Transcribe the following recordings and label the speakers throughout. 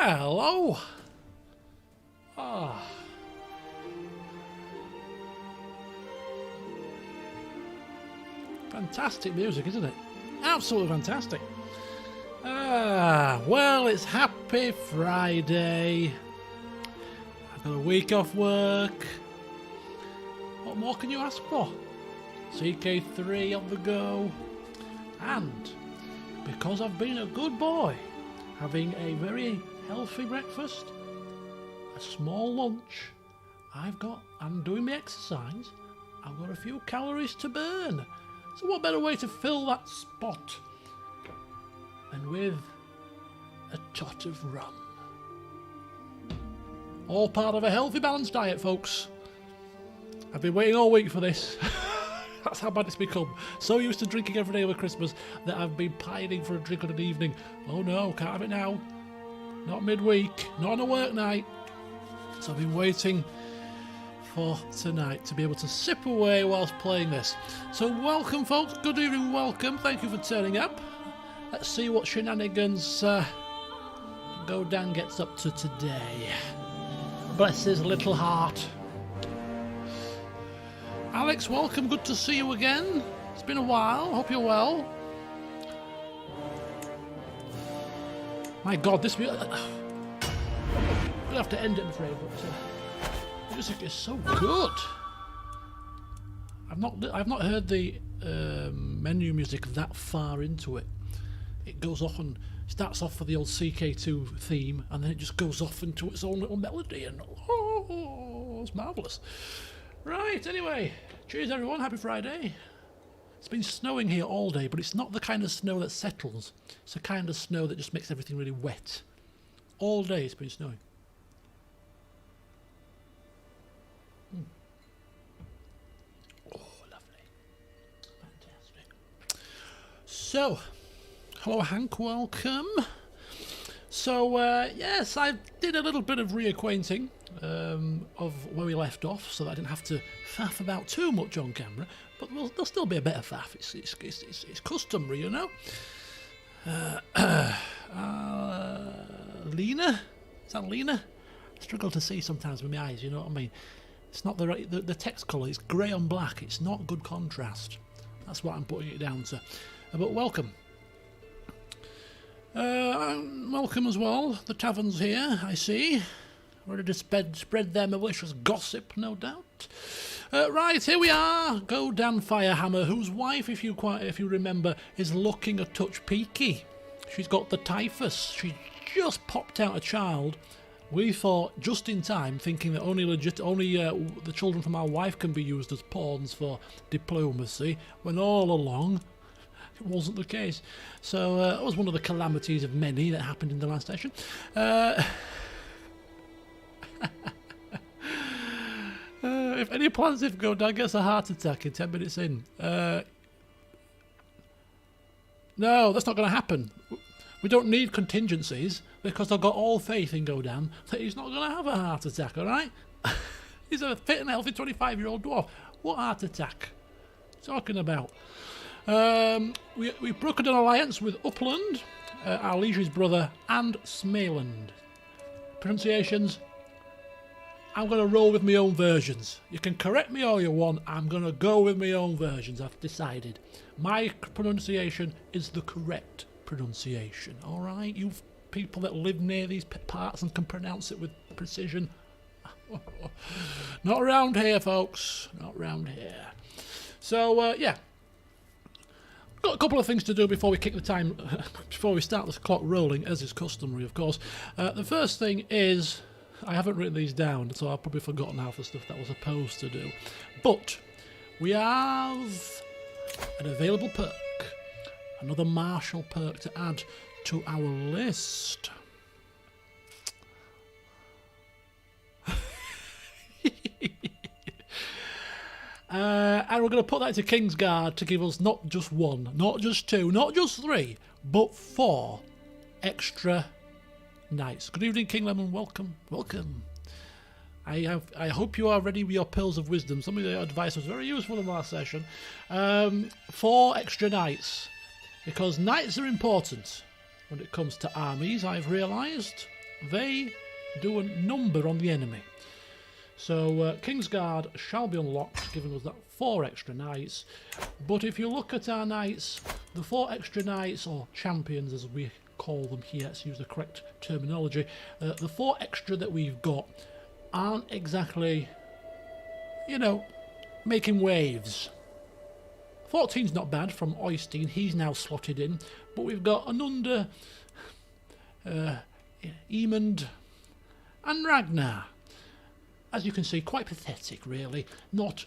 Speaker 1: Hello. Ah. Fantastic music, isn't it? Absolutely fantastic. Well, it's Happy Friday. I've got a week off work. What more can you ask for? CK3 on the go. And because I've been a good boy, having a very healthy breakfast, a small lunch, I'm doing my exercise, I've got a few calories to burn. So what better way to fill that spot than with a tot of rum? All part of a healthy, balanced diet, folks. I've been waiting all week for this. That's how bad it's become. So used to drinking every day over Christmas that I've been pining for a drink on an evening. Oh no, can't have it now. Not midweek, not on a work night. So I've been waiting for tonight to be able to sip away whilst playing this. So welcome, folks. Good evening, welcome. Thank you for turning up. Let's see what shenanigans Godan gets up to today. Bless his little heart. Alex, welcome. Good to see you again. It's been a while. Hope you're well. My God, this we'll have to end it, I'm afraid. But the music is so good. I've not heard the menu music that far into it. It goes off and starts off with the old CK2 theme, and then it just goes off into its own little melody, and oh, it's marvellous. Right, anyway, cheers everyone, happy Friday. It's been snowing here all day, but it's not the kind of snow that settles. It's the kind of snow that just makes everything really wet. All day it's been snowing. Oh, lovely. Fantastic. So, hello Hank, welcome. So, yes, I did a little bit of reacquainting of where we left off, so that I didn't have to faff about too much on camera, but there'll still be a bit of faff. It's customary, you know. Lena? Is that Lena? I struggle to see sometimes with my eyes, you know what I mean? It's not the right, the text colour, it's grey on black, it's not good contrast. That's what I'm putting it down to. But welcome. Welcome as well. The tavern's here, I see. Ready to spread their malicious gossip, no doubt. Right, here we are. Godan Firehammer, whose wife, if you remember, is looking a touch peaky. She's got the typhus. She just popped out a child. We thought just in time, thinking that only the children from our wife can be used as pawns for diplomacy, when all along it wasn't the case. So that was one of the calamities of many that happened in the last session. If any plans if Godan gets a heart attack in 10 minutes in. No, that's not going to happen. We don't need contingencies, because I've got all faith in Godan that he's not going to have a heart attack, alright? He's a fit and healthy 25-year-old dwarf. What heart attack? Talking about? We've broken an alliance with Upland, our liege's brother, and Smaland. Pronunciations, I'm going to roll with my own versions. You can correct me all you want, I'm going to go with my own versions, I've decided. My pronunciation is the correct pronunciation, alright? You people that live near these parts and can pronounce it with precision. Not around here, folks. Not around here. So, yeah. Got a couple of things to do before we kick the time, before we start this clock rolling, as is customary, of course. The first thing is, I haven't written these down, so I've probably forgotten half the stuff that I was supposed to do. But we have an available perk, another martial perk to add to our list. And we're going to put that to Kingsguard to give us not just one, not just two, not just three, but 4 extra nights. Good evening, King Lemon. Welcome, welcome. I hope you are ready with your pills of wisdom. Some of your advice was very useful in the last session. 4 extra nights, because nights are important when it comes to armies, I've realised. they do a number on the enemy. So Kingsguard shall be unlocked, giving us that 4 extra knights. But if you look at our knights, the 4 extra knights, or champions as we call them here, let's use the correct terminology, the 4 extra that we've got aren't exactly, you know, making waves. 14's not bad from Oystein, he's now slotted in, but we've got Anunda, Emond and Ragnar. As you can see, quite pathetic really, not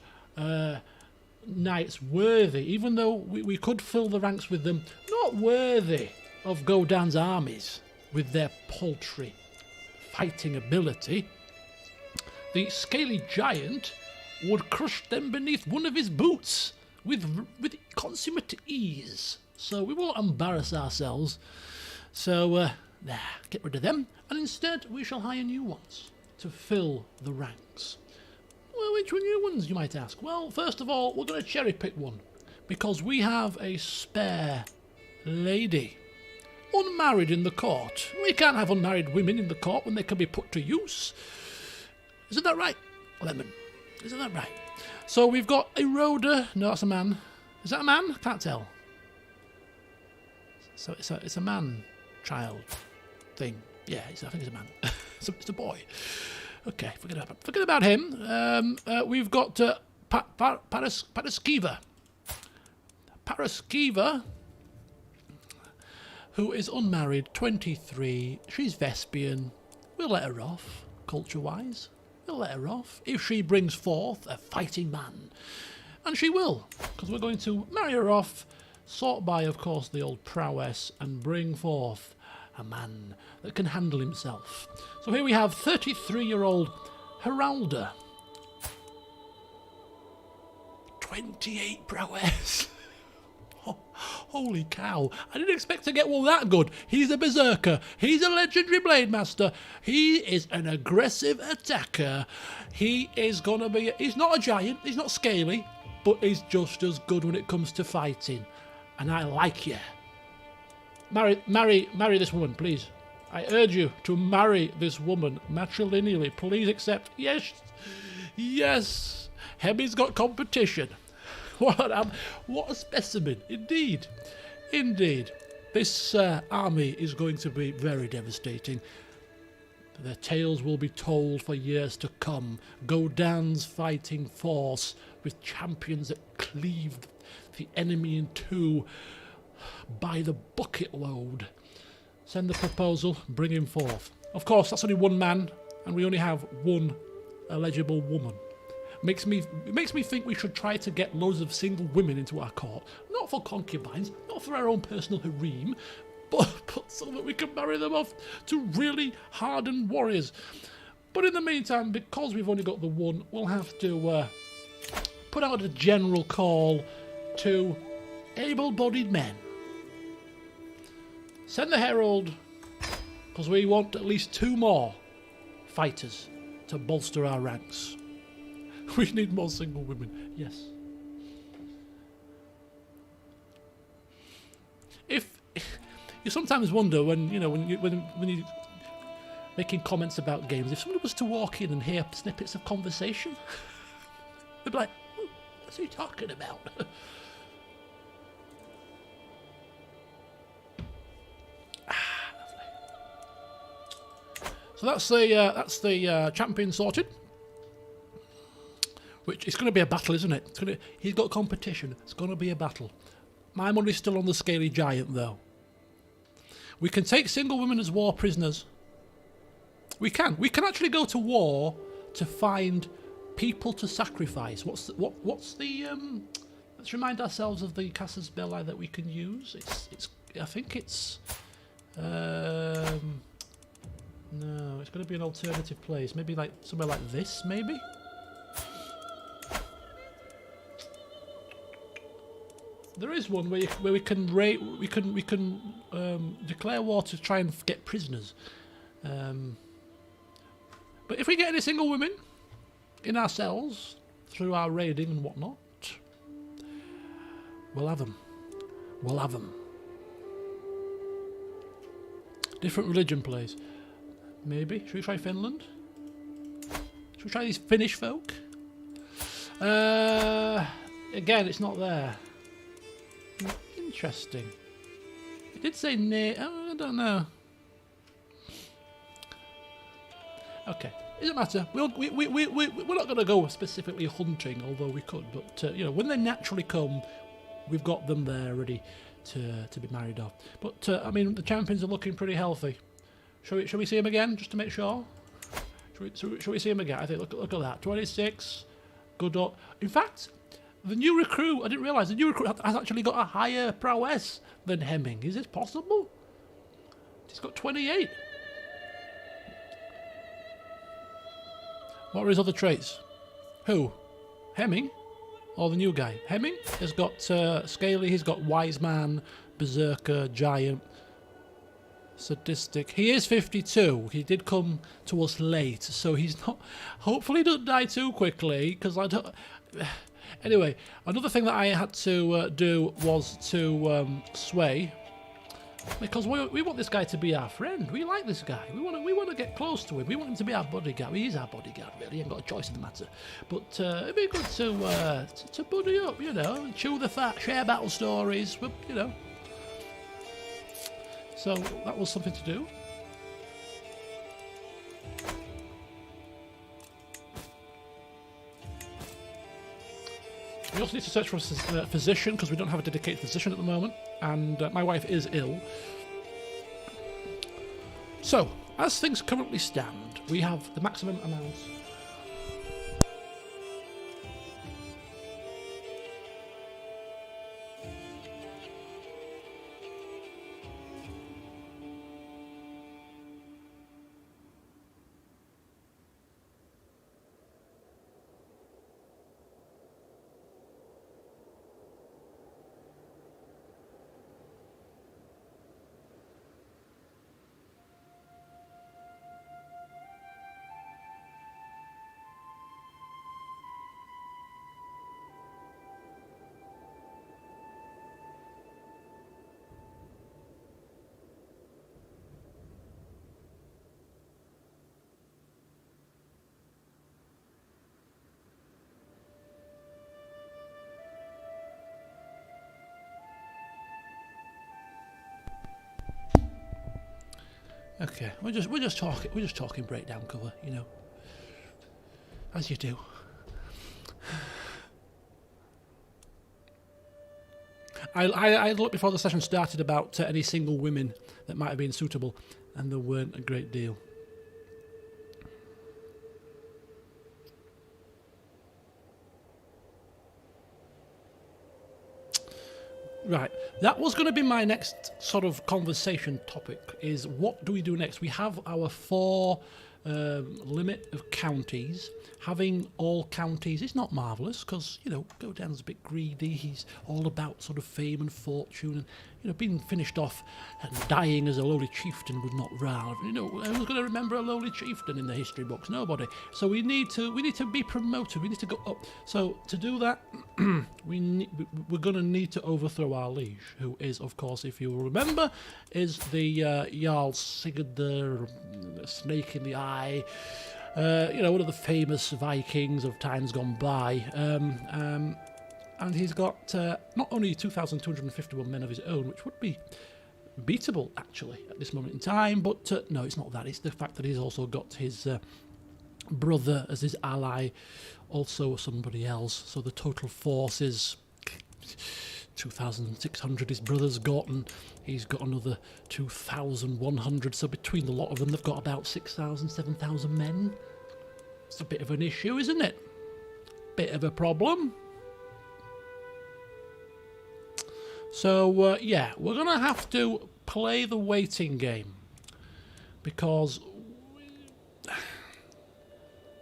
Speaker 1: knights worthy, even though we could fill the ranks with them, not worthy of Godan's armies with their paltry fighting ability. The Scaly Giant would crush them beneath one of his boots with consummate ease. So we won't embarrass ourselves. So, get rid of them, and instead we shall hire new ones to fill the ranks. Well, which were new ones, you might ask? Well, first of all, we're going to cherry pick one, because we have a spare lady. Unmarried in the court. We can't have unmarried women in the court when they can be put to use. Isn't that right, Lemon? Isn't that right? So we've got a Rhoda. No, that's a man. Is that a man? Can't tell. So it's a man-child thing. Yeah, I think it's a man. It's a boy. Okay, forget about him. We've got Paraskiva. Paraskiva, who is unmarried, 23. She's Vespian. We'll let her off, culture-wise. We'll let her off if she brings forth a fighting man. And she will, because we're going to marry her off, sort by, of course, the old prowess, and bring forth a man that can handle himself. So here we have 33-year-old Heralda. 28 prowess. Oh, holy cow. I didn't expect to get one that good. He's a berserker. He's a legendary blade master. He is an aggressive attacker. He is going to be... He's not a giant. He's not scaly. But he's just as good when it comes to fighting. And I like you. Marry this woman, please. I urge you to marry this woman matrilineally. Please accept. Yes. Yes. Hemi's got competition. What a specimen. Indeed. Indeed. This army is going to be very devastating. Their tales will be told for years to come. Godan's fighting force with champions that cleave the enemy in two by the bucket load. Send the proposal, bring him forth. Of course, that's only one man, and we only have one eligible woman. Makes me think we should try to get loads of single women into our court. Not for concubines, not for our own personal harem, but so that we can marry them off to really hardened warriors. But in the meantime, because we've only got the one, we'll have to put out a general call to able-bodied men. Send the herald, because we want at least 2 more fighters to bolster our ranks. We need more single women, yes. If you sometimes wonder when you making comments about games, if somebody was to walk in and hear snippets of conversation, they'd be like, "What's he talking about?" So that's the champion sorted. Which it's going to be a battle, isn't it? He's got competition. It's going to be a battle. My money's still on the Scaly Giant, though. We can take single women as war prisoners. We can. We can actually go to war to find people to sacrifice. What's the let's remind ourselves of the Casus Belli that we can use. I think it's no, it's going to be an alternative place. Maybe like somewhere like this, maybe. There is one where we can declare war to try and get prisoners. But if we get any single women in our cells through our raiding and whatnot, we'll have them. We'll have them. Different religion, please. Maybe. Should we try Finland? Should we try these Finnish folk? Again, it's not there. Interesting. It did say near. Oh, I don't know. Okay, it doesn't matter. We're not going to go specifically hunting, although we could. But you know, when they naturally come, we've got them there ready to be married off. But I mean, the champions are looking pretty healthy. Shall we see him again, just to make sure? Shall we see him again? I think look at that. 26. Godan. In fact, the new recruit. I didn't realise the new recruit has actually got a higher prowess than Hemming. Is this possible? He's got 28. What are his other traits? Who? Hemming? Or the new guy? Hemming has got Scaly, he's got Wise Man, Berserker, Giant, Sadistic. He is 52. He did come to us late, so he's not... Hopefully he doesn't die too quickly, because I don't... Anyway, another thing that I had to do was to sway, because we want this guy to be our friend. We like this guy. We want to get close to him. We want him to be our bodyguard. He is our bodyguard, really. He ain't got a choice in the matter. But it'd be good to buddy up, you know, chew the fat, share battle stories, you know. So that was something to do. We also need to search for a physician, because we don't have a dedicated physician at the moment, and my wife is ill. So, as things currently stand, we have the maximum amount. Okay, we're just talking breakdown cover, you know, as you do. I looked before the session started about any single women that might have been suitable, and there weren't a great deal. Right, that was going to be my next sort of conversation topic, is what do we do next? We have our 4 limit of counties. Having all counties is not marvellous, because, you know, Godan's a bit greedy. He's all about sort of fame and fortune, and, you know, being finished off and dying as a lowly chieftain was not rare. You know, who's going to remember a lowly chieftain in the history books? Nobody. So we need to be promoted. We need to go up. So to do that, we're going to need to overthrow our liege, who is, of course, if you remember, is the Jarl Sigurd, the snake in the eye. You know, one of the famous Vikings of times gone by, and he's got not only 2,251 men of his own, which would be beatable actually at this moment in time, but no, it's not that. It's the fact that he's also got his brother as his ally, also somebody else. So the total force is 2,600 his brother's got, and he's got another 2,100, so between the lot of them they've got about 6,000, 7,000 men. It's a bit of an issue, isn't it? Bit of a problem. So yeah, we're gonna have to play the waiting game, because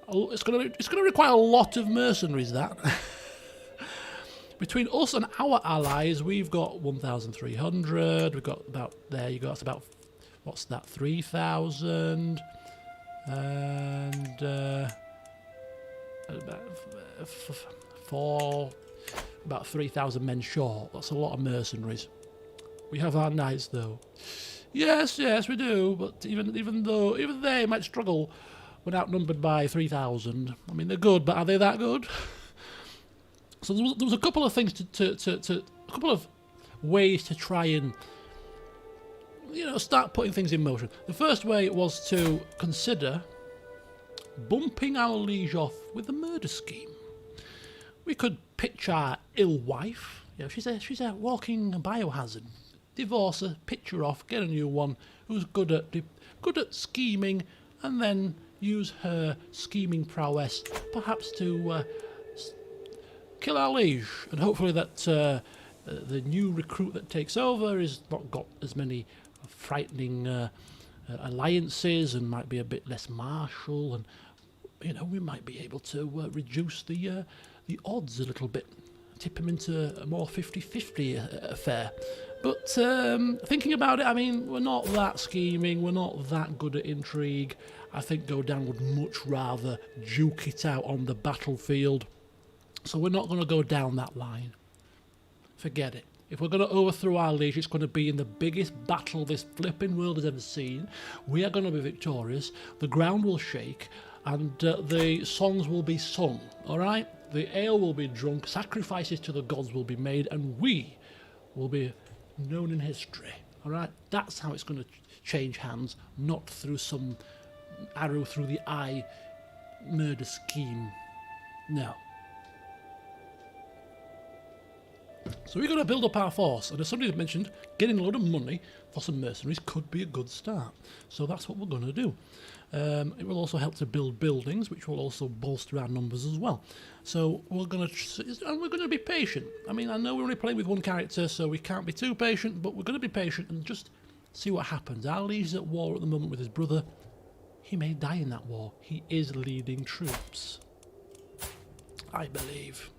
Speaker 1: it's gonna require a lot of mercenaries, that. Between us and our allies, we've got 1,300. We've got about, there you go, that's about, what's that, 3,000. And about 3,000 men short. That's a lot of mercenaries. We have our knights, though. Yes, yes, we do. But even they might struggle when outnumbered by 3,000. I mean, they're good, but are they that good? So there was a couple of things a couple of ways to try and, you know, start putting things in motion. The first way was to consider bumping our liege off with a murder scheme. We could pitch our ill wife. You know, she's a walking biohazard. Divorce her, pitch her off, get a new one who's good at scheming, and then use her scheming prowess perhaps to kill our liege, and hopefully that the new recruit that takes over is not got as many frightening alliances and might be a bit less martial, and you know, we might be able to reduce the odds a little bit, tip him into a more 50-50 affair. But thinking about it, I mean, we're not that scheming, we're not that good at intrigue. I think Godan would much rather duke it out on the battlefield. So we're not going to go down that line. Forget it. If we're going to overthrow our liege, it's going to be in the biggest battle this flipping world has ever seen. We are going to be victorious. The ground will shake, and the songs will be sung, alright? The ale will be drunk, sacrifices to the gods will be made, and we will be known in history, alright? That's how it's going to change hands, not through some arrow through the eye murder scheme. No. So we're going to build up our force, and as somebody mentioned, getting a load of money for some mercenaries could be a good start. So that's what we're going to do. It will also help to build buildings, which will also bolster our numbers as well. So we're going to be patient. I mean, I know we're only playing with one character, so we can't be too patient, but we're going to be patient and just see what happens. Our liege is at war at the moment with his brother. He may die in that war. He is leading troops, I believe.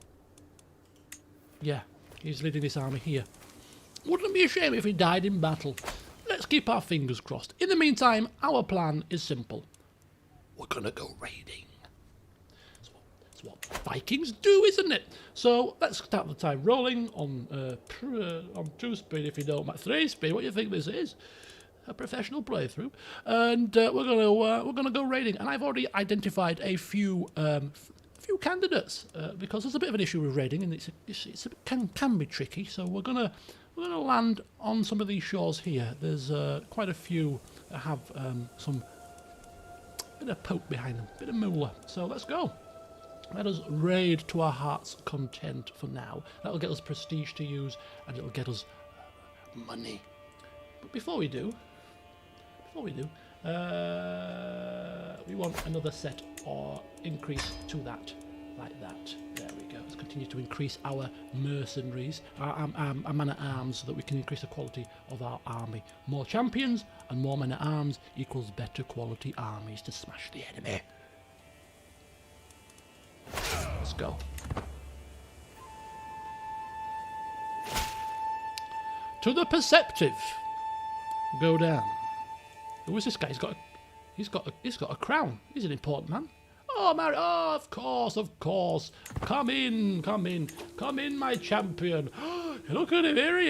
Speaker 1: Yeah. He's leading this army here. Wouldn't it be a shame if he died in battle? Let's keep our fingers crossed. In the meantime, our plan is simple. We're going to go raiding. That's what Vikings do, isn't it? So let's start the time rolling on 2 speed, if you don't mind. 3 speed. What do you think this is? A professional playthrough. And we're gonna go raiding. And I've already identified a few candidates because there's a bit of an issue with raiding, and it can be tricky. So we're gonna land on some of these shores here. There's quite a few that have some bit of poke behind them, bit of moolah. So let's go. Let us raid to our heart's content for now. That'll get us prestige to use, and it'll get us money. But before we do, we want another set or increase to that, like that. There we go. Let's continue to increase our mercenaries, our man-at-arms, so that we can increase the quality of our army. More champions and more men-at-arms equals better quality armies to smash the enemy. Let's go. To the perceptive. Godan. Who is this guy? He's got a crown. He's an important man. Oh, Mary! Oh, of course. Come in, my champion. Look at him. Here he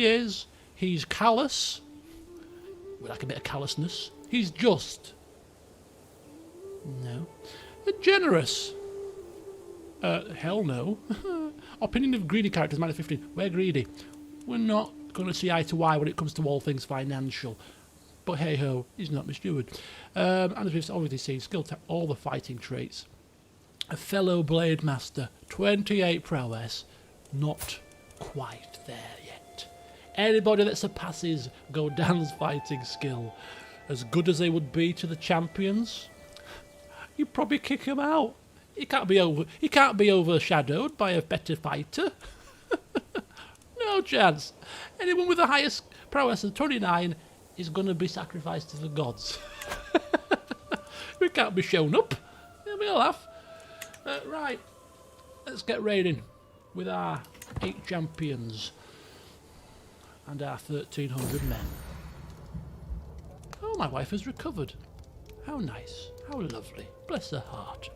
Speaker 1: is. He's callous. We like a bit of callousness. He's just. No. Generous. Hell no. Opinion of greedy characters, -15. We're greedy. We're not going to see eye to eye when it comes to all things financial. But hey ho, he's not my steward. And as we've already seen, skill tap, all the fighting traits. A fellow blade master, 28 prowess, not quite there yet. Anybody that surpasses Godan's fighting skill, as good as they would be to the champions, you'd probably kick him out. He can't be overshadowed by a better fighter. No chance. Anyone with the highest prowess of 29 is going to be sacrificed to the gods. We can't be shown up. It'll be a laugh. Right. Let's get raiding with our 8 champions and our 1,300 men. Oh, my wife has recovered. How nice. How lovely. Bless her heart.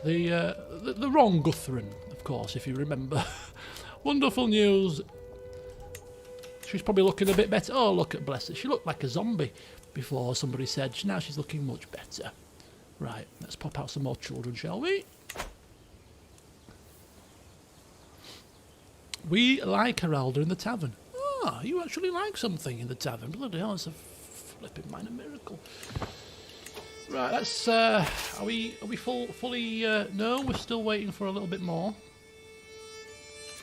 Speaker 1: The wrong Guthrum, of course, if you remember. Wonderful news. She's probably looking a bit better. Oh, look at bless her. She looked like a zombie before, somebody said. Now she's looking much better. Right, let's pop out some more children, shall we? We like Heralda in the tavern. Ah, you actually like something in the tavern. Bloody hell, it's a flipping minor miracle. Right, let's, are we fully, no, we're still waiting for a little bit more.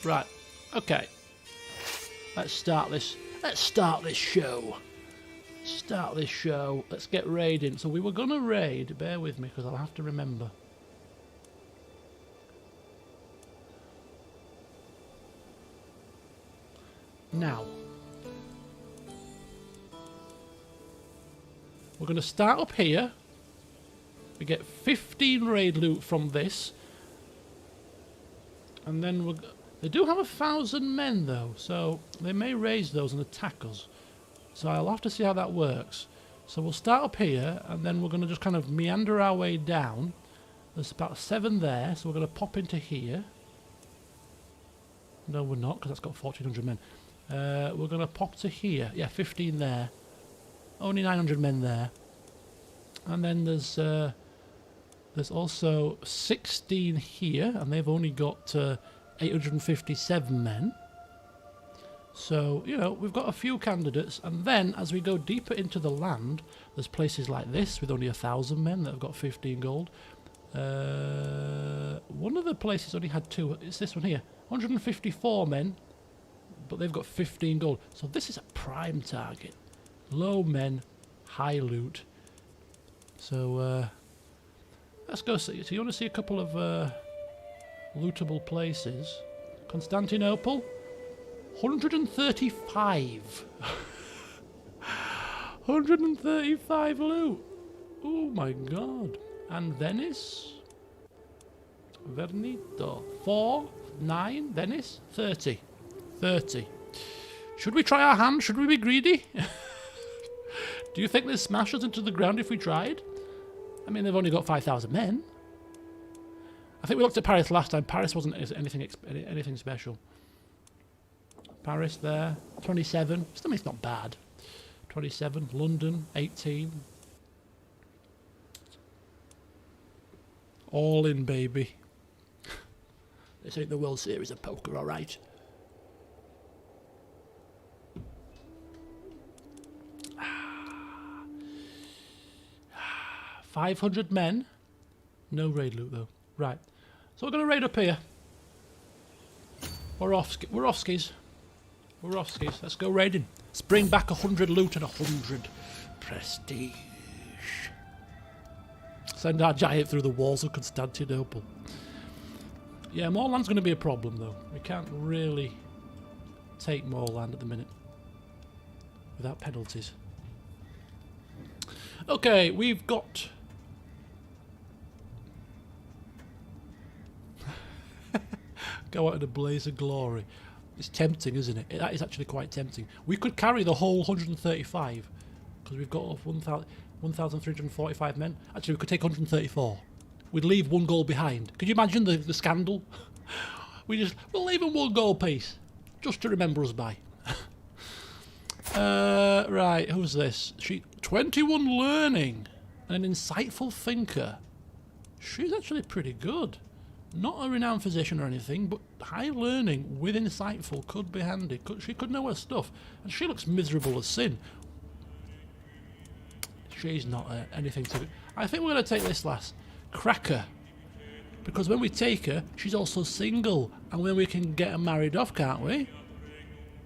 Speaker 1: Right, okay. Let's start this show. Start this show. Let's get raiding. So we were going to raid, bear with me because I'll have to remember. Now, we're going to start up here. We get 15 raid loot from this. And then they do have 1,000 men though, so they may raise those and attack us. So I'll have to see how that works. So we'll start up here, and then we're going to just kind of meander our way down. There's about 7 there, so we're going to pop into here. No, we're not, because that's got 1,400 men. We're going to pop to here. Yeah, 15 there. Only 900 men there. And then there's also 16 here, and they've only got 857 men. So, you know, we've got a few candidates, and then as we go deeper into the land, there's places like this with only 1,000 men that have got 15 gold. One of the places only had 2. It's this one here. 154 men, but they've got 15 gold. So this is a prime target. Low men, high loot. So, let's go see. So you want to see a couple of lootable places. Constantinople. 135. 135 loot. Oh my god. And Venice. Vernito. 4, 9, Venice. 30. 30. Should we try our hand? Should we be greedy? Do you think they'd smash us into the ground if we tried? I mean, they've only got 5,000 men. I think we looked at Paris last time. Paris wasn't anything special. Paris there, 27. Still, it's not bad. 27. London, 18. All in, baby. This ain't the World Series of Poker, all right. $500 men. No raid loot though. Right. So we're going to raid up here. We're off skis. We're off skis. Let's go raiding. Let's bring back 100 loot and 100 prestige. Send our giant through the walls of Constantinople. Yeah, more land's going to be a problem though. We can't really take more land at the minute without penalties. Okay, we've got... Go out in a blaze of glory. It's tempting, isn't it? That is actually quite tempting. We could carry the whole 135 because we've got 1,345 men. Actually, we could take 134. We'd leave 1 goal behind. Could you imagine the scandal? We'll leave them 1 goal piece just to remember us by. Right, who's this? 21 learning and an insightful thinker. She's actually pretty good. Not a renowned physician or anything, but high learning with insightful could be handy. She could know her stuff. And she looks miserable as sin. She's not anything to... I think we're going to take this lass. Cracker. Because when we take her, she's also single. And then we can get her married off, can't we?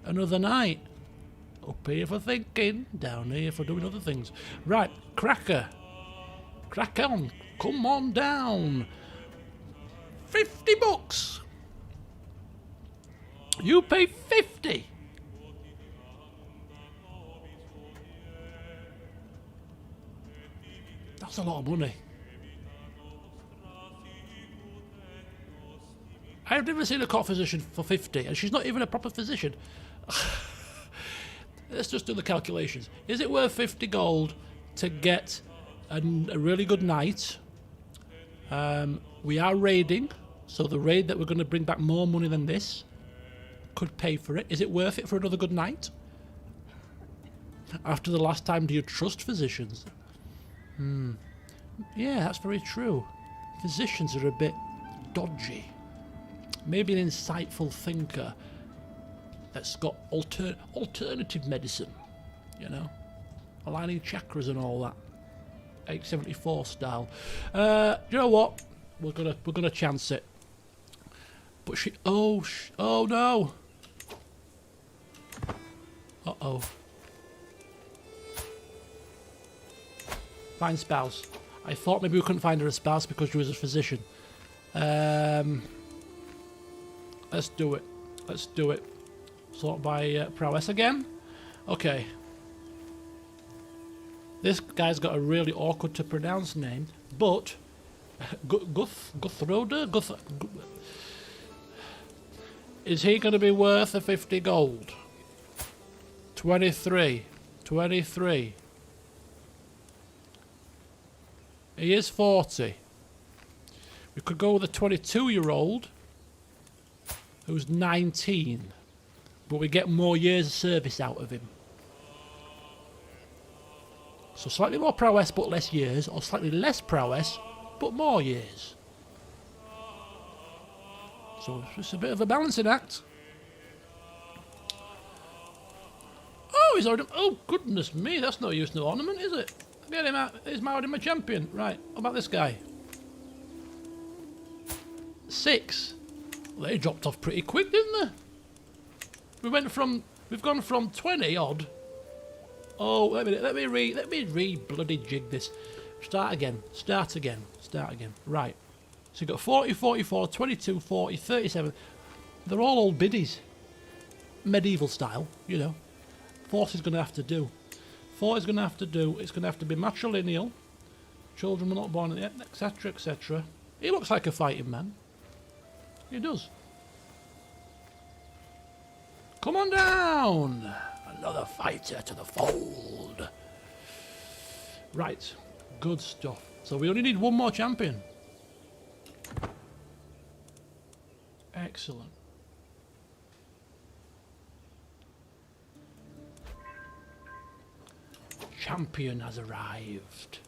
Speaker 1: Another night. Up here for thinking, down here for doing other things. Right, Cracker. Crack on. Come on down. 50 bucks. You pay 50. That's a lot of money. I've never seen a court physician for 50, and she's not even a proper physician. Let's just do the calculations. Is it worth 50 gold to get a really good night? We are raiding, so the raid that we're going to bring back more money than this could pay for it. Is it worth it for another good night? After the last time, do you trust physicians? Yeah, that's very true. Physicians are a bit dodgy. Maybe an insightful thinker that's got alternative medicine, you know, aligning chakras and all that, 874 style. You know what? We're gonna chance it. But she, oh no. Uh-oh. Find spouse. I thought maybe we couldn't find her a spouse because she was a physician. Let's do it. Let's do it. Sort by prowess again. Okay. This guy's got a really awkward to pronounce name, but Guthroder? Is he going to be worth a 50 gold? 23. 23. He is 40. We could go with a 22-year-old who's 19, but we get more years of service out of him. So slightly more prowess but less years, or slightly less prowess but more years. So it's a bit of a balancing act. Oh, he's already... Oh, goodness me, that's no use, no ornament, is it? Get him out. He's already my champion. Right, what about this guy? 6. Well, they dropped off pretty quick, didn't they? We've gone from 20 odd. Oh, let me re-bloody jig this. Start again. Right. So you've got 40, 44, 22, 40, 37. They're all old biddies. Medieval style, you know. 40's going to have to do. 40's going to have to do. It's going to have to be matrilineal. Children were not born yet, etc., etc. He looks like a fighting man. He does. Come on down. Another fighter to the fold. Right. Good stuff. So we only need one more champion. Excellent. Champion has arrived.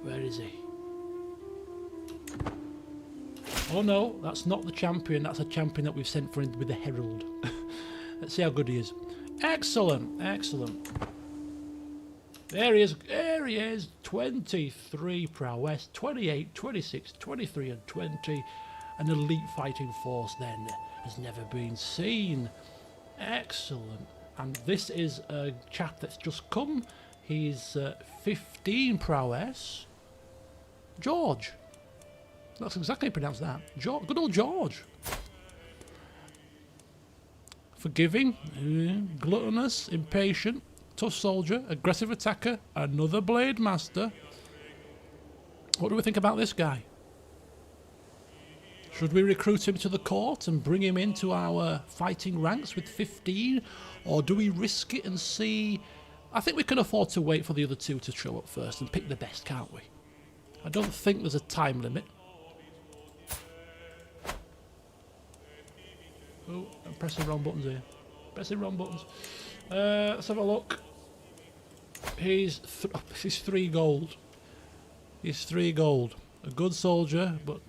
Speaker 1: Where is he? Oh no, that's not the champion. That's a champion that we've sent for him with the herald. Let's see how good he is. Excellent, excellent. There he is. There he is. 23 prowess, 28, 26, 23 and 20. An elite fighting force then has never been seen. Excellent. And this is a chap that's just come. He's 15 prowess. George. That's exactly how you pronounce that. George. Good old George. Forgiving, gluttonous, impatient, tough soldier, aggressive attacker, another blade master. What do we think about this guy? Should we recruit him to the court and bring him into our fighting ranks with 15? Or do we risk it and see... I think we can afford to wait for the other two to show up first and pick the best, can't we? I don't think there's a time limit. Oh, I'm pressing wrong buttons here. Pressing wrong buttons. Let's have a look. He's 3 gold. He's 3 gold. A good soldier, but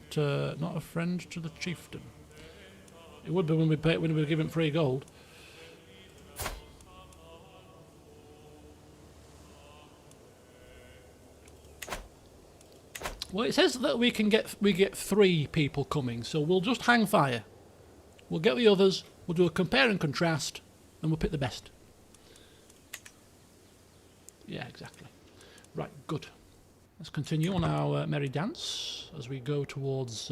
Speaker 1: not a friend to the chieftain. It would be when we give him 3 gold. Well, it says that we get 3 people coming, so we'll just hang fire. We'll get the others. We'll do a compare and contrast, and we'll pick the best. Yeah, exactly. Right, good. Let's continue on our merry dance as we go towards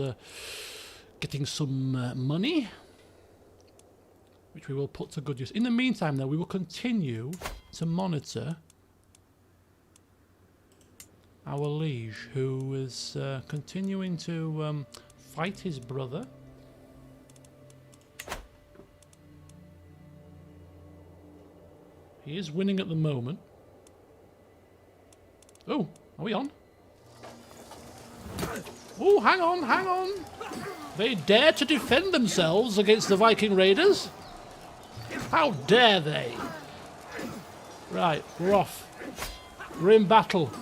Speaker 1: getting some money, which we will put to good use. In the meantime, though, we will continue to monitor our liege, who is continuing to fight his brother. He is winning at the moment. Oh, are we on? Oh, hang on, hang on. They dare to defend themselves against the Viking raiders? How dare they? Right, we're off. We're in battle.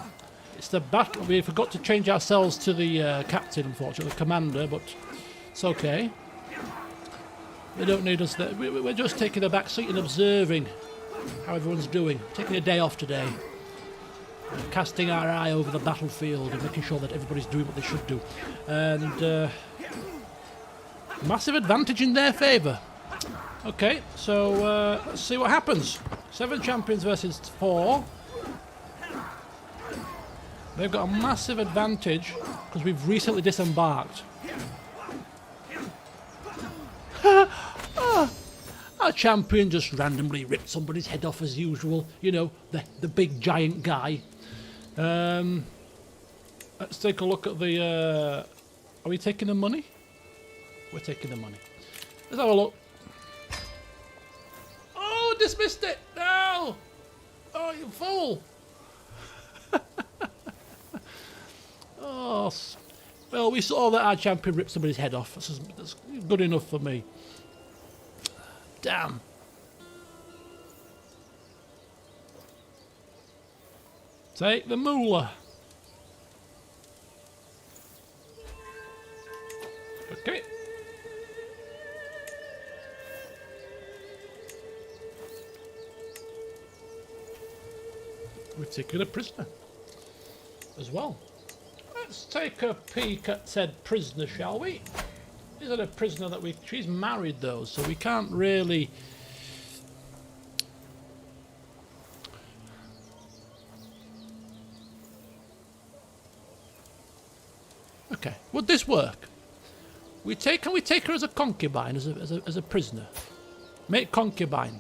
Speaker 1: It's the battle. We forgot to change ourselves to the captain, unfortunately, the commander, but it's okay. They don't need us there. We're just taking a back seat and observing how everyone's doing. Taking a day off today. Casting our eye over the battlefield and making sure that everybody's doing what they should do. And massive advantage in their favour. Okay, so let's see what happens. 7 champions versus 4. They've got a massive advantage because we've recently disembarked. Our champion just randomly ripped somebody's head off as usual. You know, the big giant guy. Let's take a look at the... are we taking the money? We're taking the money. Let's have a look. Oh, dismissed it! No! Oh, you fool! Oh, well, we saw that our champion ripped somebody's head off. That's good enough for me. Damn. Take the moolah. Okay. We've taken a prisoner as well. Let's take a peek at said prisoner, shall we? Isn't a prisoner that we... She's married though, so we can't really... Okay, would this work? Can we take her as a concubine, as a prisoner? Make concubine.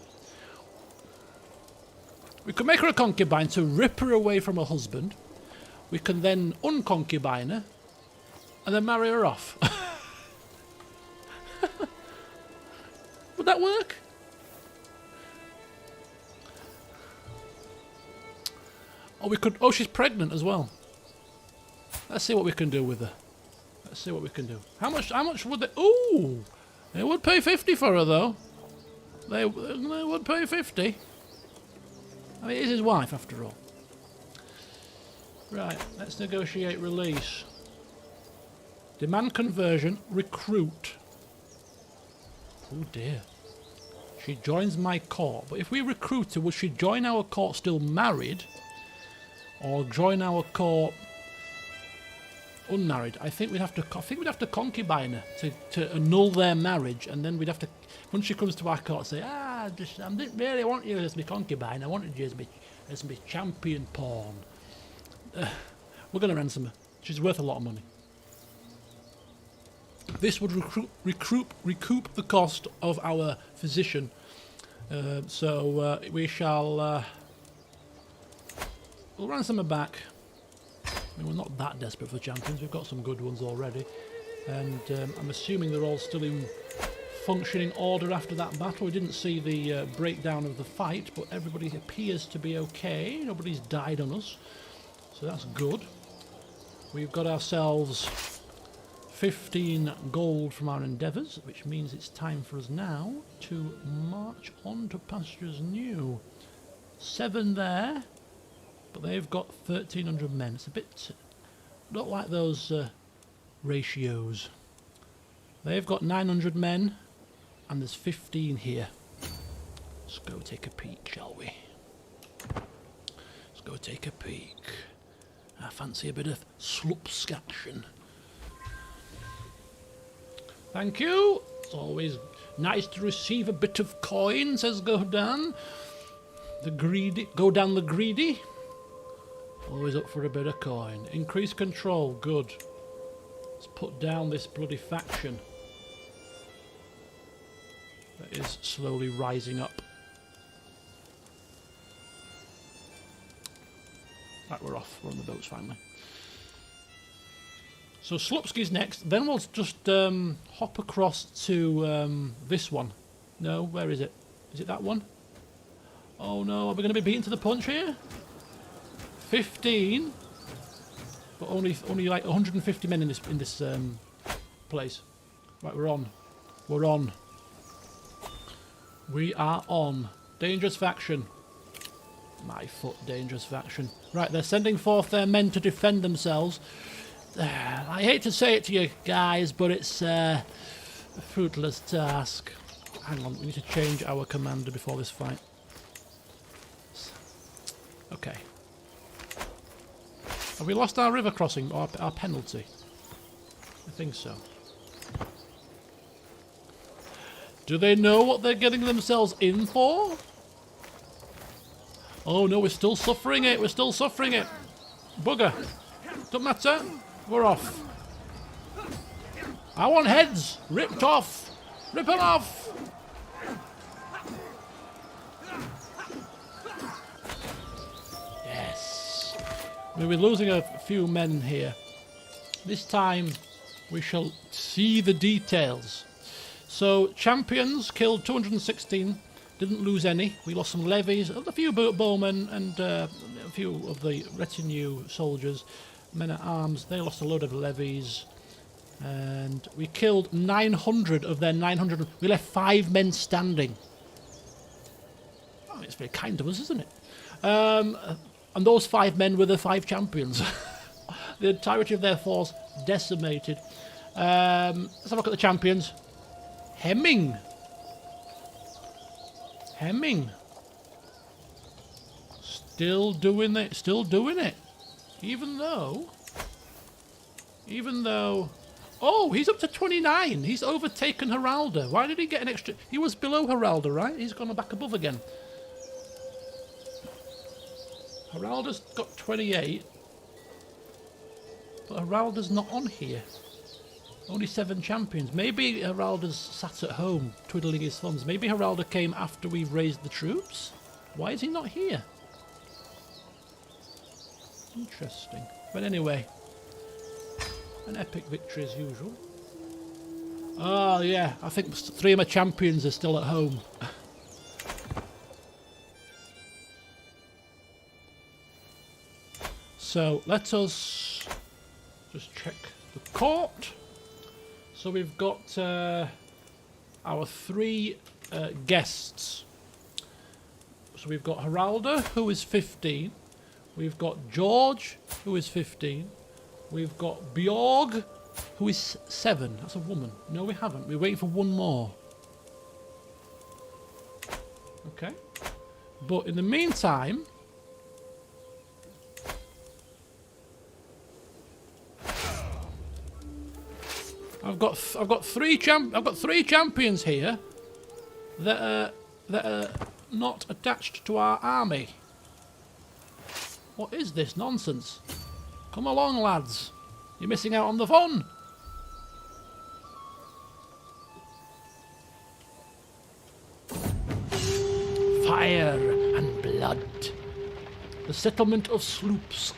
Speaker 1: We could make her a concubine to rip her away from her husband. We can then unconcubine her and then marry her off. Would that work? Or we could... Oh, she's pregnant as well. Let's see what we can do with her. Let's see what we can do. How much would they... Ooh! They would pay 50 for her, though. They would pay 50. I mean, it is his wife, after all. Right, let's negotiate release. Demand conversion. Recruit. Oh, dear. She joins my court. But if we recruit her, would she join our court still married? Or join our court... unmarried? I think we'd have to concubine her to annul their marriage, and then we'd have to, when she comes to our court, say, I didn't really want you as my concubine. I wanted you as my champion pawn. We're going to ransom her. She's worth a lot of money. This would recoup the cost of our physician. We shall. We'll ransom her back. I mean, we're not that desperate for champions. We've got some good ones already. And I'm assuming they're all still in functioning order after that battle. We didn't see the breakdown of the fight, but everybody appears to be okay. Nobody's died on us. So that's good. We've got ourselves 15 gold from our endeavours, which means it's time for us now to march on to pastures new. 7 there. But they've got 1,300 men. It's a bit... not like those ratios. They've got 900 men, and there's 15 here. Let's go take a peek, shall we? Let's go take a peek. I fancy a bit of slupsk action. Thank you. It's always nice to receive a bit of coin, says Godan. The greedy... Godan the greedy. Always up for a bit of coin. Increase control, good. Let's put down this bloody faction that is slowly rising up. Right, we're off. We're on the boats finally. So Slupski's next. Then we'll just hop across to this one. No, where is it? Is it that one? Oh no, are we going to be beaten to the punch here? 15, but only like 150 men in this place. Right, we're on. We're on. We are on. Dangerous faction. My foot, dangerous faction. Right, they're sending forth their men to defend themselves. I hate to say it to you guys, but it's a fruitless task. Hang on, we need to change our commander before this fight. Okay. Have we lost our river crossing, or our penalty? I think so. Do they know what they're getting themselves in for? Oh no, we're still suffering it. We're still suffering it. Bugger. Don't matter. We're off. I want heads. Ripped off. Rip them off. Yes. We're losing a few men here. This time we shall see the details. So, champions killed 216. Didn't lose any. We lost some levies, a few bowmen and a few of the retinue soldiers, men at arms. They lost a load of levies, and we killed 900 of their 900. We left 5 men standing. Oh, it's very kind of us, isn't it? And those 5 men were the 5 champions. The entirety of their force decimated. Let's have a look at the champions. Hemming. Still doing it. Even though... Oh, he's up to 29. He's overtaken Heralda. Why did he get an extra... He was below Heralda, right? He's gone back above again. Heralda's got 28. But Heralda's not on here. Only 7 champions. Maybe Heralda's sat at home, twiddling his thumbs. Maybe Heralda came after we've raised the troops? Why is he not here? Interesting. But anyway, an epic victory as usual. Oh yeah, I think 3 of my champions are still at home. So let us just check the court. So we've got our 3 guests. So we've got Heralda, who is 15. We've got George, who is 15. We've got Bjorg, who is 7. That's a woman. No, we haven't. We're waiting for 1 more. Okay. But in the meantime... I've got 3 champions here that are not attached to our army. What is this nonsense? Come along, lads. You're missing out on the fun. Fire and blood. The settlement of Sloupsk,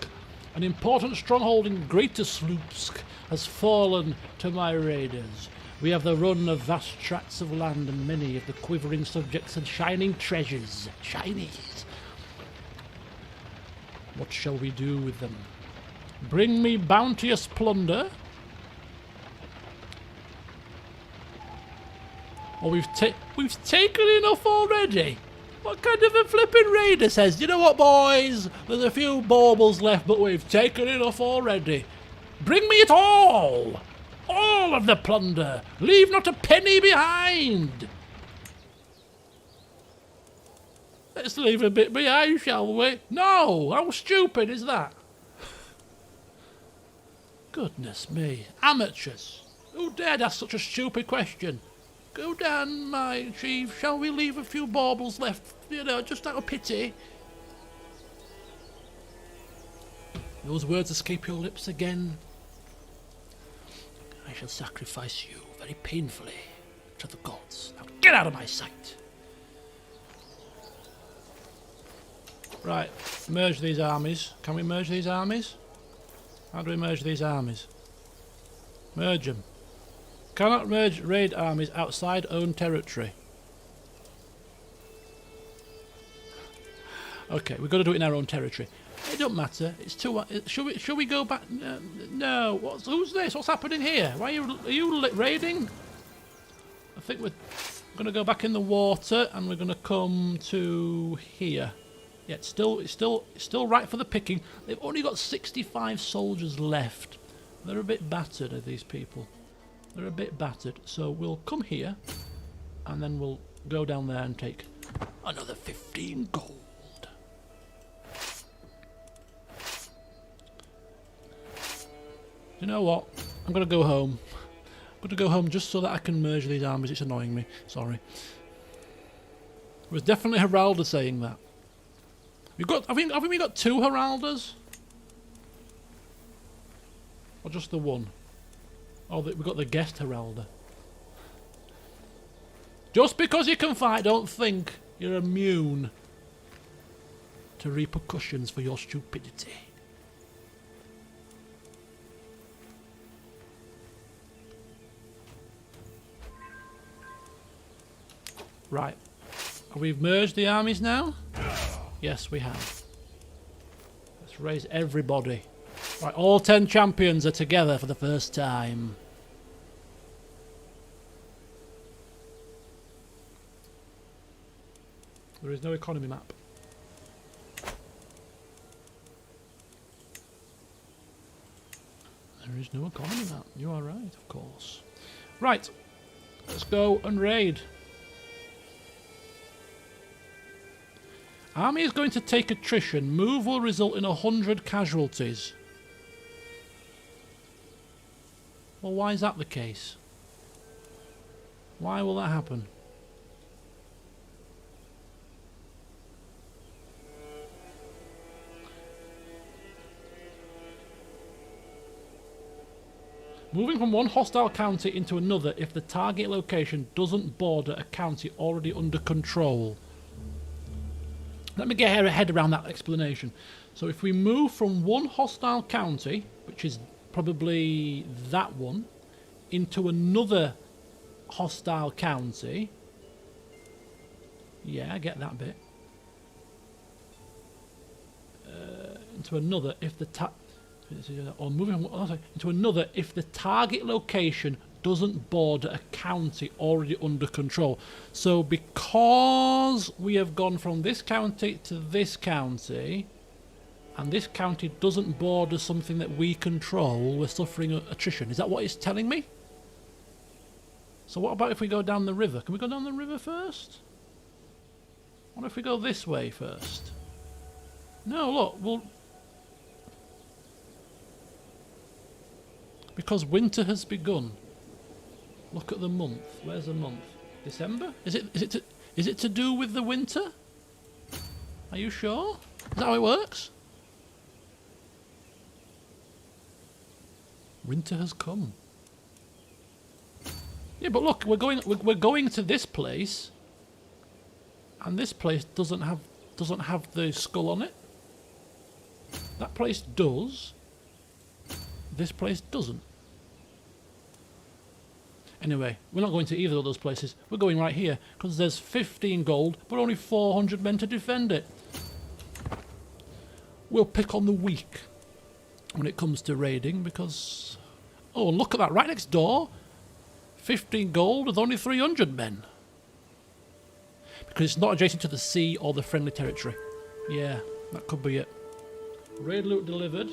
Speaker 1: an important stronghold in Greater Sloupsk, has fallen to my raiders. We have the run of vast tracts of land and many of the quivering subjects and shining treasures. Shinies. What shall we do with them? Bring me bounteous plunder? Or we've taken enough already? What kind of a flipping raider says, you know what, boys? There's a few baubles left, but we've taken enough already. Bring me it all! All of the plunder! Leave not a penny behind! Let's leave a bit behind, shall we? No! How stupid is that? Goodness me. Amateurs! Who dared ask such a stupid question? Godan, my chief, shall we leave a few baubles left, you know, just out of pity? Those words escape your lips again. I shall sacrifice you very painfully to the gods. Now get out of my sight! Right, merge these armies. Can we merge these armies? How do we merge these armies? Merge them. Cannot merge raid armies outside own territory. Okay, we've got to do it in our own territory. It don't matter. It's too. Should we go back? No. Who's this? What's happening here? Why are you raiding? I think we're going to go back in the water, and we're going to come to here. Yeah, it's still right for the picking. They've only got 65 soldiers left. They're a bit battered, are these people? They're a bit battered. So we'll come here, and then we'll go down there and take another 15 gold. You know what? I'm going to go home. I'm going to go home just so that I can merge these armies. It's annoying me. Sorry. It was definitely Heralda saying that. Haven't we got 2 Heraldas? Or just the one? Oh, we've got the guest Heralda. Just because you can fight, don't think you're immune to repercussions for your stupidity. Right. We've merged the armies now? Yes, we have. Let's raise everybody. Right, all 10 champions are together for the first time. There is no economy map. There is no economy map. You are right, of course. Right. Let's go and raid. Army is going to take attrition. Move will result in 100 casualties. Well, why is that the case? Why will that happen? Moving from one hostile county into another if the target location doesn't border a county already under control. Let me get a head around that explanation. So if we move from one hostile county, which is probably that one, into another hostile county. Yeah, I get that bit. Into another if the or moving into another if the target location doesn't border a county already under control. So because we have gone from this county to this county, and this county doesn't border something that we control, we're suffering attrition. Is that what it's telling me? So what about if we go down the river? Can we go down the river first? What if we go this way first? No, look, we'll... Because winter has begun. Look at the month. Where's the month? December? Is it to do with the winter? Are you sure? Is that how it works? Winter has come. Yeah, but look, we're going to this place, and this place doesn't have the skull on it. That place does. This place doesn't. Anyway, we're not going to either of those places. We're going right here, because there's 15 gold, but only 400 men to defend it. We'll pick on the weak when it comes to raiding, because... Oh, look at that, right next door. 15 gold with only 300 men. Because it's not adjacent to the sea or the friendly territory. Yeah, that could be it. Raid loot delivered.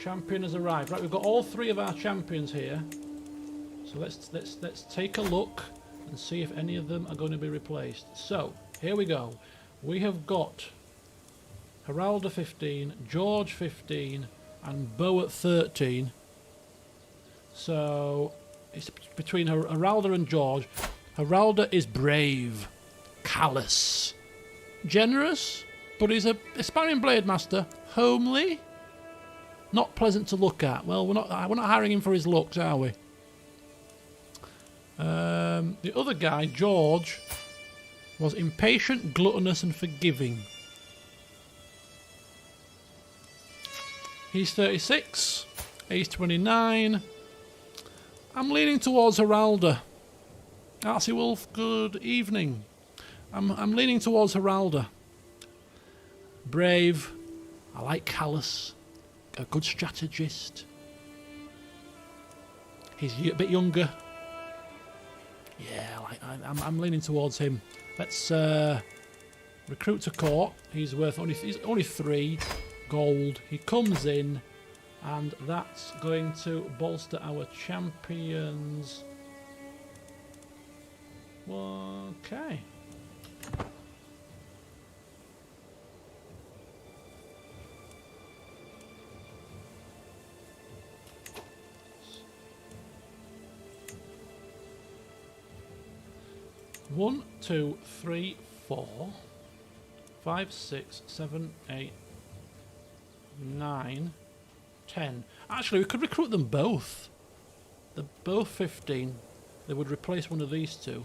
Speaker 1: Champion has arrived. Right, we've got all 3 of our champions here. So let's take a look and see if any of them are going to be replaced. So, here we go. We have got Heralda 15, George 15, and Bo at 13. So, it's between Heralda and George. Heralda is brave, callous, generous, but he's a aspiring blade master. Homely, not pleasant to look at. Well, we're not hiring him for his looks, are we? The other guy, George, was impatient, gluttonous, and forgiving. He's 36. He's 29. I'm leaning towards Heralda. Artsy Wolf, good evening. I'm leaning towards Heralda. Brave. I like callous. A good strategist. He's a bit younger. Yeah, I'm leaning towards him. Let's Recruit to court. He's worth only 3 gold. He comes in, and that's going to bolster our champions. Okay. One, 2, 3, 4, 5, 6, 7, 8, 9, 10. Actually, we could recruit them both. They're both 15. They would replace one of these two.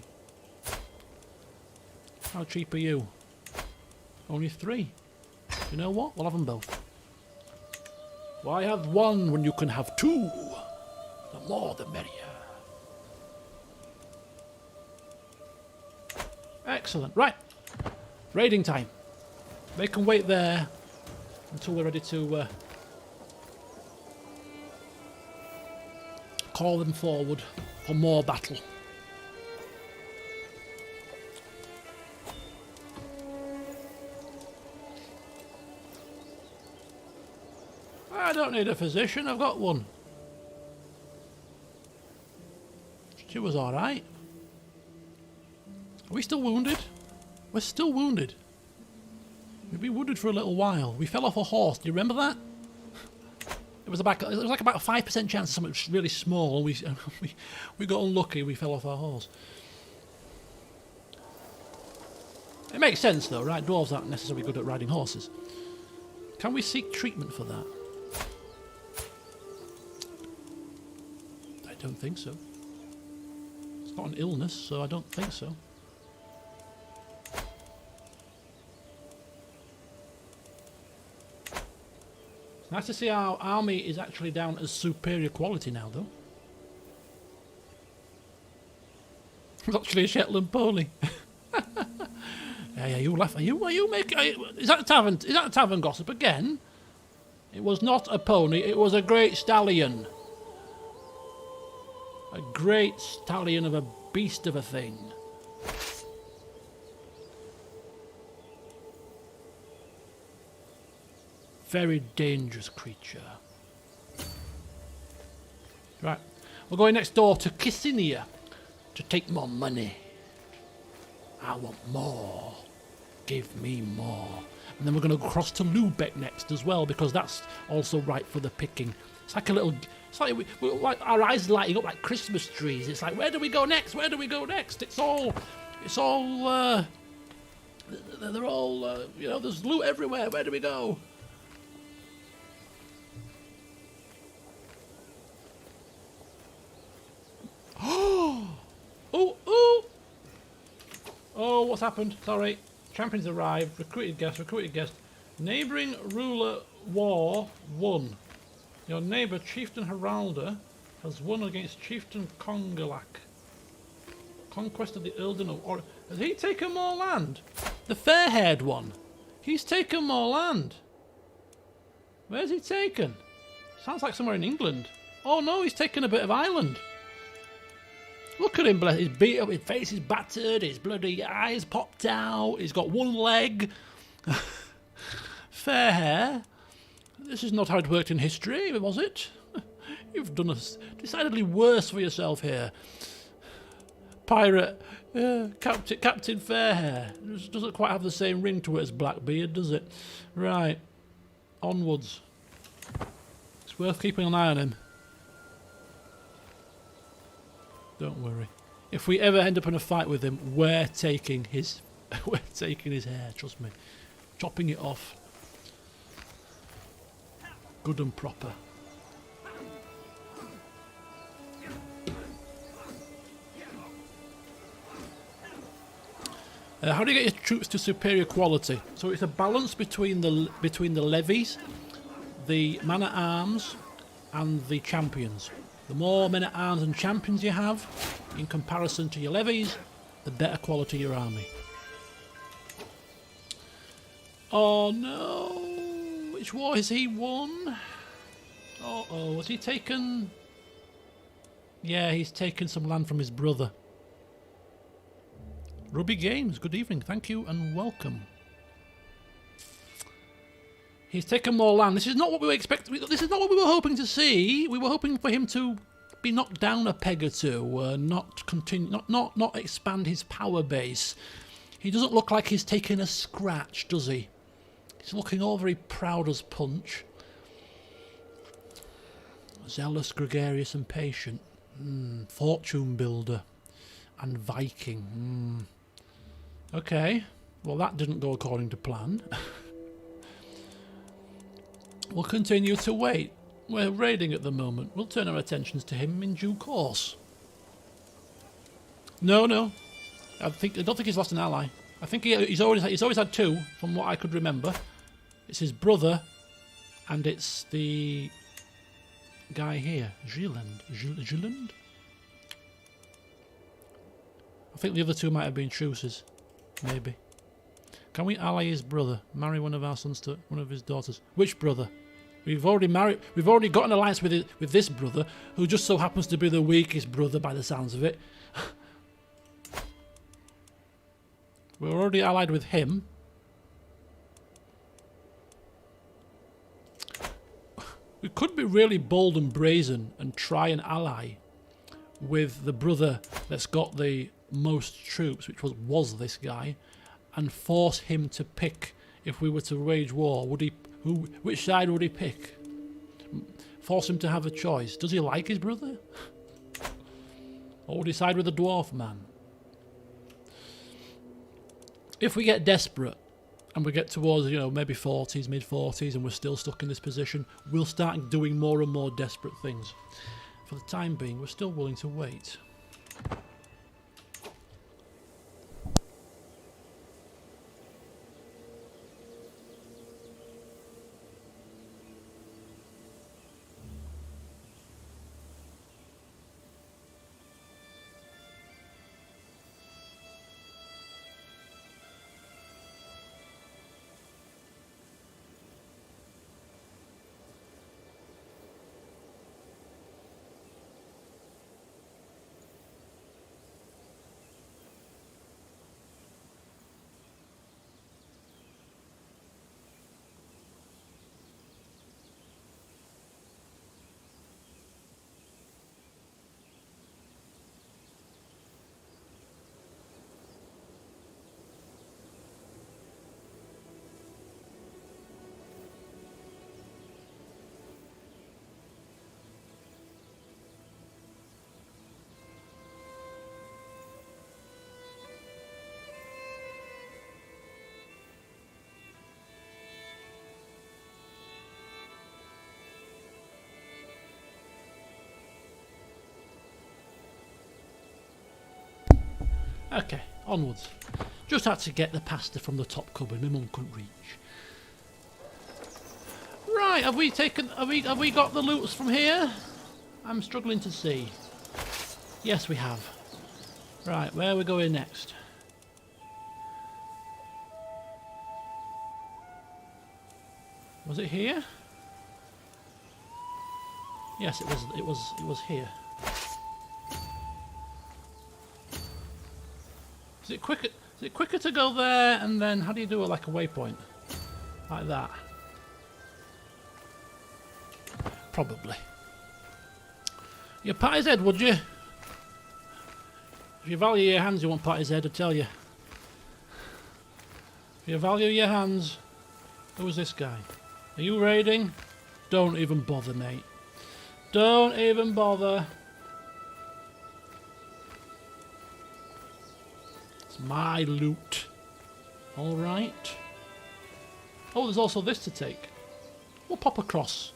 Speaker 1: How cheap are you? Only 3. You know what? We'll have them both. Why have 1 when you can have 2? The more the merrier. Excellent. Right. Raiding time. They can wait there until we're ready to call them forward for more battle. I don't need a physician, I've got one. She was alright. Are we still wounded? We're still wounded. We've been wounded for a little while. We fell off a horse, do you remember that? It was like about a 5% chance of something really small. We got unlucky, we fell off our horse. It makes sense though, right? Dwarves aren't necessarily good at riding horses. Can we seek treatment for that? I don't think so. It's not an illness, so I don't think so. It's nice to see our army is actually down as superior quality now, though. It's actually a Shetland pony. Yeah, you laugh. Are you making? Is that a tavern? Is that a tavern gossip again? It was not a pony. It was a great stallion. A great stallion of a beast of a thing. Very dangerous creature. Right, we're going next door to Kissinia to take more money. I want more. Give me more. And then we're going to cross to Lubeck next as well, because that's also right for the picking. It's like a little... It's like, like our eyes lighting up like Christmas trees. It's like, where do we go next? Where do we go next? It's all... they're all... you know, there's loot everywhere. Where do we go? Oh, what's happened? Sorry. Champions arrived. Recruited guest. Neighbouring ruler war won. Your neighbour, Chieftain Heralder, has won against Chieftain Kongalak. Conquest of the Earldom of Or... Has he taken more land? The fair-haired one. He's taken more land. Where's he taken? Sounds like somewhere in England. Oh no, he's taken a bit of Ireland. Look at him, bless. He's beat up, his face is battered, his bloody eyes popped out, he's got one leg. Fair hair. This is not how it worked in history, was it? You've done decidedly worse for yourself here. Pirate, Captain Fairhair. Doesn't quite have the same ring to it as Blackbeard, does it? Right, onwards. It's worth keeping an eye on him. Don't worry. If we ever end up in a fight with him, we're taking his hair, trust me. Chopping it off. Good and proper. How do you get your troops to superior quality? So it's a balance between the levies, the man-at-arms, and the champions. The more men-at-arms and champions you have, in comparison to your levies, the better quality your army. Oh no! Which war has he won? Uh-oh, has he taken... Yeah, he's taken some land from his brother. Ruby Games, good evening, thank you and welcome. He's taken more land. This is not what we were expecting. This is not what we were hoping to see. We were hoping for him to be knocked down a peg or two, not continue, not expand his power base. He doesn't look like he's taken a scratch, does he? He's looking all very proud as punch. Zealous, gregarious, and patient. Fortune builder and Viking. Okay. Well, that didn't go according to plan. We'll continue to wait. We're raiding at the moment. We'll turn our attentions to him in due course. No. I don't think he's lost an ally. I think he's always had two, from what I could remember. It's his brother, and it's the guy here, Gilland. I think the other two might have been truces, maybe. Can we ally his brother? Marry one of our sons to one of his daughters. Which brother? We've already got an alliance with this brother, who just so happens to be the weakest brother by the sounds of it. We're already allied with him. We could be really bold and brazen and try an ally with the brother that's got the most troops, which was this guy, and force him to pick. If we were to wage war, which side would he pick? Force him to have a choice. Does he like his brother? Or would he side with the dwarf man? If we get desperate and we get towards, maybe 40s, mid-40s, and we're still stuck in this position, we'll start doing more and more desperate things. For the time being, we're still willing to wait. Okay, onwards. Just had to get the pasta from the top cupboard my mum couldn't reach. Right, have we got the loots from here? I'm struggling to see. Yes, we have. Right, where are we going next? Was it here? Yes, it was here. Is it quicker to go there and then how do you do it, like a waypoint? Like that? Probably. You pat his head, would you? If you value your hands, you won't pat his head, I tell you. If you value your hands... Who's this guy? Are you raiding? Don't even bother, mate. Don't even bother. It's my loot. Alright. Oh, there's also this to take. We'll pop across.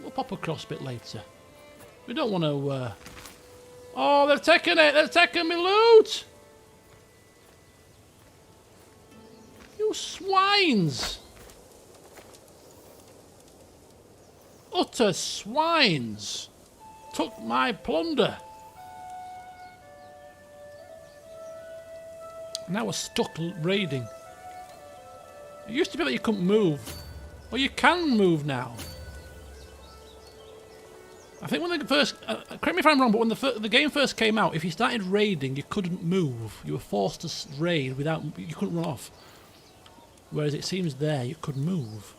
Speaker 1: We'll pop across a bit later. We don't want to... Oh, they've taken it! They've taken me loot! You swines! Utter swines! Took my plunder. Now we're stuck raiding. It used to be that you couldn't move. Well, you can move now. I think when the first... correct me if I'm wrong, but when the game first came out, if you started raiding, you couldn't move. You were forced to raid without... You couldn't run off. Whereas it seems there you could move.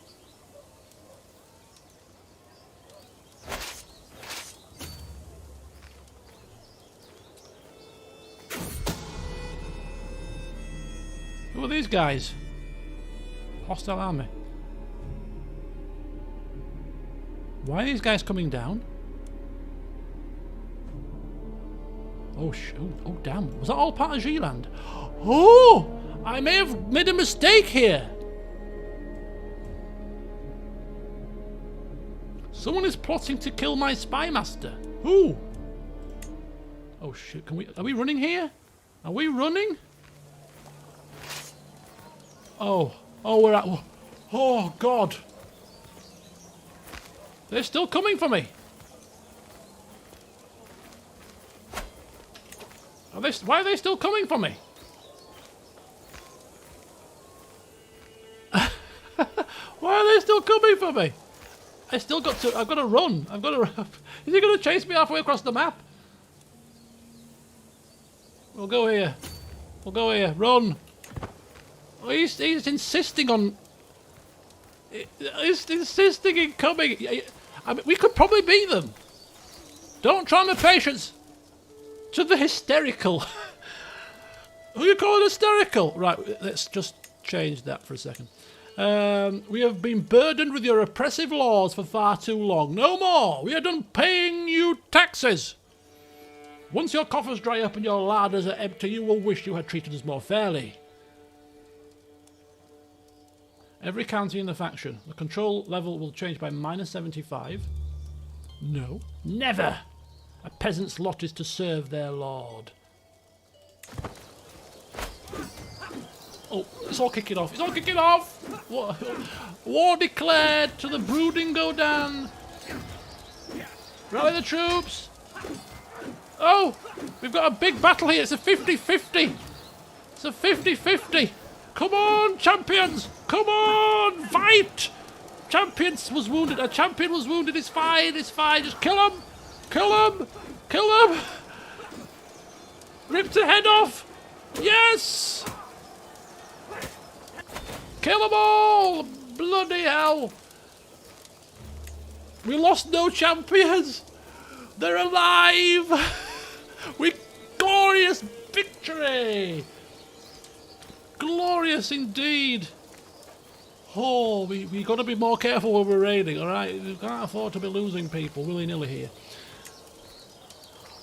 Speaker 1: Who are these guys? Hostile army. Why are these guys coming down? Oh, oh damn. Was that all part of G-Land? Oh! I may have made a mistake here. Someone is plotting to kill my spy master. Who? Oh shit, are we running here? Are we running? Oh, we're at, oh god. They're still coming for me. Why are they still coming for me? Why are they still coming for me? I've got to run. Is he going to chase me halfway across the map? We'll go here. Run. Oh, he's insisting on... He's insisting in coming. I mean, we could probably beat them. Don't try my patience. To the hysterical. Who are you calling hysterical? Right, let's just change that for a second. We have been burdened with your oppressive laws for far too long. No more! We are done paying you taxes! Once your coffers dry up and your larders are empty, you will wish you had treated us more fairly. Every county in the faction. The control level will change by -75. No. Never! A peasant's lot is to serve their lord. Oh, it's all kicking off. War declared to the brooding Godan. Rally the troops. Oh, we've got a big battle here. It's a 50-50. It's a 50-50. Come on, champions. Come on, fight. Champions was wounded. A champion was wounded. It's fine. Just kill him. Kill him. Ripped the head off. Yes. Kill them all! Bloody hell! We lost no champions! They're alive! Glorious victory! Glorious indeed! Oh, we got to be more careful when we're raiding, alright? We can't afford to be losing people willy-nilly here.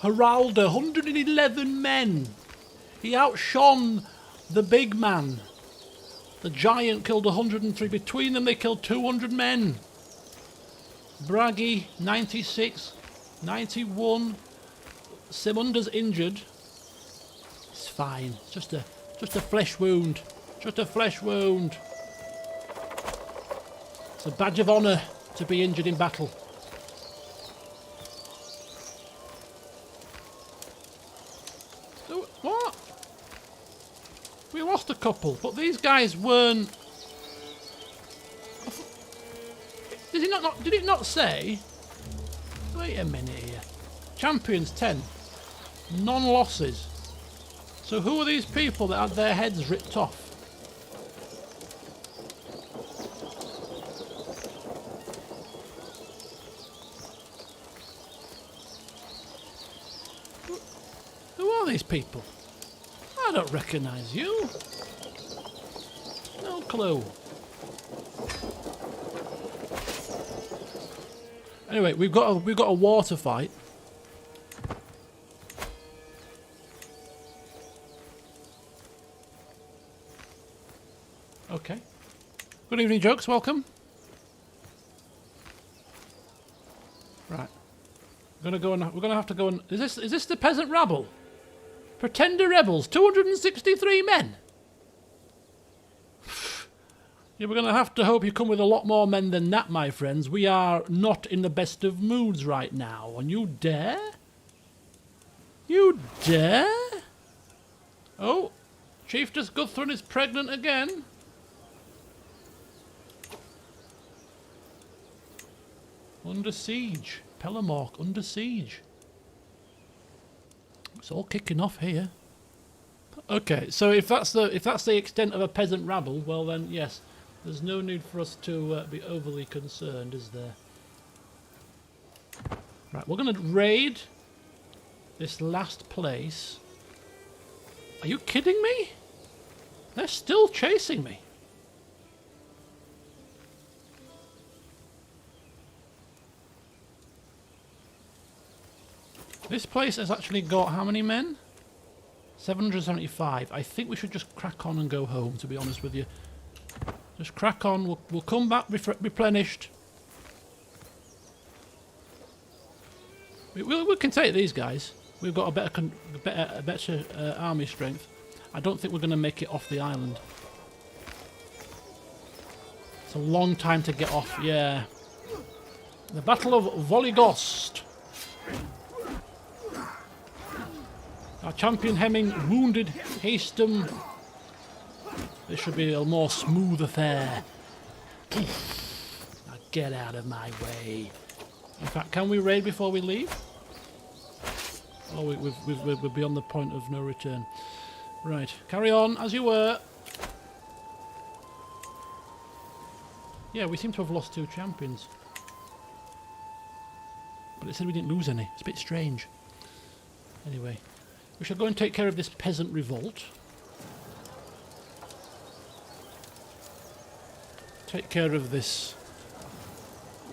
Speaker 1: Heralder, 111 men! He outshone the big man. The giant killed 103. Between them, they killed 200 men. Braggy, 96. 91. Simunda's injured. It's fine. It's just a flesh wound. Just a flesh wound. It's a badge of honour to be injured in battle. What? We lost a couple, but these guys weren't... Did it not say... Wait a minute here. Champions 10. Non-losses. So who are these people that had their heads ripped off? Who are these people? I don't recognise you. No clue. Anyway, we've got a war to fight. Okay. Good evening, Jokes. Welcome. Right. We're gonna have to go and. Is this the peasant rabble? Pretender rebels, 263 men. Yeah, we're going to have to hope you come with a lot more men than that, my friends. We are not in the best of moods right now. And you dare? You dare? Oh, Chieftess Guthrum is pregnant again. Under siege. Pelamork under siege. It's all kicking off here. Okay, so if that's the extent of a peasant rabble, well then yes, there's no need for us to be overly concerned, is there? Right, we're going to raid this last place. Are you kidding me? They're still chasing me. This place has actually got how many men? 775. I think we should just crack on and go home, to be honest with you. Just crack on. We'll come back replenished. We can take these guys. We've got a better army strength. I don't think we're going to make it off the island. It's a long time to get off, yeah. The Battle of Voligost. Our champion Hemming wounded Hastem. This should be a more smooth affair. Now get out of my way. In fact, can we raid before we leave? Oh, we're beyond the point of no return. Right, carry on as you were. Yeah, we seem to have lost 2 champions. But it said we didn't lose any. It's a bit strange. Anyway, we shall go and take care of this peasant revolt. Take care of this. It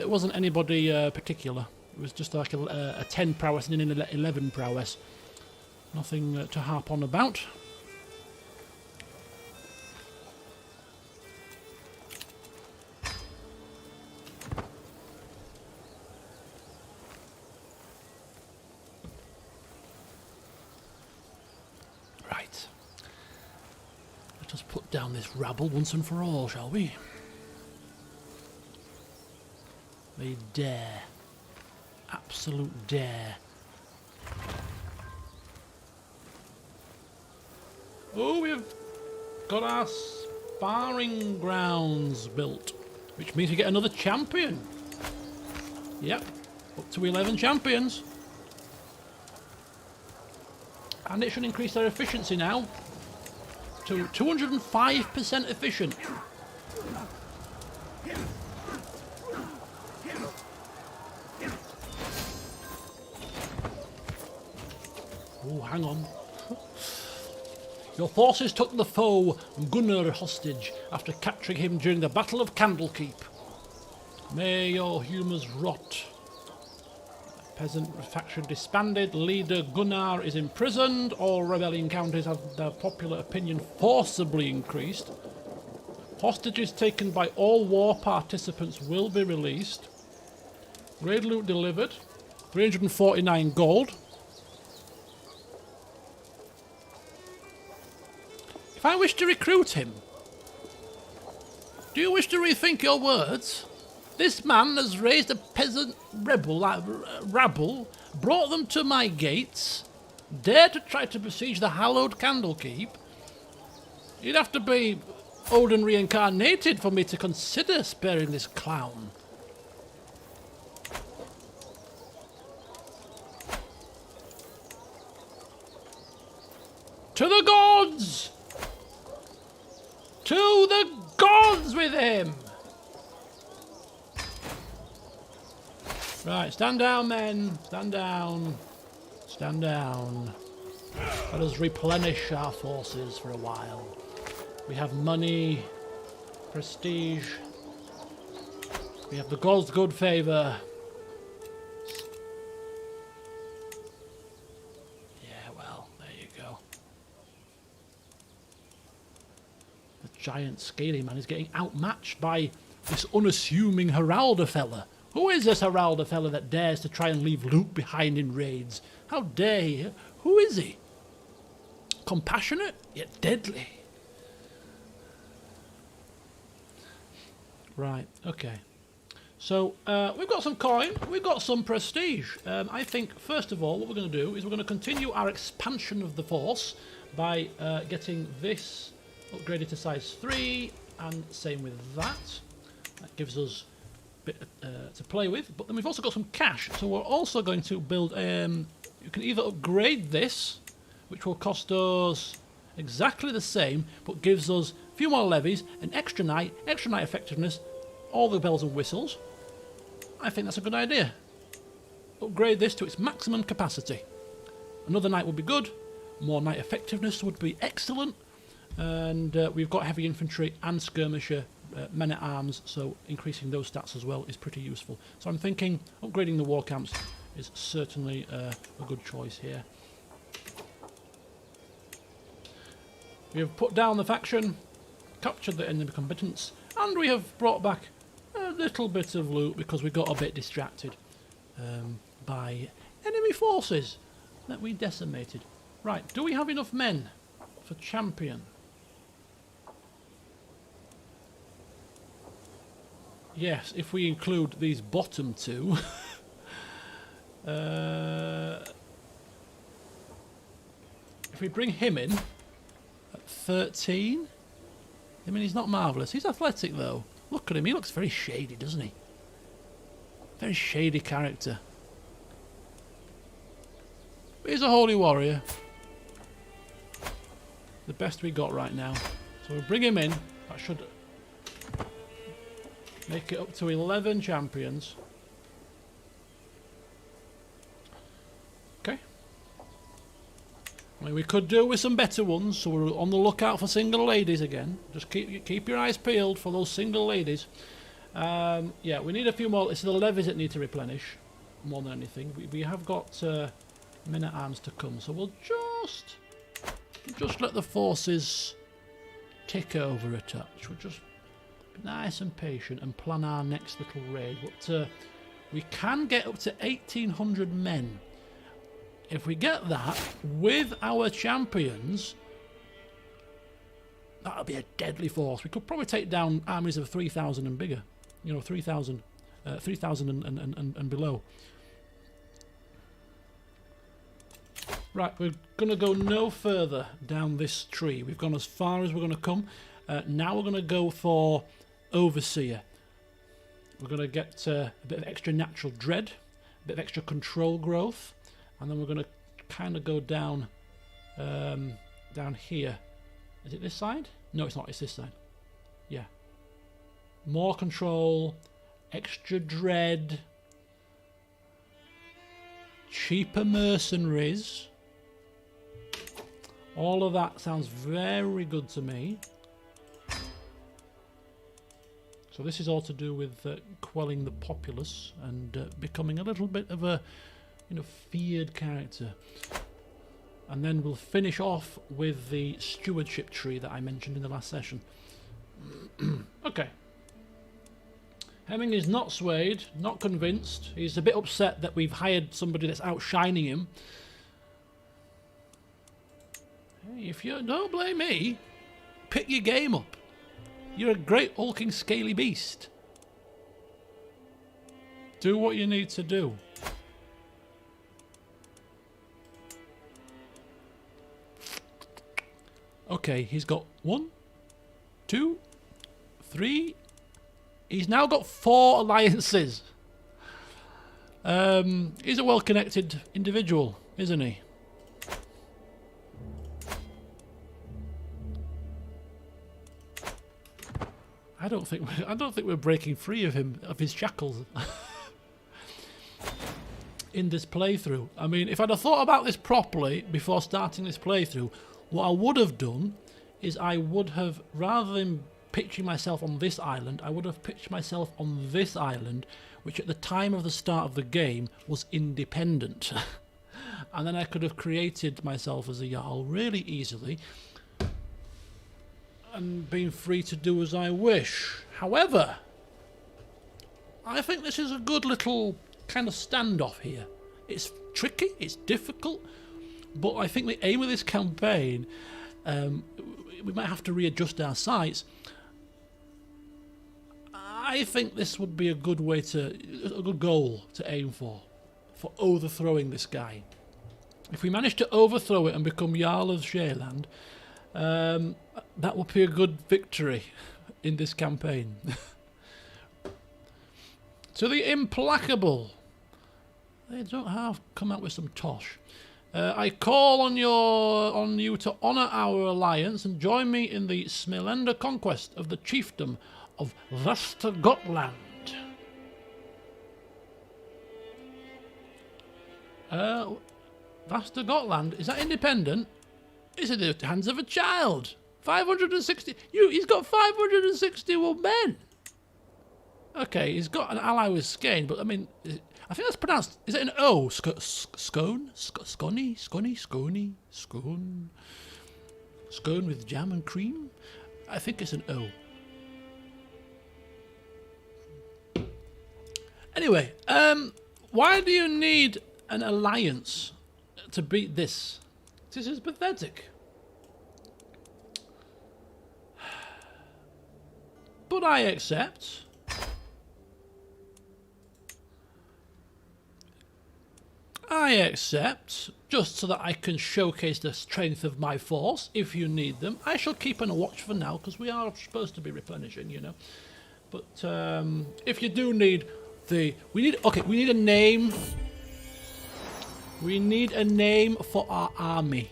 Speaker 1: wasn't anybody particular. It was just like a 10 prowess and an 11 prowess. Nothing to harp on about. Right. Let us put down this rabble once and for all, shall we? They dare. Absolute dare. Oh, we've got our sparring grounds built, which means we get another champion. Yep, up to 11 champions. And it should increase their efficiency now to 205% efficient. Oh, hang on. Your forces took the foe Gunnar hostage after capturing him during the Battle of Candlekeep. May your humours rot. Peasant faction disbanded. Leader Gunnar is imprisoned. All rebellion counties have their popular opinion forcibly increased. Hostages taken by all war participants will be released. Raid loot delivered. 349 gold. If I wish to recruit him, do you wish to rethink your words? This man has raised a peasant rabble, brought them to my gates, dared to try to besiege the hallowed Candlekeep. You'd have to be Odin reincarnated for me to consider sparing this clown. To the gods! To the gods with him! Right, stand down, men. Stand down. Stand down. Let us replenish our forces for a while. We have money, prestige. We have the gods' good favour. Yeah, well, there you go. The giant scaly man is getting outmatched by this unassuming Heralder fella. Who is this Heralder fella that dares to try and leave loot behind in raids? How dare he? Who is he? Compassionate, yet deadly. Right, okay. So, we've got some coin, we've got some prestige. I think, first of all, what we're going to do is we're going to continue our expansion of the force by getting this upgraded to size 3, and same with that. That gives us to play with, but then we've also got some cash, so we're also going to build you can either upgrade this, which will cost us exactly the same but gives us a few more levies, an extra night effectiveness, all the bells and whistles. I think that's a good idea. Upgrade this to its maximum capacity. Another night would be good, more night effectiveness would be excellent, And we've got heavy infantry and skirmisher men at arms, so increasing those stats as well is pretty useful. So I'm thinking upgrading the war camps is certainly a good choice here. We have put down the faction, captured the enemy combatants, and we have brought back a little bit of loot because we got a bit distracted by enemy forces that we decimated. Right, do we have enough men for champion? Yes, if we include these bottom two. If we bring him in at 13, I mean, he's not marvellous. He's athletic though. Look at him, he looks very shady, doesn't he? Very shady character. But he's a holy warrior. The best we got right now. So we'll bring him in. That should make it up to 11 champions. Okay. I mean, we could do with some better ones, so we're on the lookout for single ladies again. Just keep your eyes peeled for those single ladies. Yeah, we need a few more. It's the levies that need to replenish more than anything. We have got men at arms to come, so we'll just let the forces tick over a touch. We'll just be nice and patient and plan our next little raid. But we can get up to 1,800 men. If we get that with our champions, that'll be a deadly force. We could probably take down armies of 3,000 and bigger. You know, 3,000 and below. Right, we're going to go no further down this tree. We've gone as far as we're going to come. Now we're going to go for Overseer. We're going to get a bit of extra natural dread, a bit of extra control growth, and then we're going to kind of go down down here. Is it this side? No, it's not. It's this side. Yeah. More control, extra dread, cheaper mercenaries. All of that sounds very good to me. So this is all to do with quelling the populace and becoming a little bit of a, you know, feared character. And then we'll finish off with the stewardship tree that I mentioned in the last session. Okay. Hemming is not swayed, not convinced. He's a bit upset that we've hired somebody that's outshining him. Hey, if you don't blame me, pick your game up. You're a great hulking scaly beast. Do what you need to do. Okay, he's got 1, 2, 3. He's now got 4 alliances. He's a well-connected individual, isn't he? I don't think we're breaking free of him, of his shackles. In this playthrough. I mean, if I'd have thought about this properly before starting this playthrough, what I would have done is I would have, rather than pitching myself on this island, I would have pitched myself on this island, which at the time of the start of the game was independent. And then I could have created myself as a Jarl really easily and been free to do as I wish. However, I think this is a good little kind of standoff here. It's tricky, it's difficult, but I think the aim of this campaign, we might have to readjust our sights. I think this would be a good way to, a good goal to aim for overthrowing this guy. If we manage to overthrow it and become Jarl of Sheerland, that would be a good victory in this campaign. To the implacable. They don't have come out with some tosh. I call on you to honour our alliance and join me in the Smelender conquest of the chiefdom of Västergotland. Västergotland, is that independent? It's in the hands of a child. 560. He's got 561 men. Okay, he's got an ally with Skane, but I mean, I think that's pronounced. Is it an O? Scone? Scone with jam and cream? I think it's an O. Anyway, why do you need an alliance to beat this? This is pathetic. But I accept. I accept, just so that I can showcase the strength of my force, if you need them. I shall keep on a watch for now, because we are supposed to be replenishing, you know. But if you do need we need a name. We need a name for our army.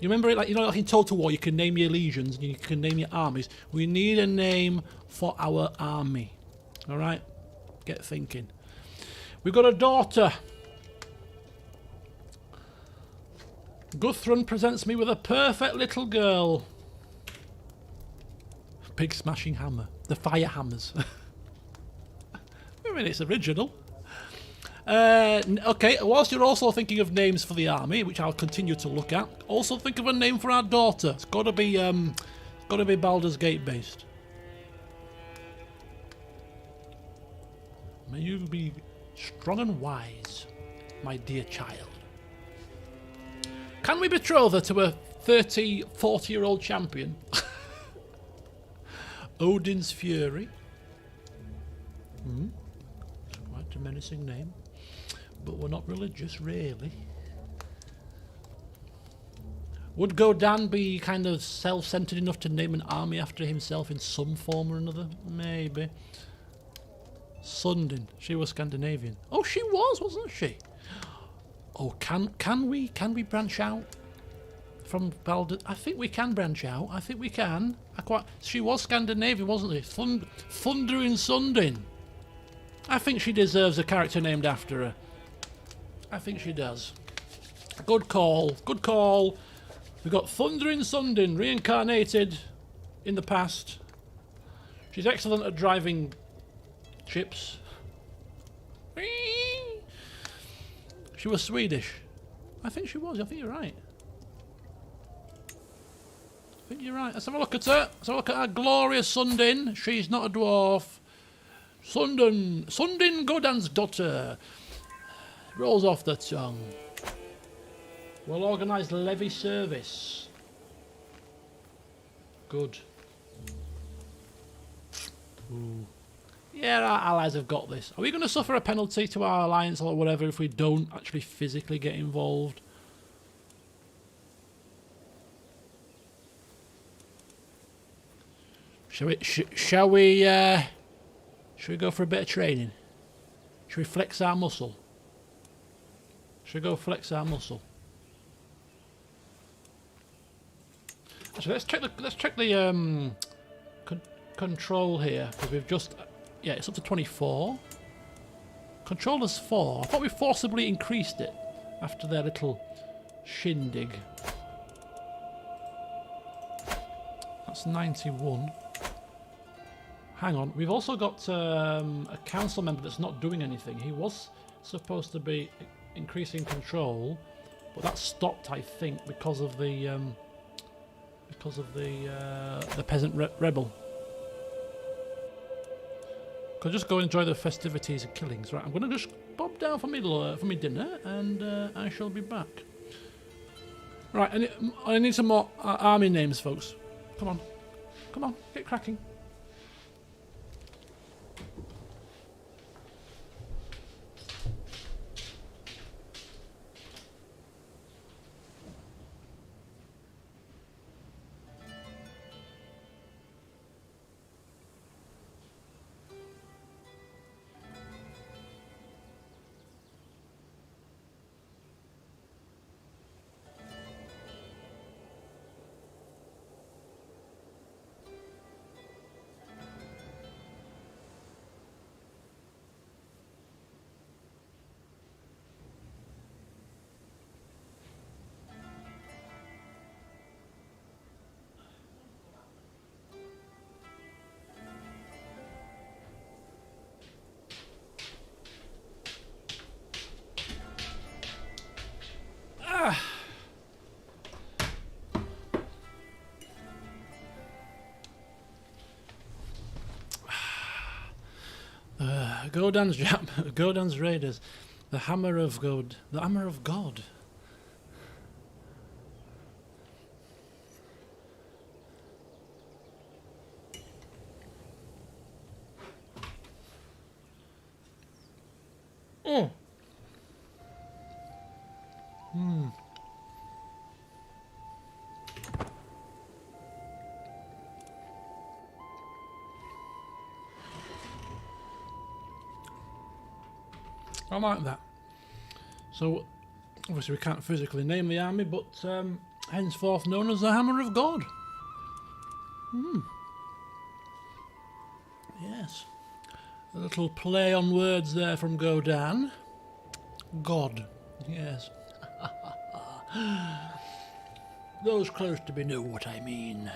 Speaker 1: You remember it, like, you know, like in Total War, you can name your legions, and you can name your armies. We need a name for our army. Alright? Get thinking. We've got a daughter. Guthrun presents me with a perfect little girl. Big smashing hammer. The fire hammers. I mean, it's original. Okay, whilst you're also thinking of names for the army, which I'll continue to look at, also think of a name for our daughter. It's got to be Baldur's Gate based. May you be strong and wise, my dear child. Can we betroth her to a 40-year-old champion? Odin's Fury. It's quite a menacing name. But we're not religious, really. Would Godan be kind of self-centered enough to name an army after himself in some form or another? Maybe. Sundin. She was Scandinavian. Oh, she was, wasn't she? Oh, can we branch out from Baldur? I think we can branch out. I think we can. She was Scandinavian, wasn't she? Thundering Sundin. I think she deserves a character named after her. I think she does. Good call. Good call. We've got Thundering Sundin, reincarnated in the past. She's excellent at driving ships. She was Swedish. I think she was. I think you're right. I think you're right. Let's have a look at her. Let's have a look at our glorious Sundin. She's not a dwarf. Sundin Godan's daughter. Rolls off the tongue. Well-organised levy service. Good. Ooh. Yeah, our allies have got this. Are we going to suffer a penalty to our alliance or whatever if we don't actually physically get involved? Shall we go for a bit of training? Should we flex our muscle? Should we go flex our muscle? Actually, let's check the control here, because we've just it's up to 24. Controller's 4. I thought we forcibly increased it after their little shindig. That's 91. Hang on, we've also got a council member that's not doing anything. He was supposed to be increasing control, but that stopped, I think, because of the peasant rebel. Could just go and enjoy the festivities and killings. Right, I'm going to just bob down for me dinner, and I shall be back. Right, I need some more army names, folks. Come on, get cracking. Godan's Raiders. The Hammer of God. The Hammer of God. Oh. I like that. So, obviously we can't physically name the army, but henceforth known as the Hammer of God. Yes. A little play on words there from Godan. God. Yes. Those close to me know what I mean.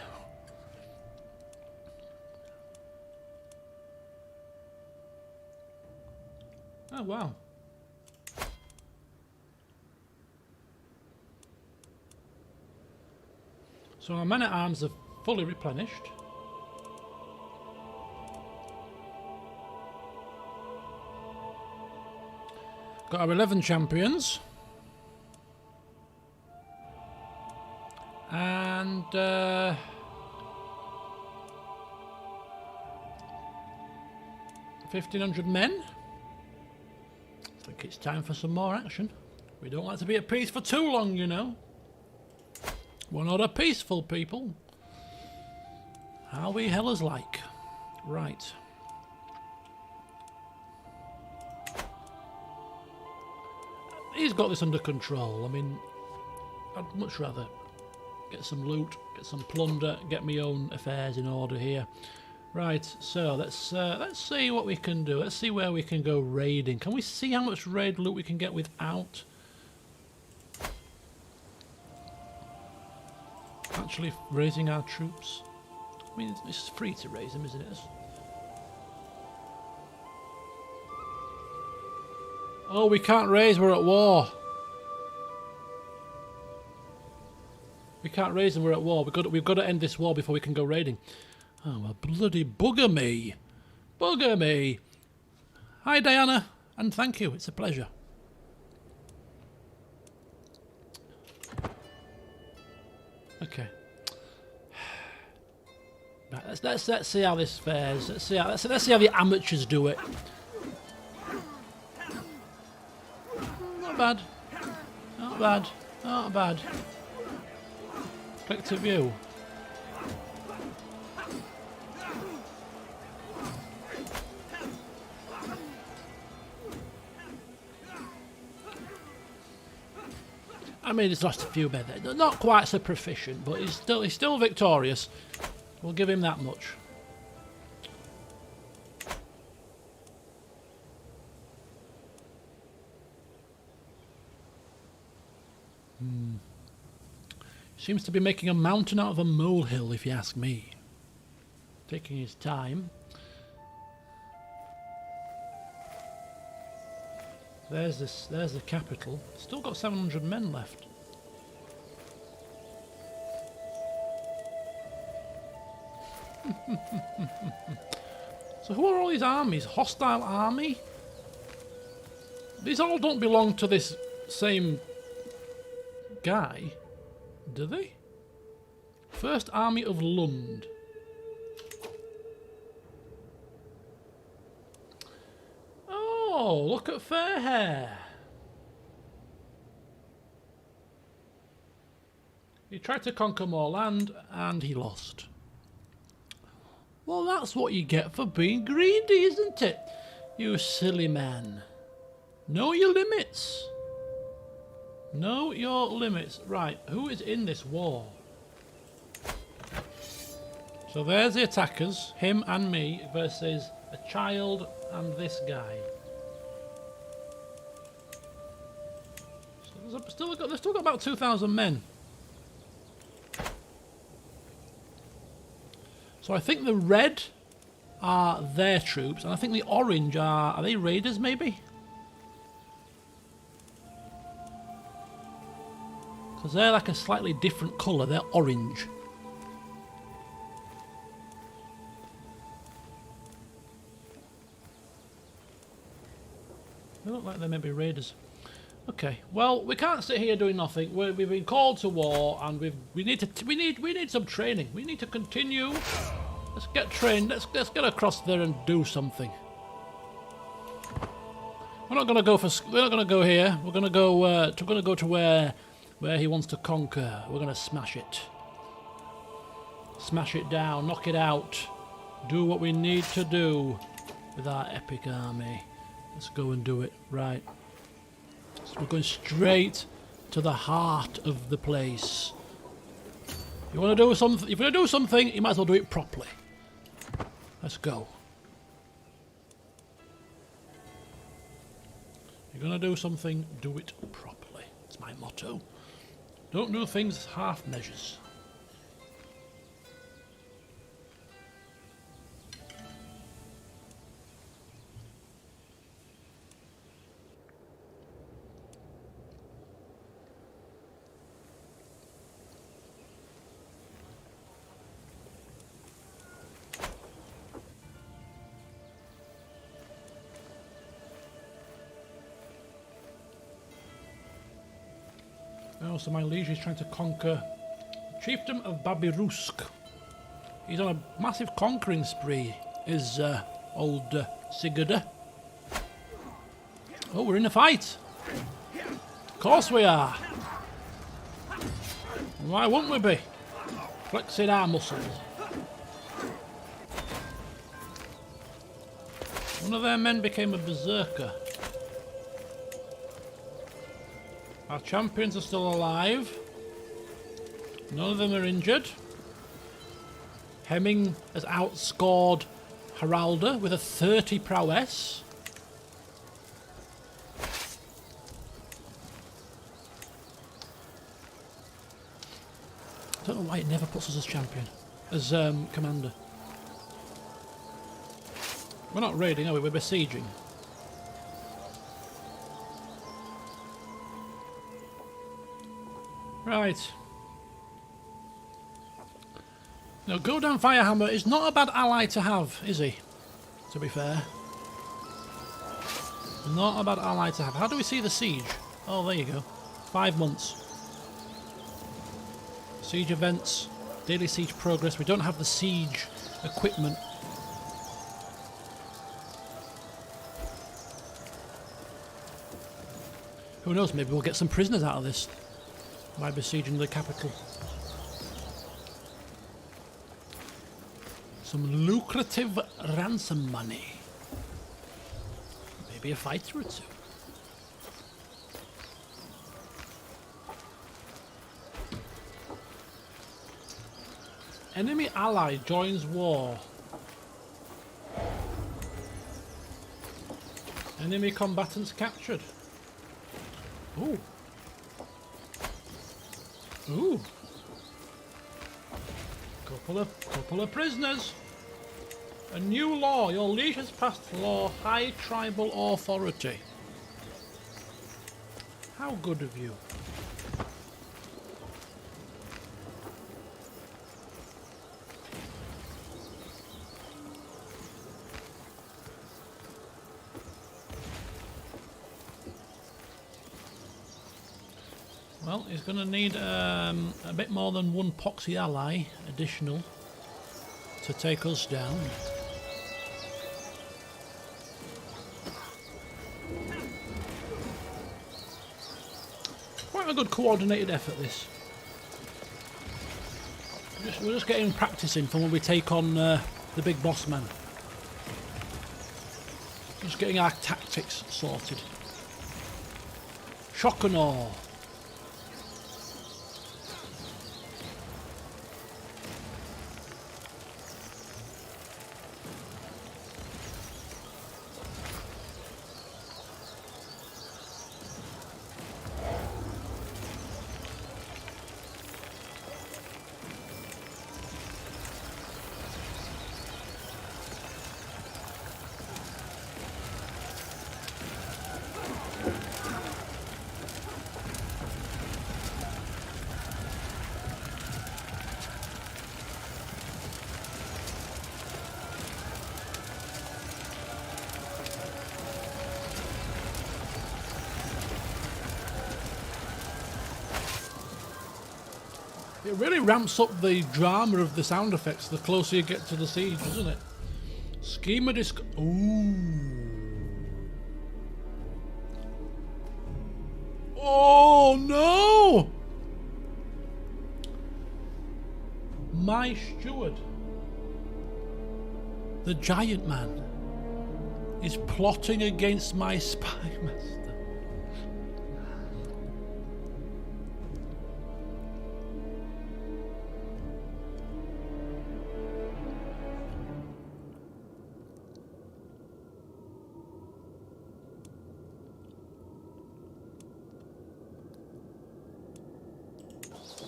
Speaker 1: Oh, wow. So our men-at-arms are fully replenished. Got our 11 champions. And 1,500 men. I think it's time for some more action. We don't like to be at peace for too long, you know. We're not a peaceful people. Are we hellers like? Right. He's got this under control. I mean, I'd much rather get some loot, get some plunder, get my own affairs in order here. Right, so let's see what we can do. Let's see where we can go raiding. Can we see how much raid loot we can get without actually raising our troops? I mean, it's free to raise them, isn't it? Oh, we can't raise, we're at war. We can't raise them, we're at war. We've got to end this war before we can go raiding. Oh, well, bloody bugger me. Bugger me. Hi, Diana, and thank you. It's a pleasure. Okay. Right, let's see how this fares. Let's see how the amateurs do it. Not bad. Not bad. Not bad. Click to view. I mean, he's lost a few men there. Not quite so proficient, but he's still victorious. We'll give him that much. Seems to be making a mountain out of a molehill, if you ask me. Taking his time. There's the capital. Still got 700 men left. So who are all these armies? Hostile army? These all don't belong to this same guy, do they? First Army of Lund. Oh, look at Fairhair. He tried to conquer more land and he lost. Well, that's what you get for being greedy, isn't it? You silly man. Know your limits. Know your limits. Right, who is in this war? So there's the attackers, him and me, versus a child and this guy. So they've still got about 2,000 men. So I think the red are their troops, and I think the orange are they raiders maybe? Because they're like a slightly different colour, they're orange. look like they may be raiders. Okay, well, we can't sit here doing nothing. We've been called to war, and we need some training. We need to continue. Let's get trained. Let's get across there and do something. We're not gonna go here. We're gonna go to where he wants to conquer. We're gonna smash it. Smash it down, knock it out. Do what we need to do with our epic army. Let's go and do it. Right. So we're going straight to the heart of the place. You want to do something? If you're going to do something, you might as well do it properly. Let's go. You're going to do something, do it properly. It's my motto. Don't do things half measures. Oh, so my liege is trying to conquer the chiefdom of Babirusk. He's on a massive conquering spree, is old Sigurd. Oh, we're in a fight. Of course we are. Why wouldn't we be? Flexing our muscles. One of their men became a berserker. Our champions are still alive. None of them are injured. Hemming has outscored Haralda with a 30 prowess. I don't know why it never puts us as champion, as commander. We're not raiding, are we? We're besieging. Right. Now, Godan Firehammer is not a bad ally to have, is he? To be fair. Not a bad ally to have. How do we see the siege? Oh, there you go. 5 months. Siege events. Daily siege progress. We don't have the siege equipment. Who knows, maybe we'll get some prisoners out of this by besieging the capital. Some lucrative ransom money. Maybe a fighter or two. Enemy ally joins war. Enemy combatants captured. Ooh. Ooh. Couple of prisoners. A new law. Your liege has passed law. High tribal authority. How good of you. Well, he's going to need a bit more than one poxy ally additional to take us down. Quite a good coordinated effort, this. We're just getting practicing for when we take on the big boss man. Just getting our tactics sorted. Shock and awe. It really ramps up the drama of the sound effects the closer you get to the siege, doesn't it? Schema disc. Ooh. Oh no! My steward, the giant man, is plotting against my spy master.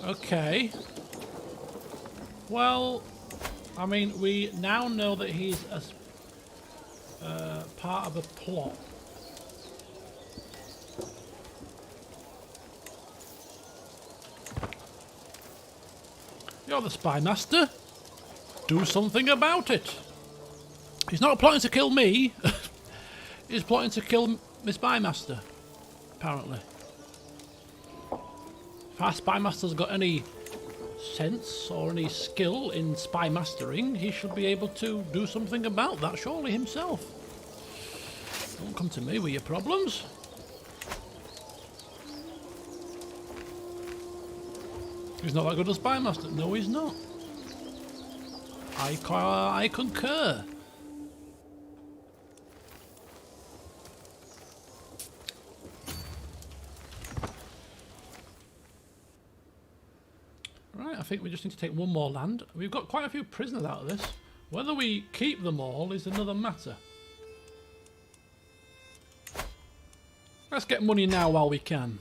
Speaker 1: Okay. Well, I mean, we now know that he's a part of a plot. You're the spy master. Do something about it. He's not plotting to kill me. He's plotting to kill my spy master, apparently. If our spy master's got any sense or any skill in spy mastering, he should be able to do something about that, surely himself. Don't come to me with your problems. He's not that good a spy master. No, he's not. I concur. Right, I think we just need to take one more land. We've got quite a few prisoners out of this. Whether we keep them all is another matter. Let's get money now while we can.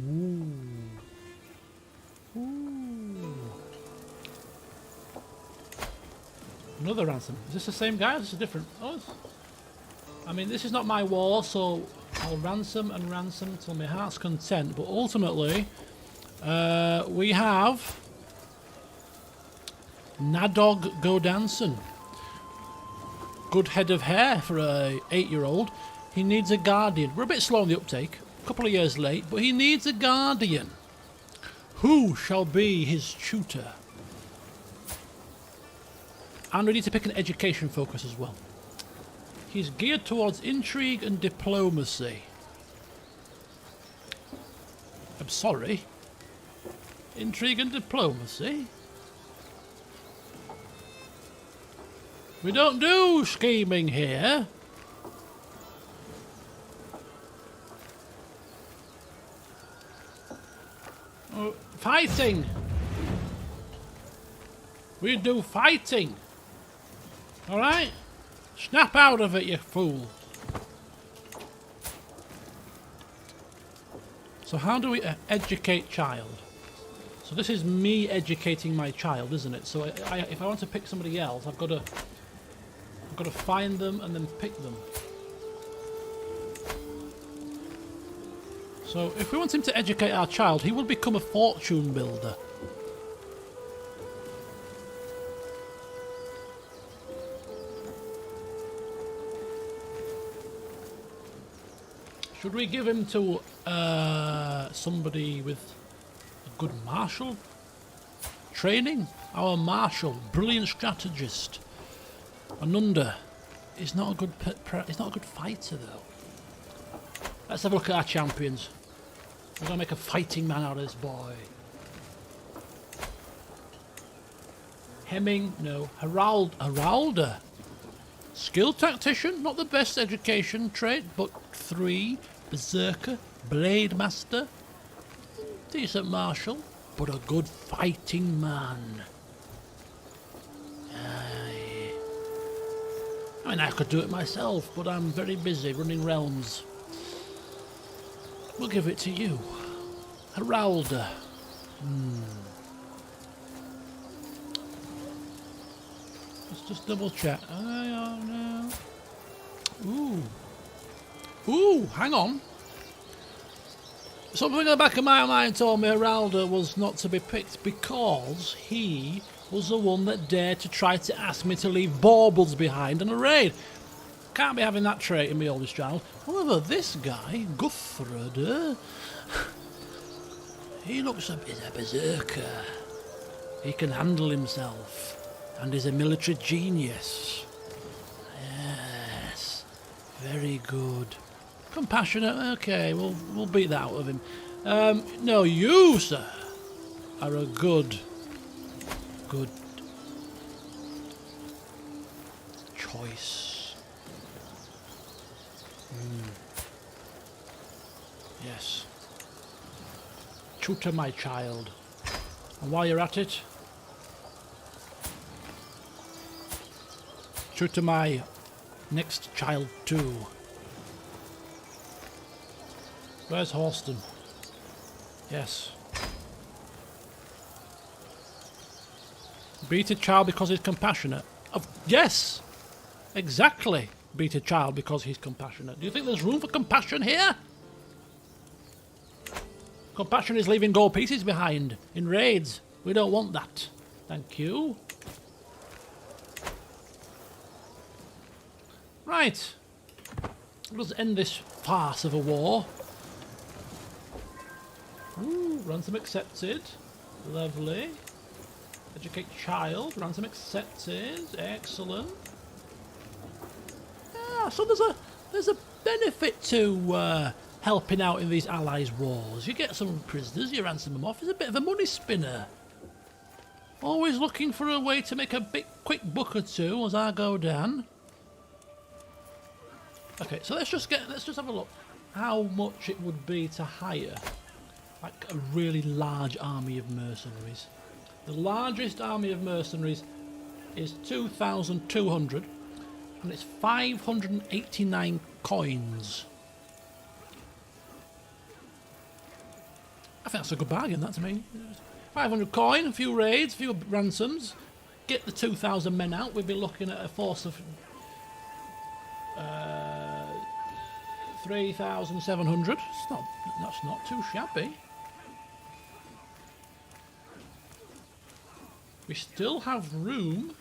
Speaker 1: Ooh. Ooh. Another ransom. Is this the same guy? Or is this different? Oh, I mean, this is not my war, so I'll ransom and ransom till my heart's content. But ultimately, we have Nadog Godanson. Good head of hair for a 8-year-old. He needs a guardian. We're a bit slow on the uptake. A couple of years late, but he needs a guardian. Who shall be his tutor? And we need to pick an education focus as well. He's geared towards intrigue and diplomacy. I'm sorry. Intrigue and diplomacy? We don't do scheming here. Oh, fighting. We do fighting. Alright? Snap out of it, you fool. So how do we educate child? So this is me educating my child, isn't it? So if I want to pick somebody else, I've got to find them and then pick them. So if we want him to educate our child, he will become a fortune builder. Should we give him to somebody with a good martial training? Our marshal, brilliant strategist. Anunda is not a good he's not a good fighter though. Let's have a look at our champions. We're gonna make a fighting man out of this boy. Hemming, no. Heralder. Skill tactician, not the best education trait, but 3. Berserker, blade master. Decent martial, but a good fighting man. I mean, I could do it myself, but I'm very busy running realms. We'll give it to you. Heralder. Let's just double check. Oh, no. Ooh. Ooh, hang on. Something in the back of my mind told me Heralder was not to be picked because he was the one that dared to try to ask me to leave baubles behind on a raid. Can't be having that trait in my oldest child. However, this guy, Guthred, he looks a bit of a berserker. He can handle himself, and is a military genius. Yes, very good. Compassionate, okay, we'll beat that out of him. No, you, sir, are a good choice. Yes. Tutor my child. And while you're at it, tutor my next child too. Where's Horston? Yes. Beat a child because he's compassionate. Yes! Exactly. Beat a child because he's compassionate. Do you think there's room for compassion here? Compassion is leaving gold pieces behind in raids. We don't want that. Thank you. Right. Let's end this farce of a war. Ooh, ransom accepted. Lovely. Educate child. Ransom accepted. Excellent. Ah, so there's a benefit to helping out in these allies' wars. You get some prisoners, you ransom them off. It's a bit of a money spinner. Always looking for a way to make a big quick buck or two as I go down. Okay, so let's just have a look how much it would be to hire like a really large army of mercenaries. The largest army of mercenaries is 2,200 and it's 589 coins. I think that's a good bargain, that to me. 500 coin, a few raids, a few ransoms. Get the 2,000 men out, we'd be looking at a force of 3,700. That's not too shabby. We still have room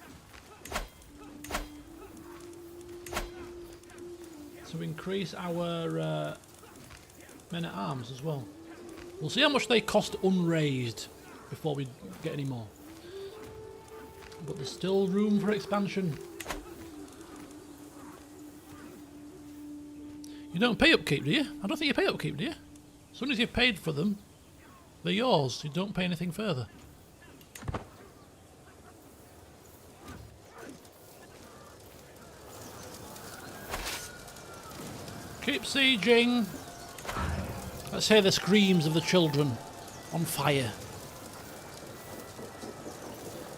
Speaker 1: to increase our men at arms as well. We'll see how much they cost unraised before we get any more. But there's still room for expansion. You don't pay upkeep, do you? I don't think you pay upkeep, do you? As soon as you've paid for them, they're yours. You don't pay anything further. Keep sieging. Let's hear the screams of the children on fire.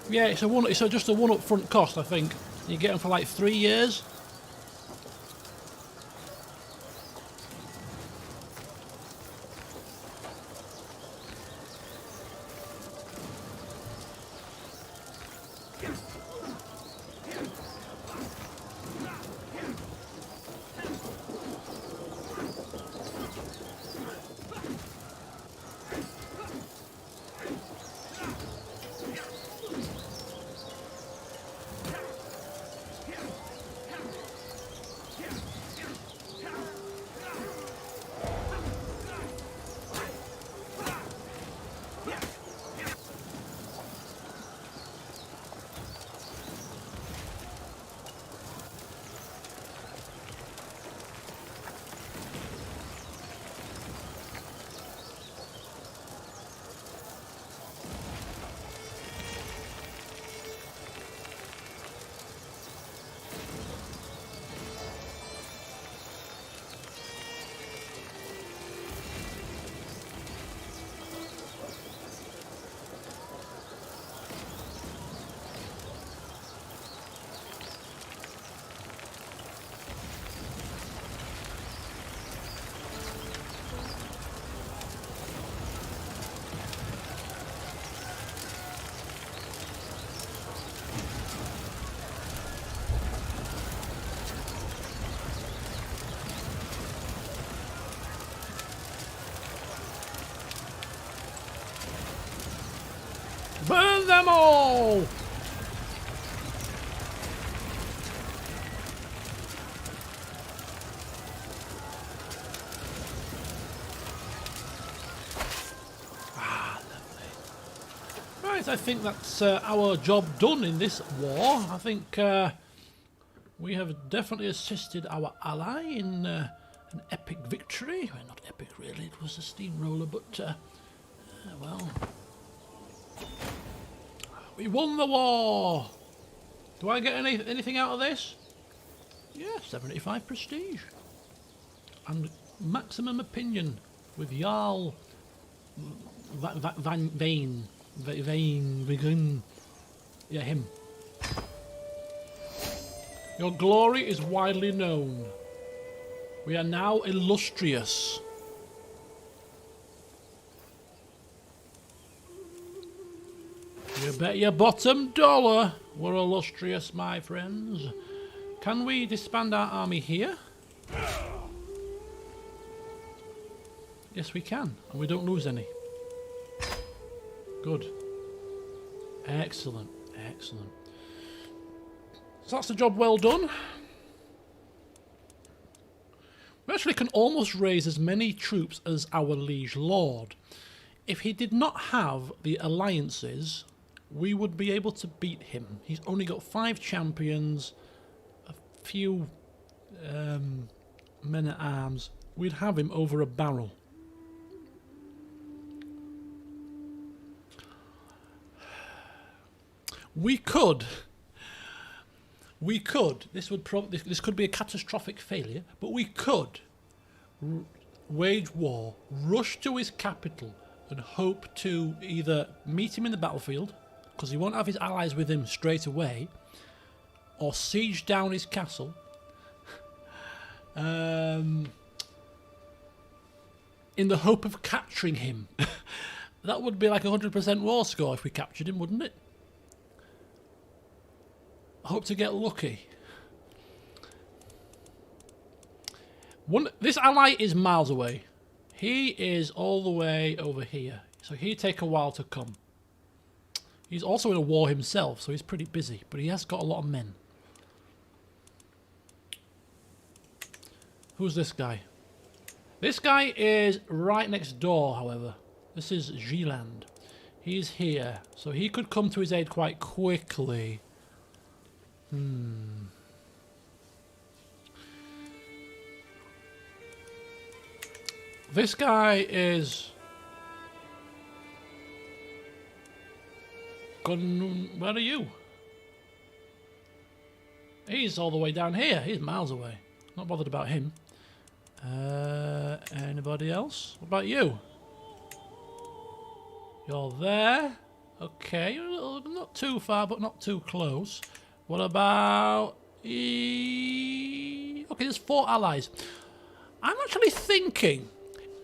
Speaker 1: Yeah, it's just a one up-front cost, I think. You get them for like 3 years. Right, I think that's our job done in this war. I think we have definitely assisted our ally in an epic victory. Well, not epic really, it was a steamroller, but well, we won the war. Do I get anything out of this? Yeah, 75 prestige. And maximum opinion with Jarl Vane. Yeah, him. Your glory is widely known. We are now illustrious. You bet your bottom dollar we're illustrious, my friends. Can we disband our army here? Yes, we can, and we don't lose any. Good. Excellent, excellent. So that's the job well done. We actually can almost raise as many troops as our liege lord. If he did not have the alliances, we would be able to beat him. He's only got 5 champions, a few men at arms. We'd have him over a barrel. We could. This could be a catastrophic failure, but we could wage war, rush to his capital, and hope to either meet him in the battlefield, because he won't have his allies with him straight away, or siege down his castle. In the hope of capturing him. That would be like 100% war score if we captured him, wouldn't it? Hope to get lucky. This ally is miles away. He is all the way over here, so he'd take a while to come. He's also in a war himself, so he's pretty busy, but he has got a lot of men. Who's this guy? This guy is right next door, however. This is Giland. He's here, so he could come to his aid quite quickly. This guy is Godan. Where are you? He's all the way down here. He's miles away. Not bothered about him. Anybody else? What about you? You're there. Okay, not too far, but not too close. What about... Okay, there's 4 allies. I'm actually thinking,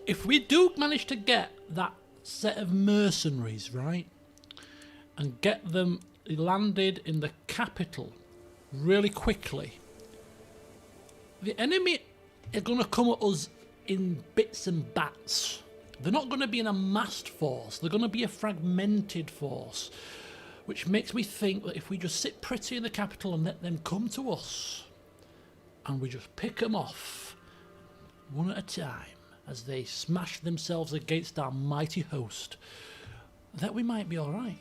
Speaker 1: if we do manage to get that set of mercenaries, right, and get them landed in the capital really quickly, the enemy are going to come at us in bits and bats. They're not going to be in a massed force. They're going to be a fragmented force. Which makes me think that if we just sit pretty in the capital and let them come to us, and we just pick them off, one at a time, as they smash themselves against our mighty host, that we might be alright.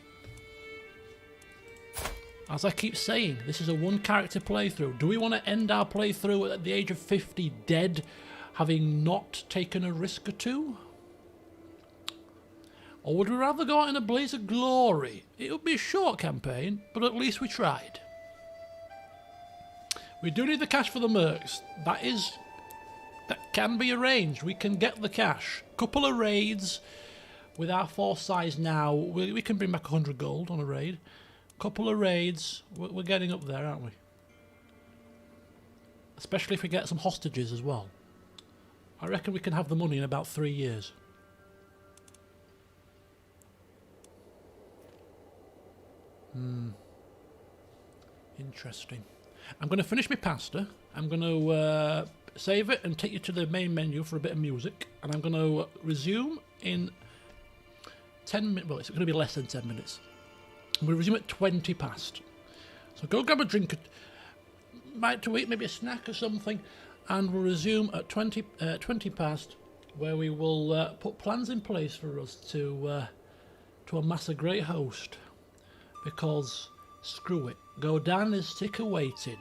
Speaker 1: As I keep saying, this is a 1-character playthrough. Do we want to end our playthrough at the age of 50 dead, having not taken a risk or two? Or would we rather go out in a blaze of glory? It would be a short campaign, but at least we tried. We do need the cash for the mercs. That can be arranged. We can get the cash. Couple of raids with our force size now. We can bring back 100 gold on a raid. Couple of raids. We're getting up there, aren't we? Especially if we get some hostages as well. I reckon we can have the money in about 3 years. Interesting. I'm going to finish my pasta. I'm going to save it and take you to the main menu for a bit of music. And I'm going to resume in 10 minutes. Well, it's going to be less than 10 minutes. I'm going to resume at 20 past. So go grab a drink, bite to eat, maybe a snack or something. And we'll resume at 20 past, where we will put plans in place for us to amass a great host. because screw it. Godan is sick of waiting.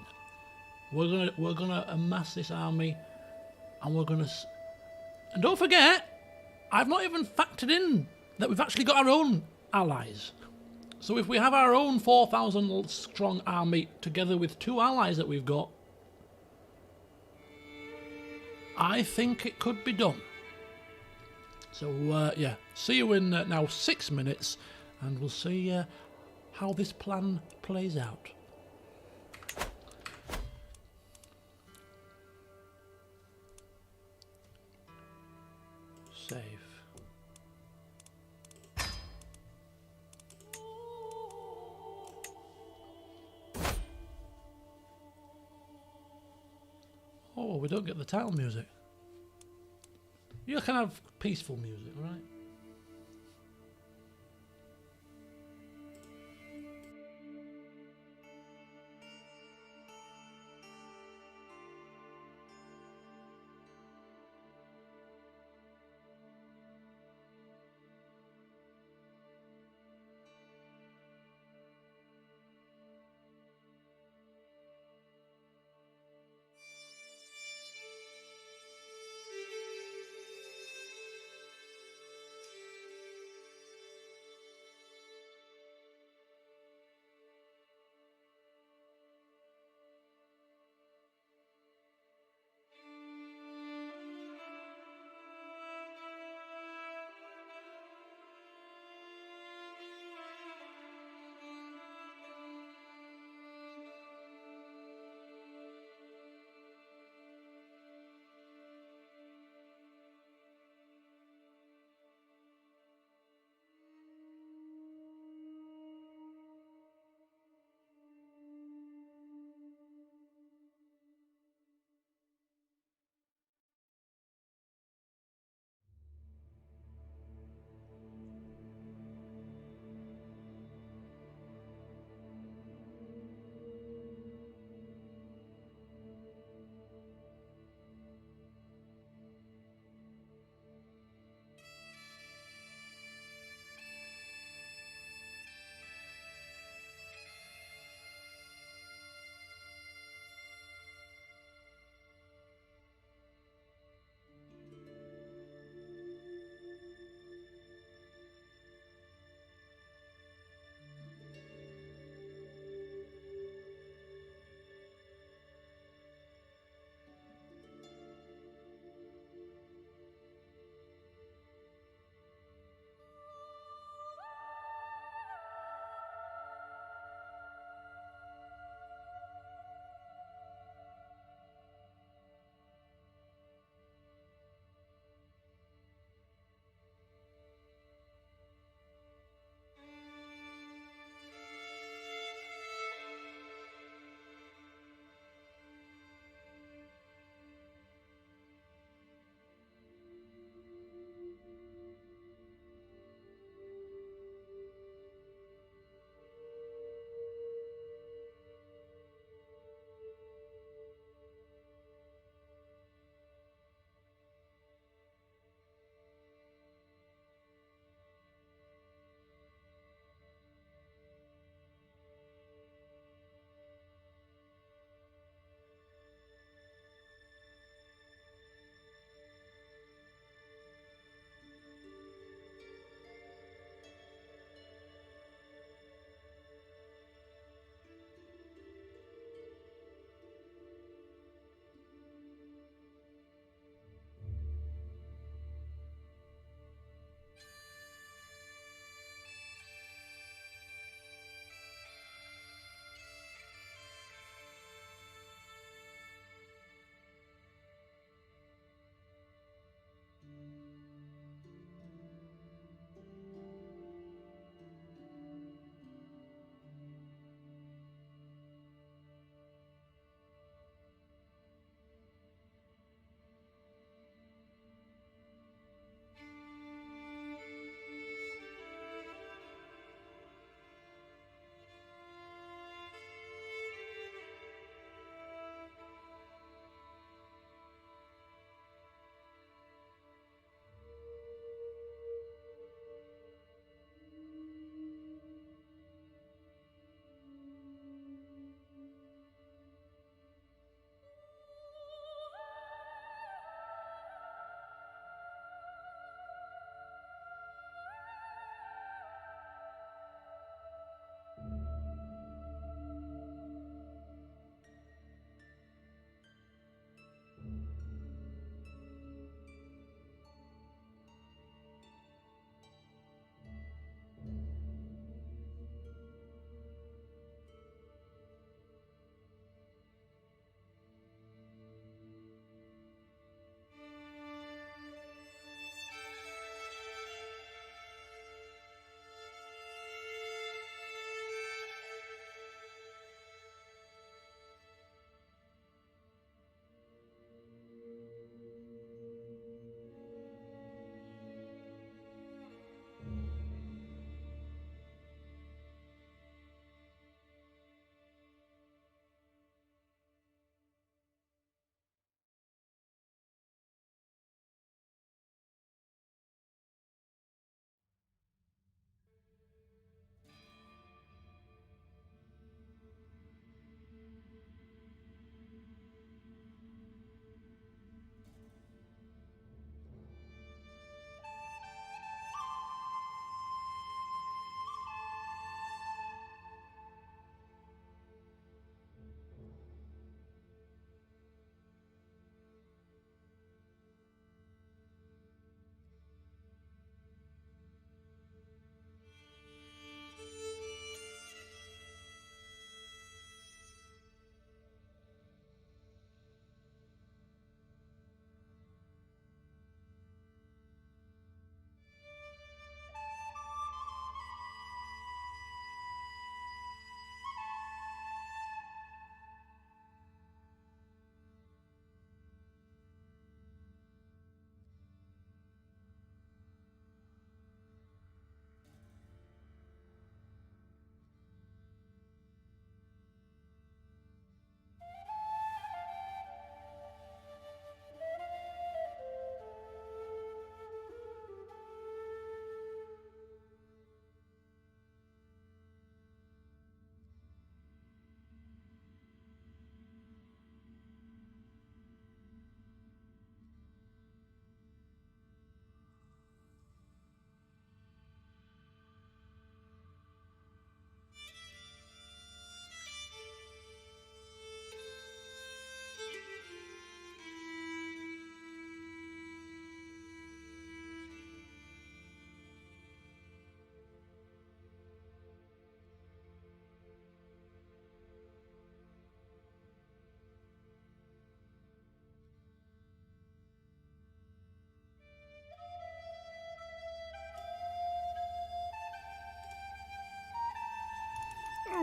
Speaker 1: We're gonna amass this army, and we're gonna. And don't forget, I've not even factored in that we've actually got our own allies. So if we have our own 4,000 strong army together with 2 allies that we've got, I think it could be done. So yeah, see you in now 6 minutes, and we'll see how this plan plays out. Save. Oh, we don't get the title music. You can have peaceful music, right?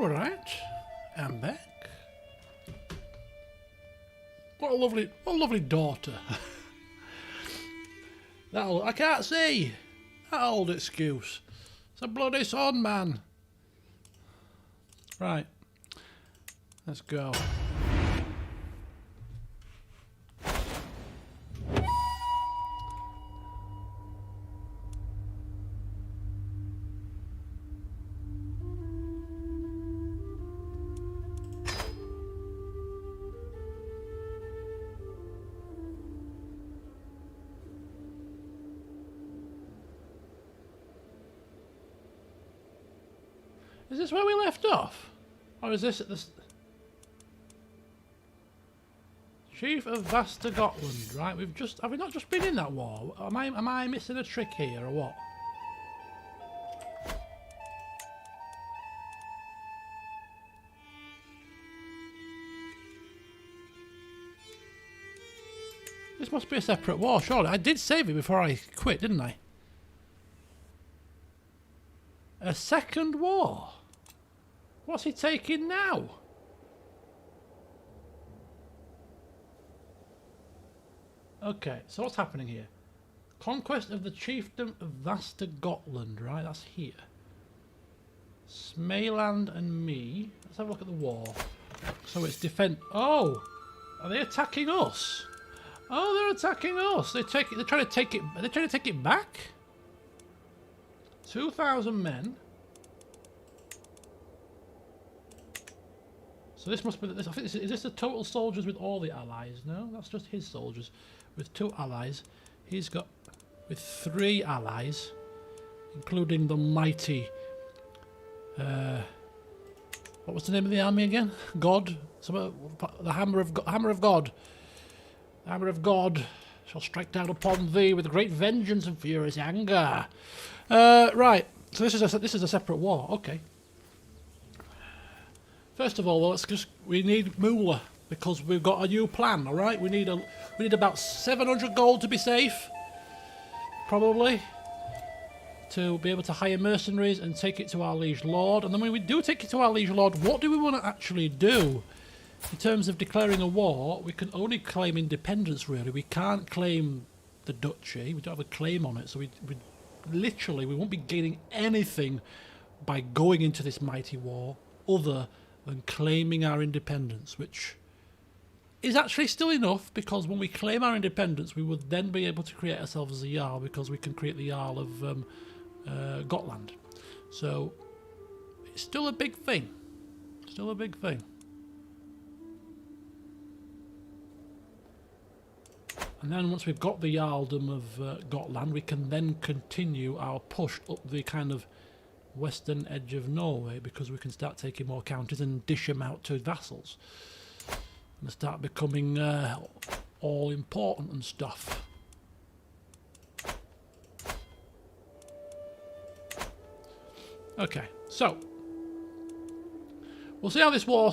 Speaker 1: Alright. I'm back. What a lovely daughter. I can't see. That old excuse. It's a bloody son, man. Right. Let's go. Is this where we left off? Or is this at the... Chief of Vasta Gotland, right? Have we not just been in that war? Am I missing a trick here or what? This must be a separate war, surely. I did save it before I quit, didn't I? A second war? What's he taking now? Okay, so what's happening here? Conquest of the chiefdom of Vasta Gotland, right? That's here. Smaland and me. Let's have a look at the war. So it's defend. Oh, are they attacking us? Oh, they're attacking us. They're trying to take it. Are they trying to take it back? 2,000 men. So this must be. I think is this the total soldiers with all the allies? No, that's just his soldiers with 2 allies. He's got with 3 allies, including the mighty. What was the name of the army again? God. The hammer of God. The hammer of God shall strike down upon thee with great vengeance and furious anger. Right. So this is a separate war. Okay. First of all, we need moolah because we've got a new plan. All right. We need about 700 gold to be safe, probably, to be able to hire mercenaries and take it to our liege lord. And then when we do take it to our liege lord, what do we want to actually do? In terms of declaring a war, we can only claim independence, really. We can't claim the duchy. We don't have a claim on it. So we won't be gaining anything by going into this mighty war other than claiming our independence, which is actually still enough, because when we claim our independence, we would then be able to create ourselves as a Jarl, because we can create the Jarl of Gotland. So it's still a big thing. Still a big thing. And then once we've got the Jarldom of Gotland, we can then continue our push up the kind of western edge of Norway, because we can start taking more counties and dish them out to vassals. And start becoming all important and stuff. Okay, so we'll see how this war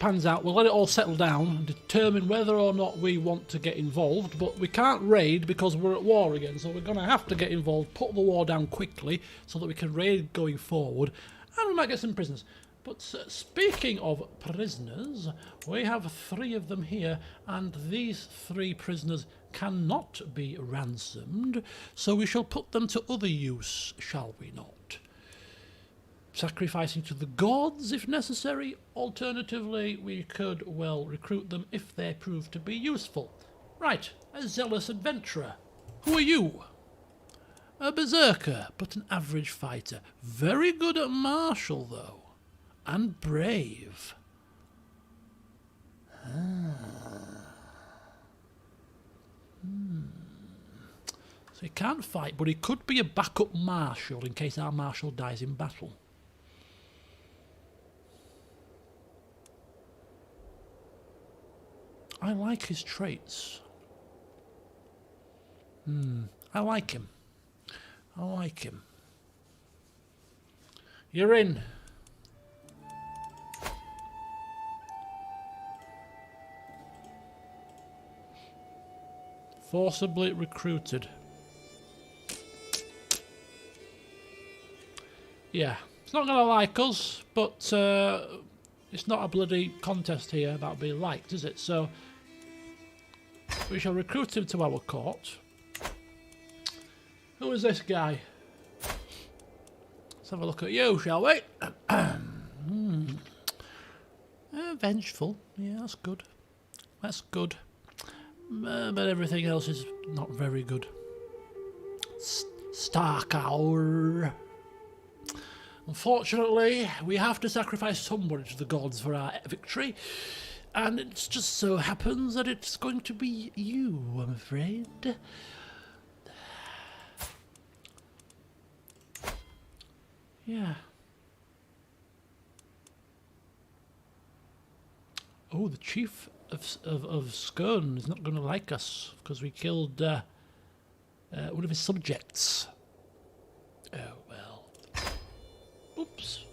Speaker 1: pans out. We'll let it all settle down and determine whether or not we want to get involved, but we can't raid because we're at war again, so we're going to have to get involved, put the war down quickly so that we can raid going forward, and we might get some prisoners. But speaking of prisoners, we have 3 of them here, and these 3 prisoners cannot be ransomed, so we shall put them to other use, shall we not? Sacrificing to the gods if necessary. Alternatively, we could well recruit them if they prove to be useful. Right, a zealous adventurer. Who are you? A berserker, but an average fighter. Very good at martial, though. And brave. So he can't fight, but he could be a backup marshal in case our marshal dies in battle. I like his traits. I like him. I like him. You're in. Forcibly recruited. Yeah, not going to like us, but it's not a bloody contest here about being liked, is it? So we shall recruit him to our court. Who is this guy? Let's have a look at you, shall we? Vengeful. Yeah, that's good. That's good. But everything else is not very good. Starkour. Unfortunately, we have to sacrifice somebody to the gods for our victory. And it just so happens that it's going to be you, I'm afraid. Yeah. Oh, the chief of Scone is not going to like us because we killed one of his subjects. Oh, well. Oops.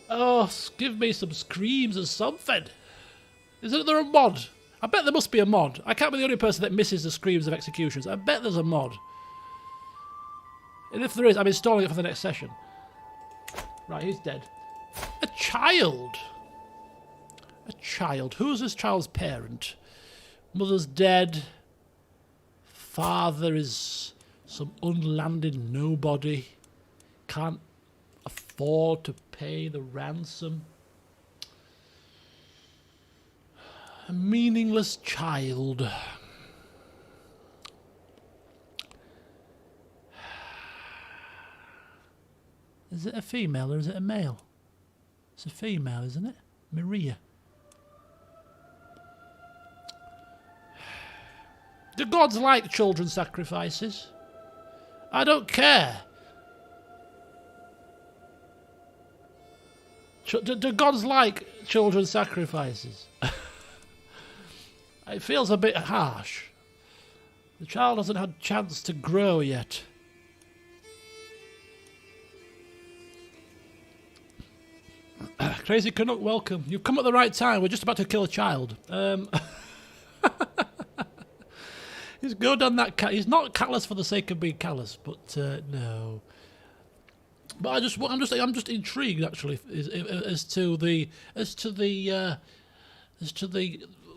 Speaker 1: Oh, give me some screams or something. Isn't there a mod? I bet there must be a mod. I can't be the only person that misses the screams of executions. I bet there's a mod. And if there is, I'm installing it for the next session. Right, he's dead. A child. A child. Who's this child's parent? Mother's dead. Father is some unlanded nobody. Can't afford to pay the ransom. A meaningless child. Is it a female or is it a male? It's a female, isn't it? Maria. Do gods like children sacrifices? I don't care. Do gods like children sacrifices? It feels a bit harsh. The child hasn't had a chance to grow yet. Crazy Canuck, welcome. You've come at the right time. We're just about to kill a child. He's Godan that cat. He's not callous for the sake of being callous, but no. But I'm just intrigued actually as to the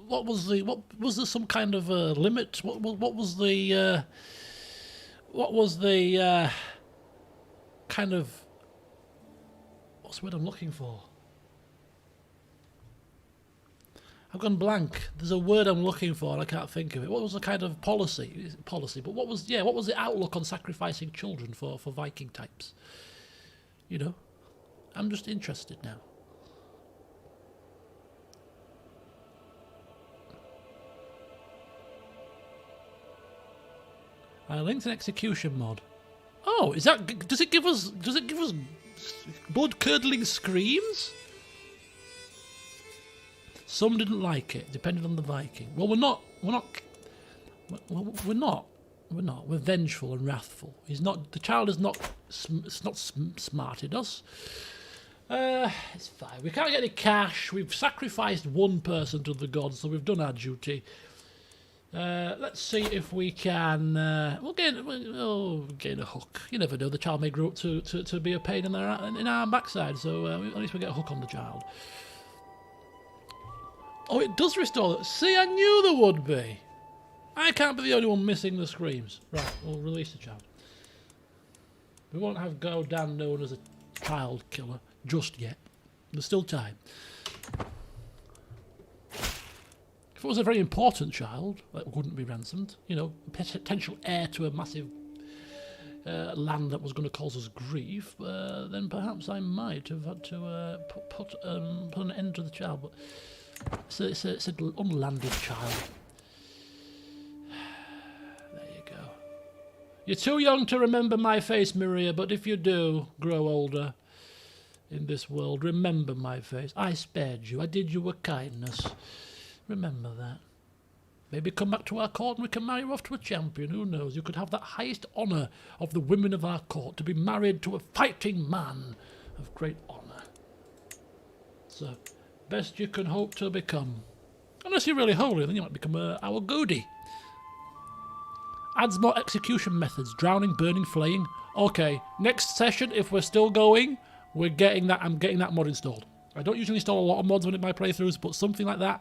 Speaker 1: what was there some kind of limit? What was the kind of, what's the word I'm looking for? I've gone blank. There's a word I'm looking for and I can't think of it. What was the kind of policy? But what was the outlook on sacrificing children for Viking types? You know, I'm just interested now. Linked an execution mod. Oh, is that? Does it give us blood-curdling screams? Some didn't like it, depending on the Viking. Well, we're vengeful and wrathful. The child is not smarted us. It's fine. We can't get any cash. We've sacrificed one person to the gods, so we've done our duty. Let's see if we can. We'll gain a hook. You never know. The child may grow up to be a pain in our backside. So at least we get a hook on the child. Oh, it does restore. See, I knew there would be. I can't be the only one missing the screams. Right, we'll release the child. We won't have Godan known as a child killer just yet. There's still time. If it was a very important child that wouldn't be ransomed, you know, potential heir to a massive land that was going to cause us grief, then perhaps I might have had to put an end to the child. But it's an unlanded child. There you go. You're too young to remember my face, Maria, but if you do grow older in this world, remember my face. I spared you. I did you a kindness. Remember that. Maybe come back to our court and we can marry you off to a champion. Who knows? You could have that highest honour of the women of our court, to be married to a fighting man of great honour. So, best you can hope to become. Unless you're really holy, then you might become our Goody. Adds more execution methods. Drowning, burning, flaying. Okay, next session, if we're still going, we're getting that. I'm getting that mod installed. I don't usually install a lot of mods in my playthroughs, but something like that,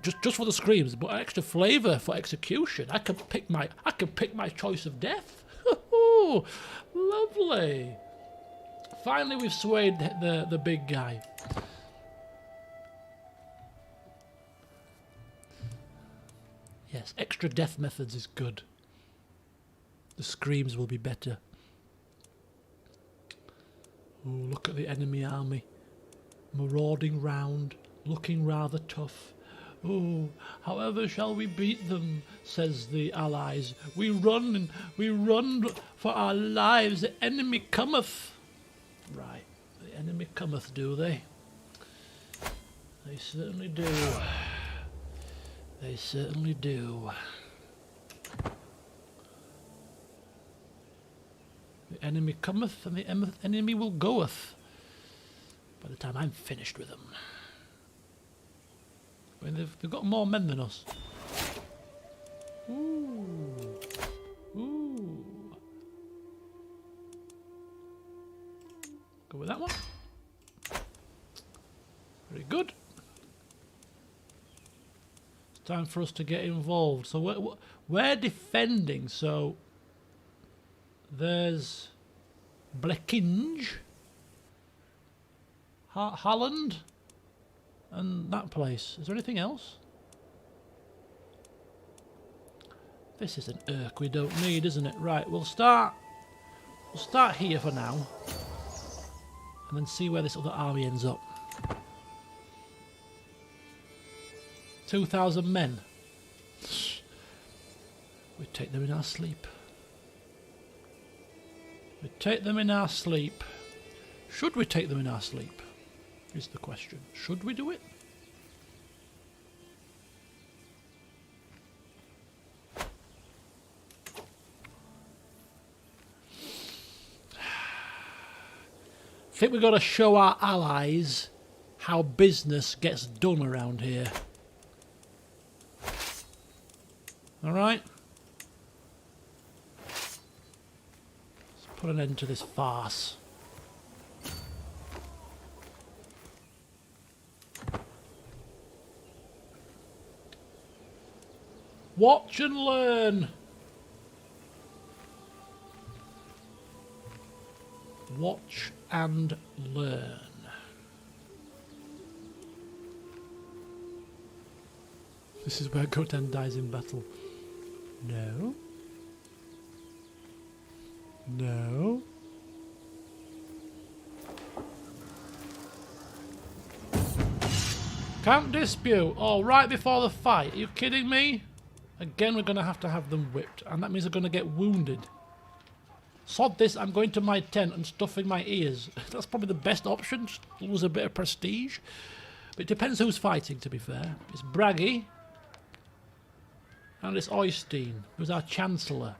Speaker 1: just for the screams, but extra flavour for execution. I can pick my choice of death. Lovely. Finally, we've swayed the big guy. Yes, extra death methods is good. The screams will be better. Oh, look at the enemy army. Marauding round, looking rather tough. Oh, however shall we beat them, says the allies. We run for our lives. The enemy cometh. Right, the enemy cometh, do they? They certainly do. They certainly do. The enemy cometh and the enemy will goeth by the time I'm finished with them. I mean, they've got more men than us. Ooh. Ooh. Go with that one. Very good. It's time for us to get involved. So we're defending, so there's Blekinge, Holland, and that place. Is there anything else? This is an irk we don't need, isn't it? Right, we'll start here for now, and then see where this other army ends up. 2,000 men. We take them in our sleep. We take them in our sleep. Should we take them in our sleep? Is the question. Should we do it? I think we've got to show our allies how business gets done around here. Alright? Let's put an end to this farce. Watch and learn. Watch and learn. This is where Godan dies in battle. No. No. Can't dispute. Oh, right before the fight. Are you kidding me? Again, we're going to have them whipped. And that means they're going to get wounded. Sod this, I'm going to my tent and stuffing my ears. That's probably the best option. Just lose a bit of prestige. But it depends who's fighting, to be fair. It's Braggy. And it's Oystein, who's our Chancellor.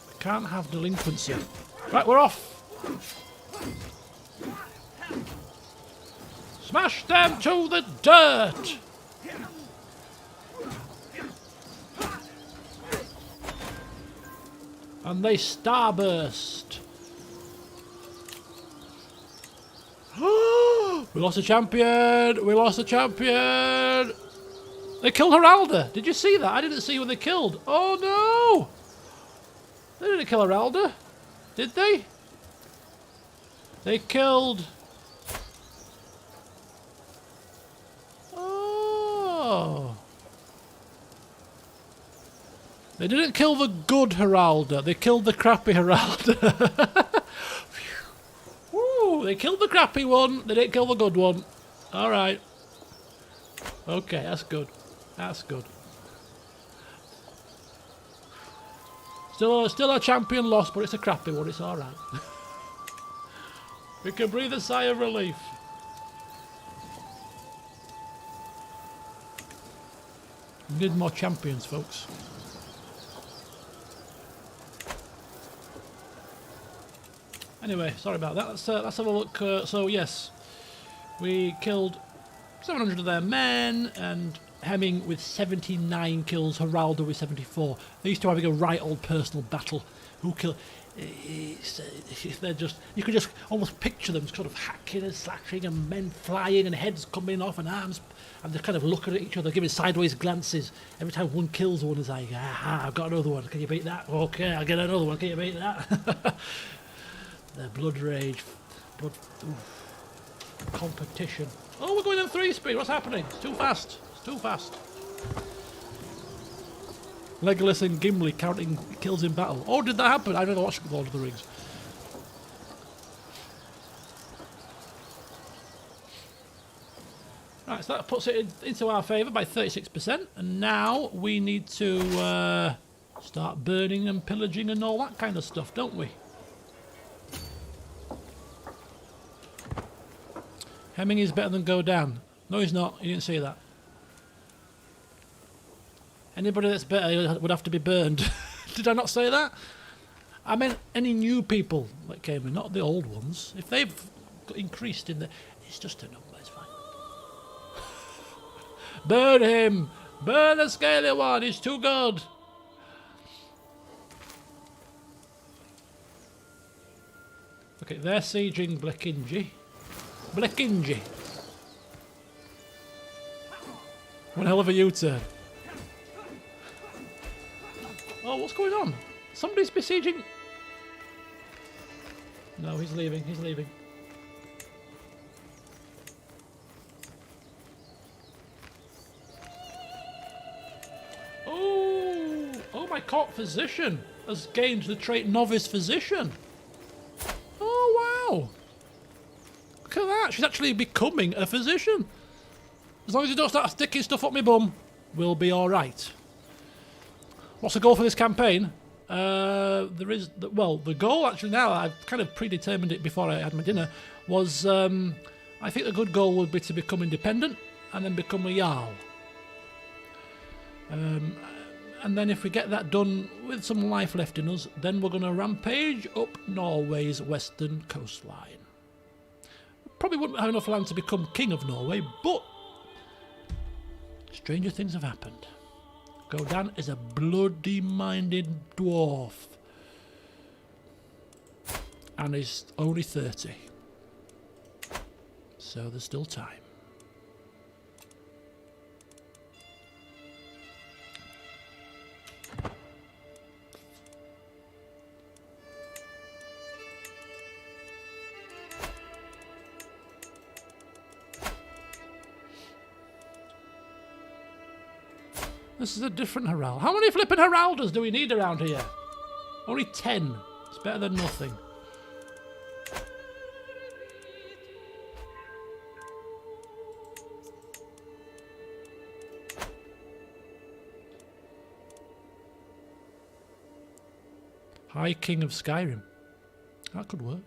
Speaker 1: We can't have delinquency. Right, we're off. Smash them to the dirt! And they starburst. We lost a champion! We lost a champion! They killed Heralda! Did you see that? I didn't see what they killed. Oh no! They didn't kill Heralda, did they? They killed... Oh. They didn't kill the good Heralda, they killed the crappy Heralda. Woo, they killed the crappy one, they didn't kill the good one. Alright. Okay, that's good. That's good. Still a champion lost, but it's a crappy one, it's alright. We can breathe a sigh of relief. We need more champions, folks. Anyway, sorry about that. Let's have a look. So yes, We killed 700 of their men, and Hemming with 79 kills, Geraldo with 74. These two having a right old personal battle. Who killed? They're just, you could just almost picture them sort of hacking and slashing, and men flying and heads coming off and arms, and they're kind of looking at each other, giving sideways glances. Every time one kills one, is like, I've got another one, can you beat that? Okay, I'll get another one, can you beat that? Their blood rage, competition. Oh, we're going in 3 speed, what's happening? It's too fast, it's too fast. Legolas and Gimli counting kills in battle. Oh, did that happen? I've never watched Lord of the Rings. Right, so that puts it into our favour by 36%. And now we need to start burning and pillaging and all that kind of stuff, don't we? Hemming is better than Godan. No, he's not. You didn't see that. Anybody that's better would have to be burned. Did I not say that? I meant any new people that came in, not the old ones. If they've increased in the... It's just a number, it's fine. Burn him! Burn the scaly one, he's too good! Okay, they're sieging Blekinji. Blekinji! One hell of a U-turn. Oh, what's going on? Somebody's besieging... No, he's leaving, he's leaving. Oh, my court physician has gained the trait Novice Physician. Oh, wow. Look at that, she's actually becoming a physician. As long as you don't start sticking stuff up my bum, we'll be alright. What's the goal for this campaign? The goal actually now, I've kind of predetermined it before I had my dinner, was I think the good goal would be to become independent and then become a Jarl. And then if we get that done with some life left in us, then we're going to rampage up Norway's western coastline. Probably wouldn't have enough land to become king of Norway, but stranger things have happened. Godan is a bloody-minded dwarf. And he's only 30. So there's still time. This is a different Herald. How many flipping Heralders do we need around here? Only 10. It's better than nothing. High King of Skyrim. That could work.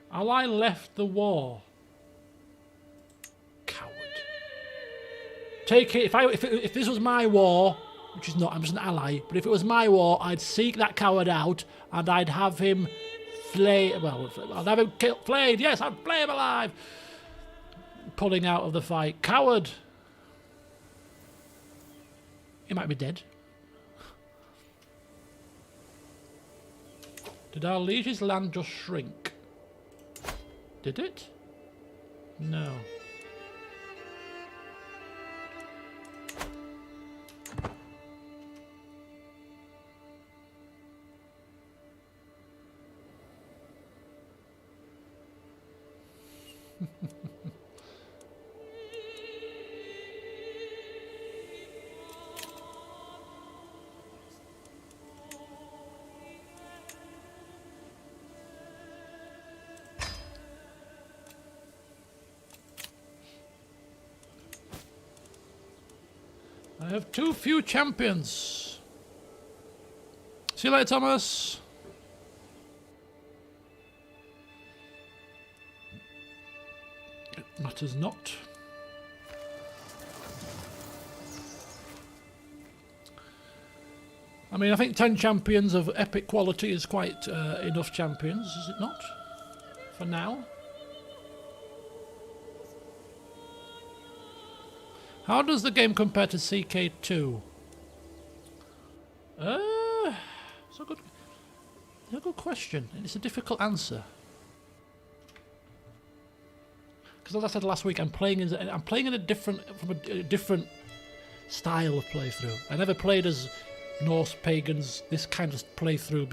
Speaker 1: Ally left the war. Coward. Take it. If this was my war, which is not, I'm just an ally. But if it was my war, I'd seek that coward out and I'd have him flayed. Well, I'd have him flayed. Yes, I'd flay him alive. Pulling out of the fight. Coward. He might be dead. Did our liege's land just shrink? Did it? No. I have too few champions. See you later, Thomas. It matters not. I mean, I think 10 champions of epic quality is quite enough champions, is it not? For now. How does the game compare to CK2? It's a good question, and it's a difficult answer. Because as I said last week, I'm playing in a different style of playthrough. I never played as Norse pagans this kind of playthrough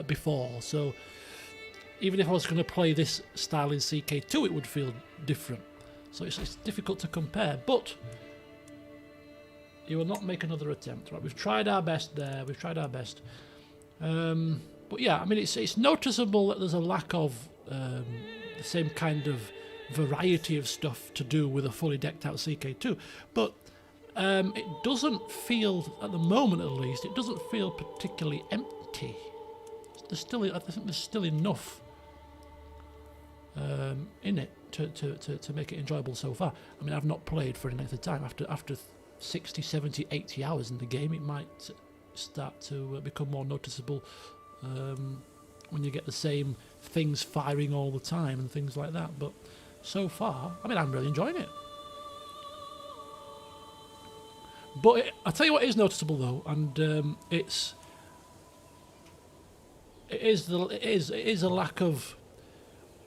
Speaker 1: before. So even if I was going to play this style in CK2, it would feel different. So it's difficult to compare, but you will not make another attempt. Right? We've tried our best there. We've tried our best. But yeah, I mean, it's noticeable that there's a lack of the same kind of variety of stuff to do with a fully decked out CK2. But it doesn't feel, at the moment at least, it doesn't feel particularly empty. I think there's still enough in it to make it enjoyable so far. I mean, I've not played for any length of time. After 60, 70, 80 hours in the game, it might start to become more noticeable when you get the same things firing all the time and things like that. But so far, I mean, I'm really enjoying it. But I'll tell you what is noticeable though, and it is a lack of.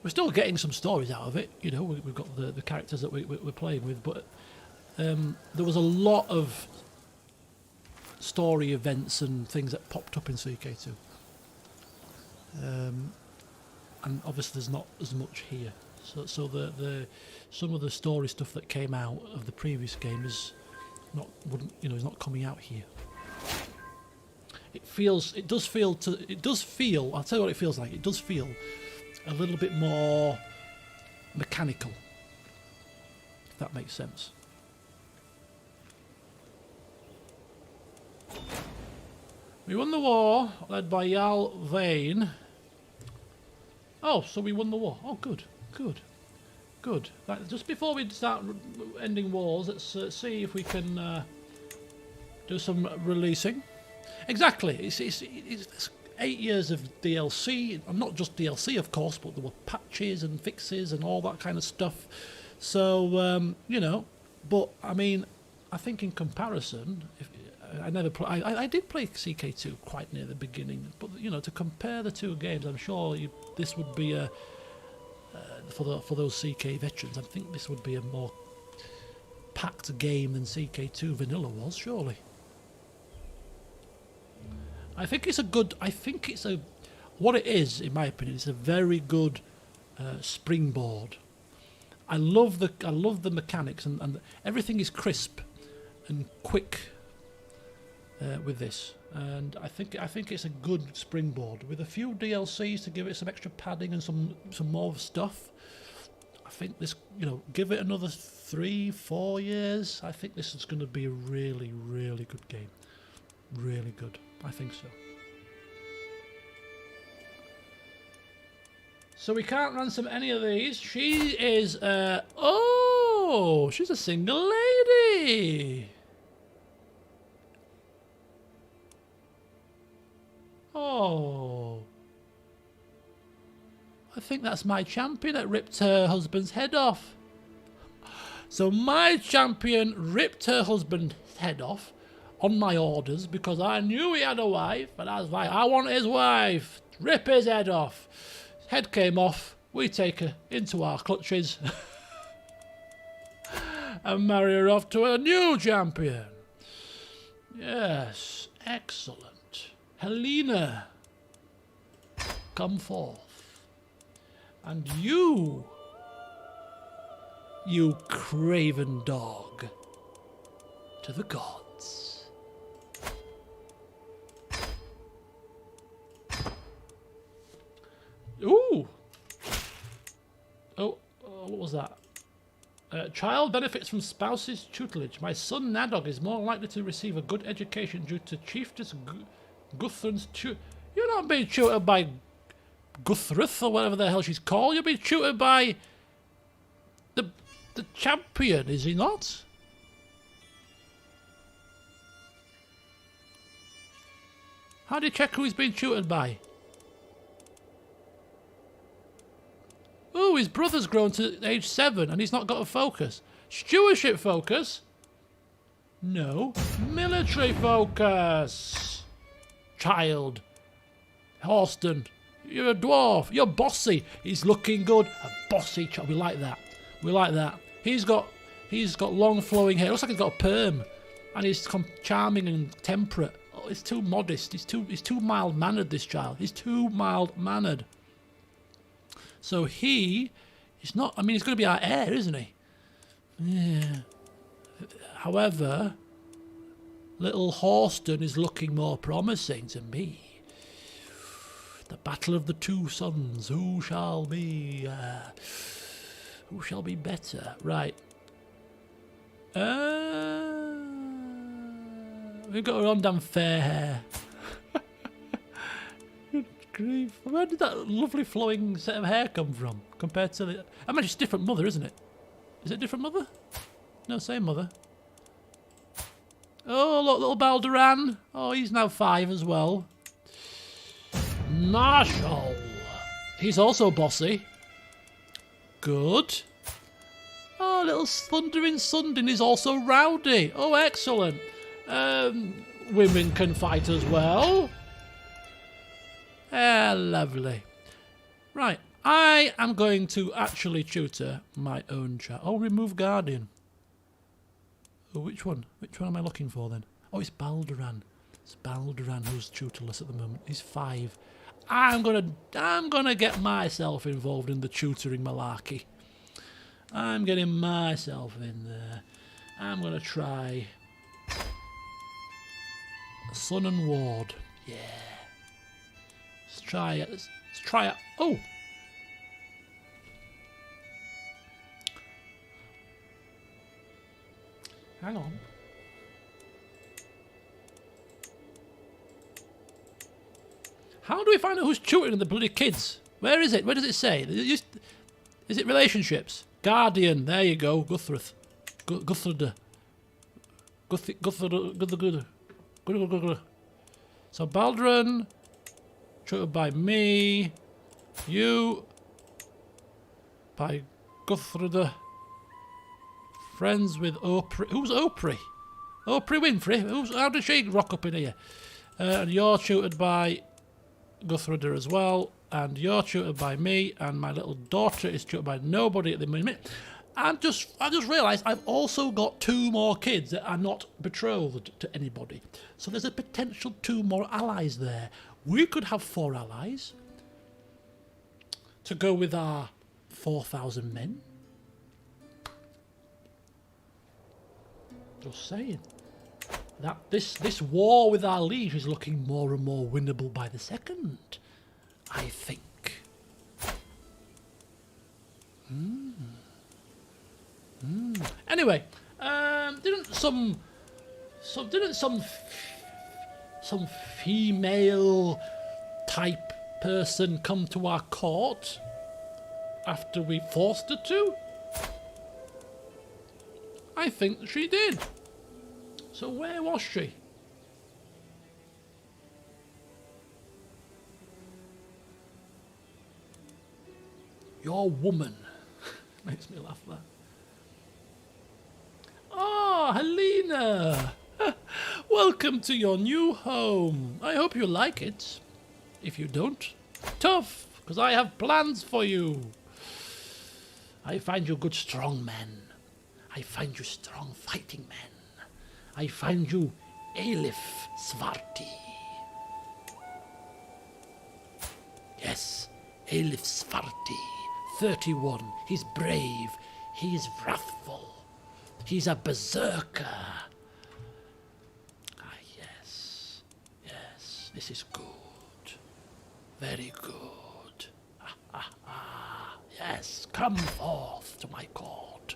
Speaker 1: We're still getting some stories out of it, you know. We've got the characters that we're playing with, but there was a lot of story events and things that popped up in CK2, and obviously there's not as much here. So some of the story stuff that came out of the previous game is not coming out here. It does feel. I'll tell you what it feels like. It does feel a little bit more mechanical, if that makes sense. We won the war, led by Jarl Vane. Oh, so we won the war. Oh, good. Right, just before we start ending wars, let's see if we can do some releasing. Exactly. It's 8 years of DLC, and not just DLC, of course, but there were patches and fixes and all that kind of stuff. So but I mean, I think in comparison, I did play CK2 quite near the beginning, but to compare the two games, I'm sure this would be a for those CK veterans. I think this would be a more packed game than CK2 vanilla was, surely. What it is, in my opinion, it's a very good springboard. I love the mechanics, and everything is crisp and quick with this, and I think it's a good springboard with a few DLCs to give it some extra padding and some more stuff. I think this, give it another 3-4 years. I think this is going to be a really, really good game. Really good. I think so. So we can't ransom any of these. She is she's a single lady. Oh. I think that's my champion that ripped her husband's head off. So my champion ripped her husband's head off on my orders because I knew he had a wife, and I was like, I want his wife. Rip his head off. His head came off. We take her into our clutches and marry her off to a new champion. Yes, excellent. Helena, come forth. And you craven dog, to the gods. Ooh! Oh, what was that? Child benefits from spouse's tutelage. My son Nadog is more likely to receive a good education due to Chiefess Guthrun's You're not being tutored by Guthrith or whatever the hell she's called. You're being tutored by the champion, is he not? How do you check who he's been tutored by? Oh, his brother's grown to age 7 and he's not got a focus. Stewardship focus? No. Military focus. Child. Horston. You're a dwarf. You're bossy. He's looking good. A bossy child. We like that. We like that. He's got long flowing hair. Looks like he's got a perm. And he's charming and temperate. Oh, he's too modest. He's too mild-mannered, this child. He's too mild-mannered. So he's not... I mean, he's going to be our heir, isn't he? Yeah. However, little Horston is looking more promising to me. The battle of the two sons. Who shall be better? Right. We've got her on damn fair hair. Good grief. Where did that lovely flowing set of hair come from compared to the... I mean, it's a different mother, isn't it? Is it a different mother? No, same mother. Oh, look, little Balderan. Oh, he's now 5 as well. Marshall. He's also bossy. Good. Oh, little Thundering Sundin is also rowdy. Oh, excellent. Women can fight as well. Lovely. Right, I am going to actually tutor my own child. Oh, remove Guardian. Oh, which one? Which one am I looking for then? Oh, it's Balderan. It's Balderan who's tutorless at the moment. He's 5. I'm gonna get myself involved in the tutoring malarkey. I'm getting myself in there. I'm gonna try Son and Ward. Yeah. Let's try it. Let's try it. Oh! Hang on. How do we find out who's tutoring the bloody kids? Where is it? Where does it say? Is it relationships? Guardian. There you go. Guthrith. Guthrida. Guthrida. So Balderan, tutored by me. You by Guthrida. Friends with Opry. Who's Opry? Opry Winfrey. How did she rock up in here? And you're tutored by Guthrida as well. And you're tutored by me. And my little daughter is tutored by nobody at the minute. I just realised I've also got 2 more kids that are not betrothed to anybody. So there's a potential 2 more allies there. We could have 4 allies to go with our 4,000 men. Just saying. That this war with our liege is looking more and more winnable by the second, I think. Anyway, didn't some female type person come to our court after we forced her to? I think she did. So where was she? Your woman. Makes me laugh, that. Oh, Helena! Welcome to your new home. I hope you like it. If you don't, tough, because I have plans for you. I find you good strong men. I find you strong fighting men. I find you Elif Svarti. Yes, Elif Svarti. 31. He's brave. He's wrathful. He's a berserker. Ah, yes. Yes, this is good. Very good. Yes, come forth to my court.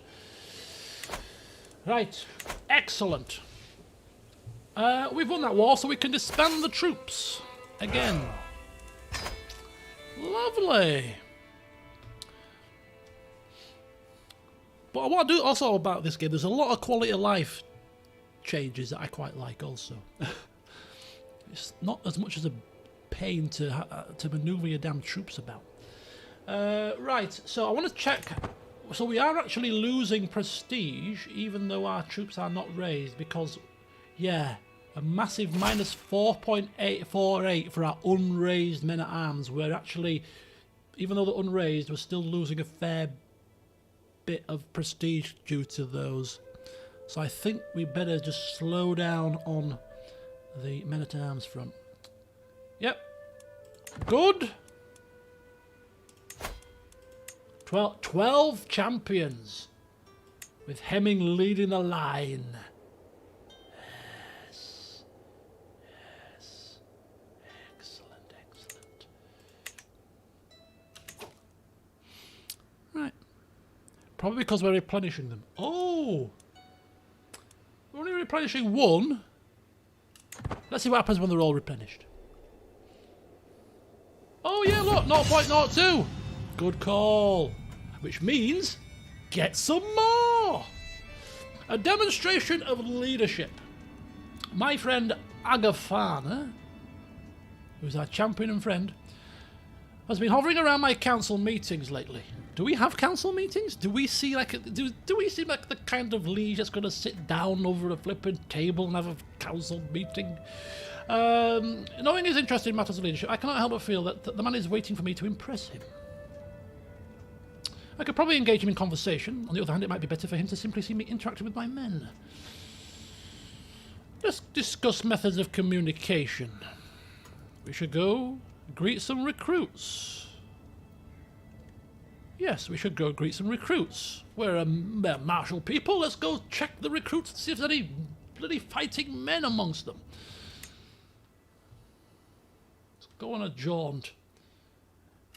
Speaker 1: Right, excellent. We've won that war, so we can disband the troops again. Lovely. But what I do also about this game, there's a lot of quality of life changes that I quite like also. It's not as much as a pain to manoeuvre your damn troops about. Right, so I want to check. So we are actually losing prestige, even though our troops are not raised, because, yeah, a massive minus 4.848 for our unraised men-at-arms. We're actually, even though they're unraised, we're still losing a fair bit of prestige due to those. So I think we better just slow down on the men-at-arms front. Yep. Good. 12 champions, with Hemming leading the line. Yes. Yes. Excellent, excellent. Right. Probably because we're replenishing them. Oh! We're only replenishing one. Let's see what happens when they're all replenished. Oh yeah, look, 0.02. Good call. Which means, get some more. A demonstration of leadership. My friend Agafana, who's our champion and friend, has been hovering around my council meetings lately. Do we have council meetings? Do we see like do we seem like the kind of liege that's going to sit down over a flipping table and have a council meeting? Knowing his interest in matters of leadership, I cannot help but feel that the man is waiting for me to impress him. I could probably engage him in conversation. On the other hand, it might be better for him to simply see me interacting with my men. Let's discuss methods of communication. We should go greet some recruits. Yes, we should go greet some recruits. We're martial people. Let's go check the recruits and see if there's any bloody fighting men amongst them. Let's go on a jaunt.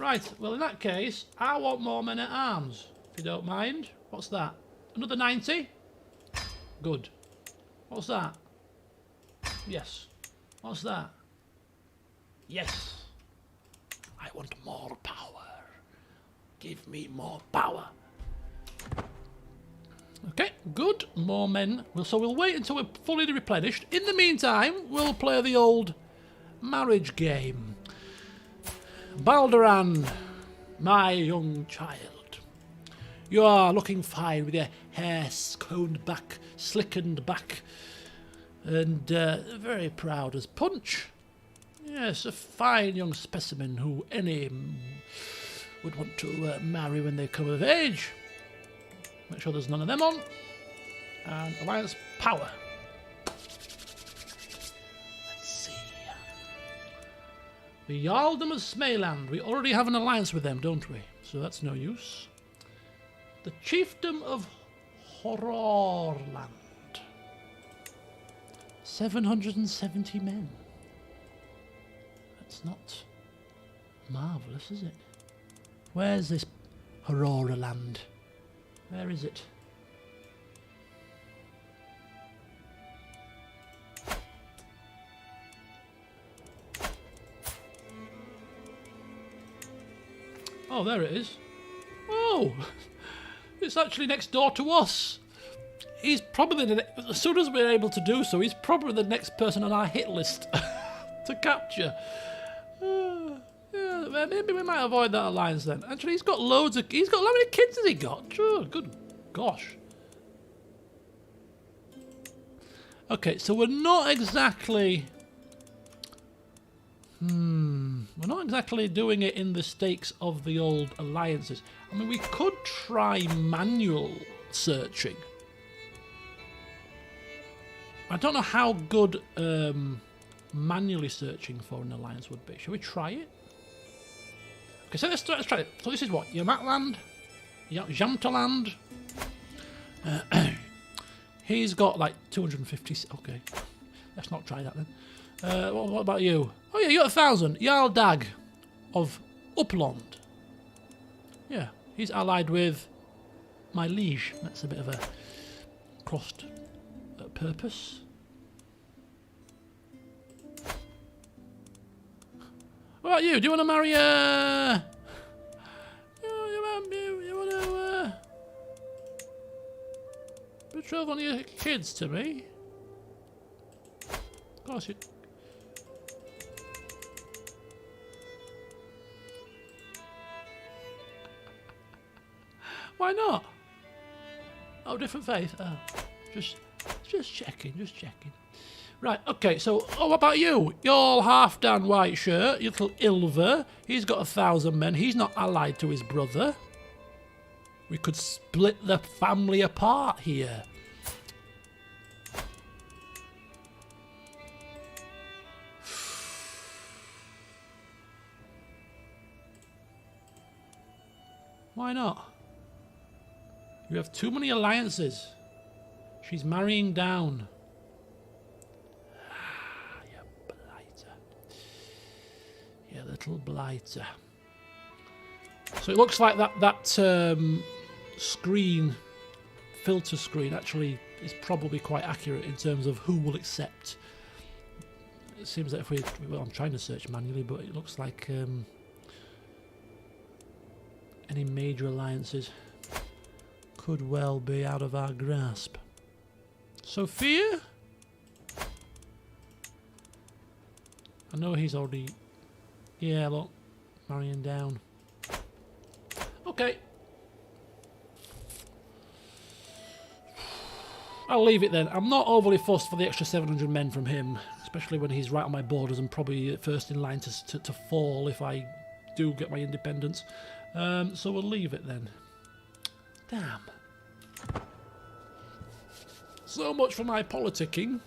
Speaker 1: Right, well in that case, I want more men at arms, if you don't mind. What's that? Another 90? Good. What's that? Yes. What's that? Yes. I want more power. Give me more power. Okay, good. More men. So we'll wait until we're fully replenished. In the meantime, we'll play the old marriage game. Balderan, my young child, you are looking fine with your hair combed back, slickened back, and very proud as punch. Yes, a fine young specimen who any would want to marry when they come of age. Make sure there's none of them on. And alliance power. The Jarldom of Smayland. We already have an alliance with them, don't we? So that's no use. The Chiefdom of Horrorland. 770 men. That's not marvellous, is it? Where's this Horrorland? Where is it? Oh, there it is. Oh, it's actually next door to us. He's probably as soon as we're able to do so, he's probably the next person on our hit list to capture. Yeah, maybe we might avoid that alliance then. Actually, he's got loads of. He's got how many kids has he got? Sure, good gosh. Okay, so we're not exactly. We're not exactly doing it in the stakes of the old alliances. I mean, we could try manual searching. I don't know how good manually searching for an alliance would be. Shall we try it? Okay, so let's try it. So this is what? Yamatland? Jamtaland? He's got like 250... Okay, let's not try that then. What about you? Oh yeah, you got 1,000. Jarl Dag of Upland. Yeah, he's allied with my liege. That's a bit of a crossed purpose. What about you? Do you want to marry you want to betroth one of your kids to me? Of course you... Why not? Oh, different faith. Oh, just checking, just checking. Right, okay, so, what about you? You're half-dan white shirt, your little Ilver. He's got 1,000 men. He's not allied to his brother. We could split the family apart here. Why not? You have too many alliances. She's marrying down. Ah, you blighter. You little blighter. So it looks like that screen, filter screen, actually is probably quite accurate in terms of who will accept. It seems that if we... Well, I'm trying to search manually, but it looks like any major alliances could well be out of our grasp. Sophia? I know he's already... Yeah, look. Marrying down. Okay. I'll leave it then. I'm not overly fussed for the extra 700 men from him, especially when he's right on my borders and probably first in line to fall if I do get my independence. So we'll leave it then. Damn. So much for my politicking.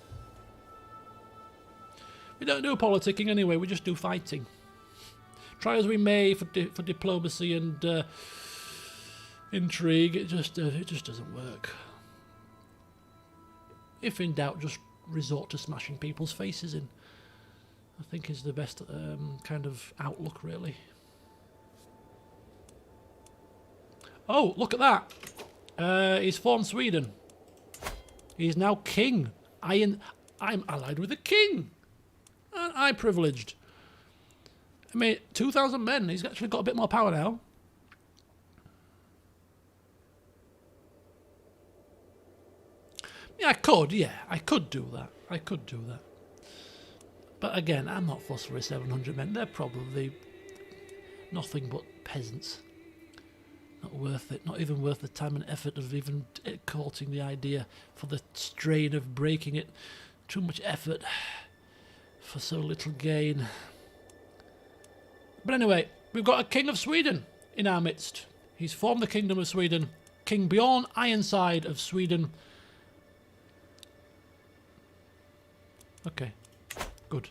Speaker 1: We don't do politicking anyway, we just do fighting. Try as we may for diplomacy and intrigue, it just doesn't work. If in doubt, just resort to smashing people's faces in. I think is the best kind of outlook, really. Oh, look at that! He's formed Sweden. He's now king. I'm allied with the king. Aren't I privileged? I mean, 2,000 men. He's actually got a bit more power now. Yeah, I could. Yeah, I could do that. I could do that. But again, I'm not fussed for his 700 men. They're probably nothing but peasants. Not worth it. Not even worth the time and effort of even courting the idea for the strain of breaking it. Too much effort for so little gain. But anyway, we've got a king of Sweden in our midst. He's formed the kingdom of Sweden. King Bjorn Ironside of Sweden. Okay, good.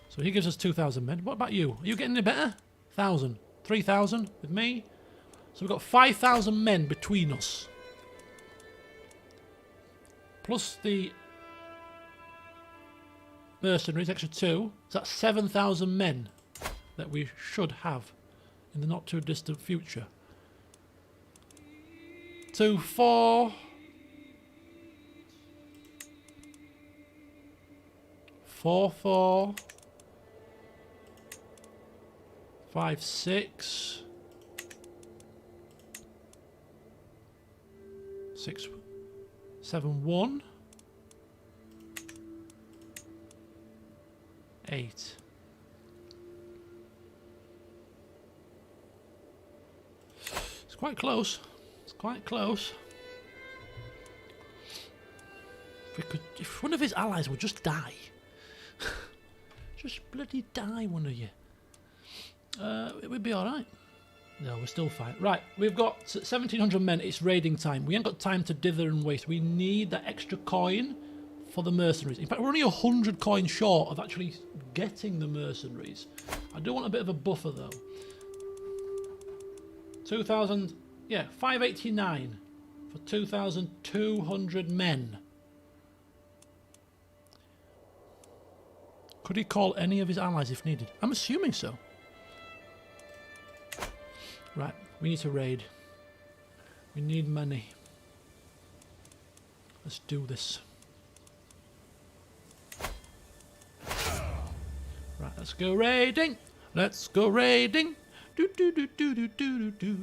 Speaker 1: So he gives us 2,000 men. What about you? Are you getting any better? 1,000. 3,000 with me. So we've got 5,000 men between us. Plus the mercenaries, extra 2. So that's 7,000 men that we should have in the not too distant future. 2, 4... 4, 4... 5, 6... 6, 7, 1... 8... It's quite close. It's quite close. If one of his allies would just die. Just bloody die, one of you. It would be alright. No, we're still fine. Right, we've got 1,700 men. It's raiding time. We ain't got time to dither and waste. We need that extra coin for the mercenaries. In fact, we're only 100 coins short of actually getting the mercenaries. I do want a bit of a buffer, though. 2,000... Yeah, 589 for 2,200 men. Could he call any of his allies if needed? I'm assuming so. Right, we need to raid. We need money. Let's do this. Right, let's go raiding. Let's go raiding. Do do do do do do do.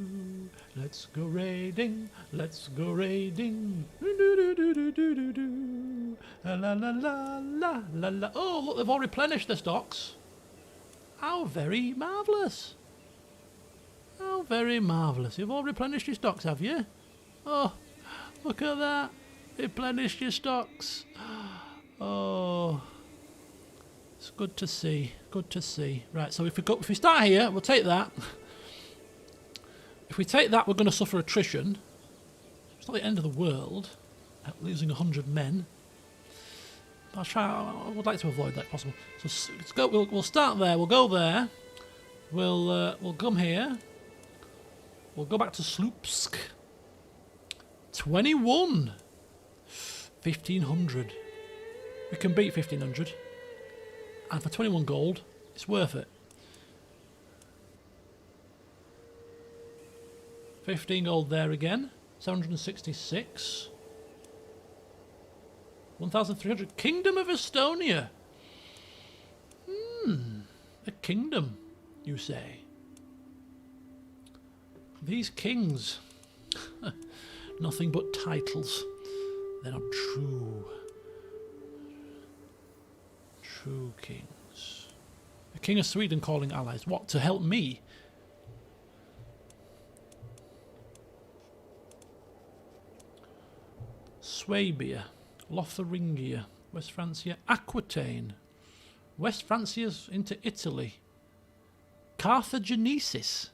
Speaker 1: Let's go raiding. Let's go raiding. Do do do do do do do. La la la la la la. Oh, look, they've all replenished their stocks. How very marvellous. How very marvellous. You've all replenished your stocks, have you? Oh, look at that. Replenished your stocks. Oh, it's good to see. Good to see. Right, so if we start here, we'll take that. If we take that, we're going to suffer attrition. It's not the end of the world. Losing 100 men. I would like to avoid that if possible. So let's go. We'll start there. We'll go there. We'll come here. We'll go back to Sloupsk. 21. 1500. We can beat 1500. And for 21 gold, it's worth it. 15 gold there again. 766. 1,300. Kingdom of Estonia. A kingdom, you say. These kings. Nothing but titles. They're not true. True kings. The King of Sweden calling allies. What, to help me? Swabia. Lotharingia. West Francia. Aquitaine. West Francia's into Italy. Carthagenesis.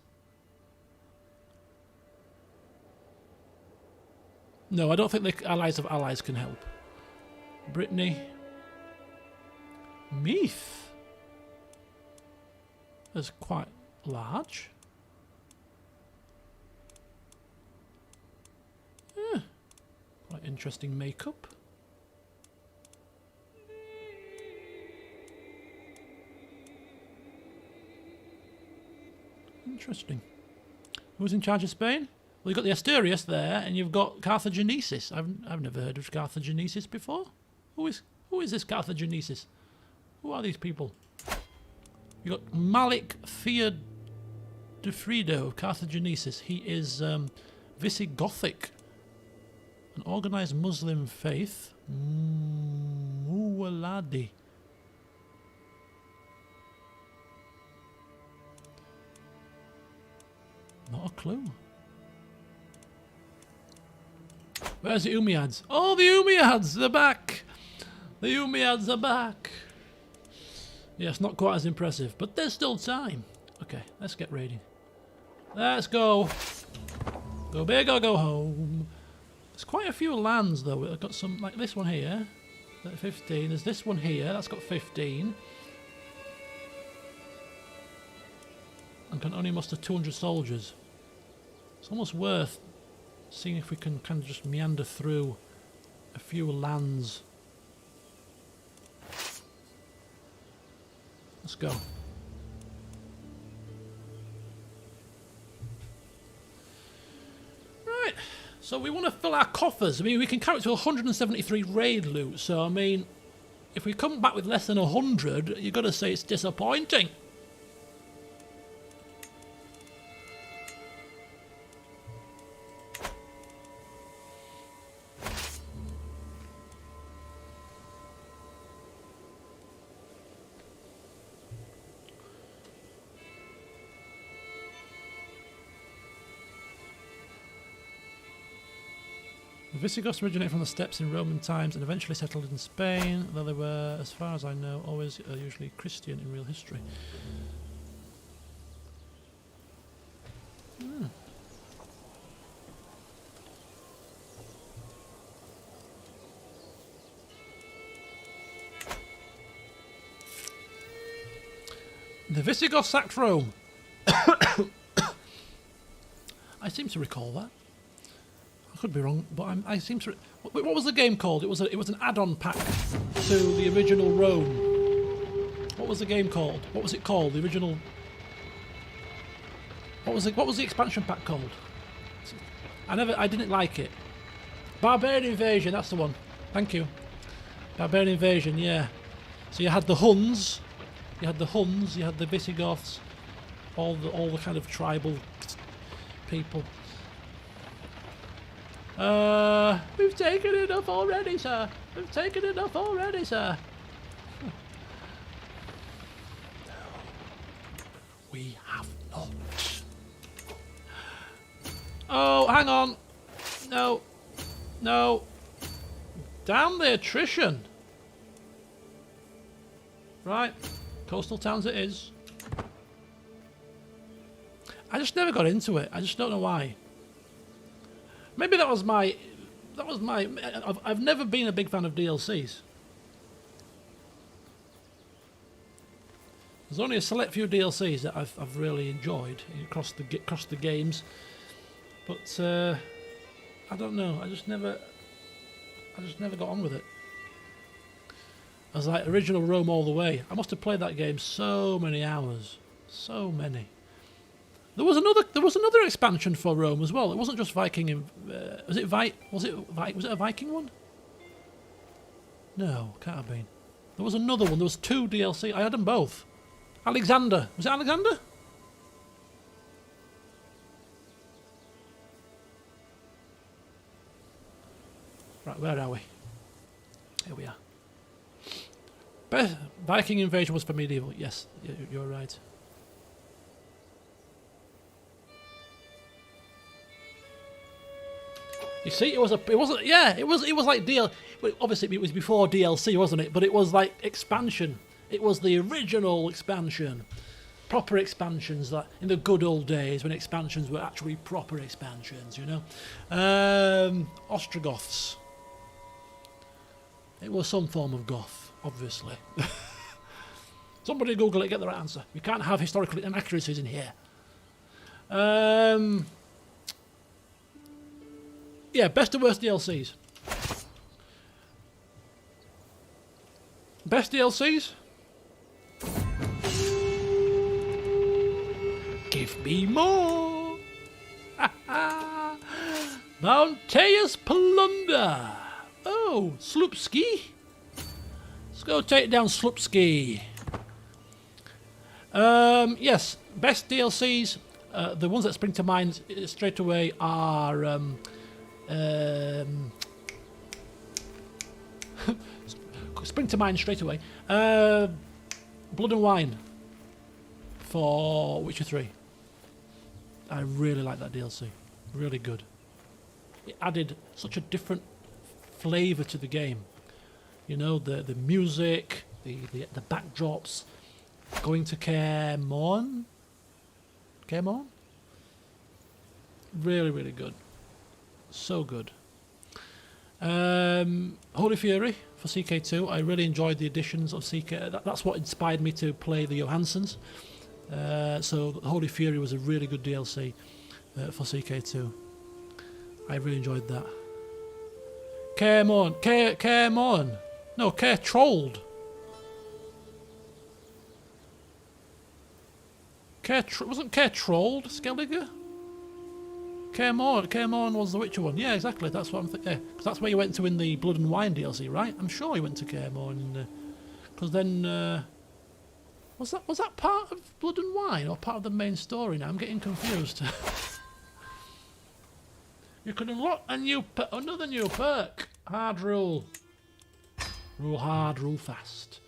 Speaker 1: No, I don't think the allies of allies can help. Brittany. Meath. That's quite large. Quite interesting makeup. Interesting. Who's in charge of Spain? Well, you've got the Asturias there, and you've got Carthagenesis. I've never heard of Carthagenesis before. Who is this Carthagenesis? Who are these people? You've got Malik Theodefredo of Carthagenesis. He is Visigothic, an organised Muslim faith. Muwaladi. Not a clue. Where's the Umayyads? Oh, the Umayyads! They're back! The Umayyads are back! Yes, not quite as impressive, but there's still time. Okay, let's get raiding. Let's go! Go big or go home. There's quite a few lands, though. I've got some, like this one here. 15. There's this one here. That's got 15. And can only muster 200 soldiers. It's almost worth seeing if we can kind of just meander through a few lands. Let's go. Right, so we want to fill our coffers. I mean, we can carry it to 173 raid loot, so I mean, if we come back with less than 100, you've got to say it's disappointing. The Visigoths originated from the steppes in Roman times and eventually settled in Spain, though they were, as far as I know, always usually Christian in real history. The Visigoths sacked Rome. I seem to recall that. I could be wrong, but I seem to. What was the game called? It was an add-on pack to the original Rome. What was the game called? What was it called? The original. What was the expansion pack called? I didn't like it. Barbarian Invasion. That's the one. Thank you. Barbarian Invasion. Yeah. So you had the Huns. You had the Visigoths. All the kind of tribal people. We've taken enough already, sir. We've taken enough already, sir. No, we have not. Oh, hang on. No. No. Damn the attrition. Right. Coastal towns it is. I just never got into it. I just don't know why. Maybe that was my... I've never been a big fan of DLCs. There's only a select few DLCs that I've really enjoyed across the games, but I don't know. I just never got on with it. I was like original Rome all the way. I must have played that game so many hours, so many. There was another expansion for Rome as well. It wasn't just Viking. Was it a Viking one? No, can't have been. There was another one. There was 2 DLC. I had them both. Alexander. Was it Alexander? Right, where are we? Here we are. Viking invasion was for medieval. Yes, you're right. You see, it was like obviously it was before DLC, wasn't it? But it was like expansion. It was the original expansion. Proper expansions, like in the good old days when expansions were actually proper expansions, you know. Ostrogoths. It was some form of Goth, obviously. Somebody Google it, get the right answer. We can't have historical inaccuracies in here. Yeah, best and worst DLCs. Best DLCs? Give me more! Mountainous Plunder! Oh, Sloopski? Let's go take down Sloopski. Yes, best DLCs. The ones that spring to mind straight away are... spring to mind straight away. Blood and Wine for Witcher 3. I really like that DLC. Really good. It added such a different flavour to the game. You know, the music, the backdrops, going to Cairmorn. Really, really good. So good. Holy Fury for CK2. I really enjoyed the additions of CK. That's what inspired me to play the Johanssons. So Holy Fury was a really good DLC for CK2. I really enjoyed that. Cairmorn. No, Cairtrolled. Wasn't Cairtrolled Skellige? Cairmorn was the Witcher one. Yeah, exactly. That's what I'm thinking. Yeah, because that's where you went to in the Blood and Wine DLC, right? I'm sure you went to Cairmorn. Because then... Was that part of Blood and Wine or part of the main story now? I'm getting confused. You can unlock another new perk. Hard rule. Rule hard, rule fast.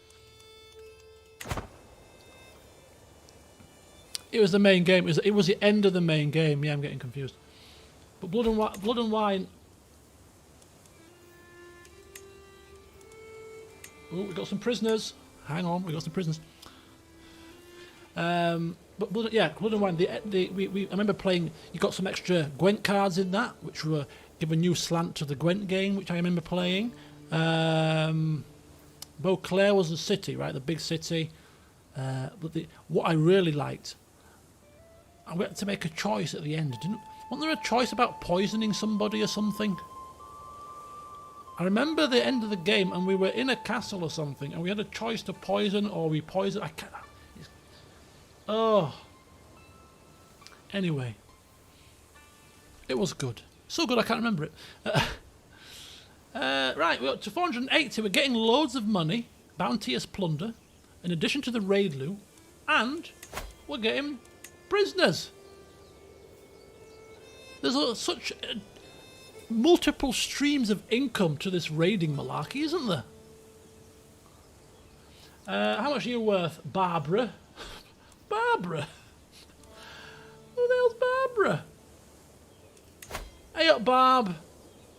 Speaker 1: It was the main game. It was the end of the main game. Yeah, I'm getting confused. But Blood and Wine. Oh, we got some prisoners. Hang on, we got some prisoners. But Blood and Wine. I remember playing. You got some extra Gwent cards in that, which were give a new slant to the Gwent game, which I remember playing. Beauclair was the city, right? The big city. But what I really liked, I had to make a choice at the end. Wasn't there a choice about poisoning somebody or something? I remember the end of the game, and we were in a castle or something, and we had a choice to poison or we poison. I can't. Oh. Anyway, it was good. So good I can't remember it. Right, we're up to 480. We're getting loads of money, bounteous plunder, in addition to the raid loot, and we're getting prisoners. There's such multiple streams of income to this raiding malarkey, isn't there? How much are you worth, Barbara? Barbara? Who the hell's Barbara? Hey up, Barb.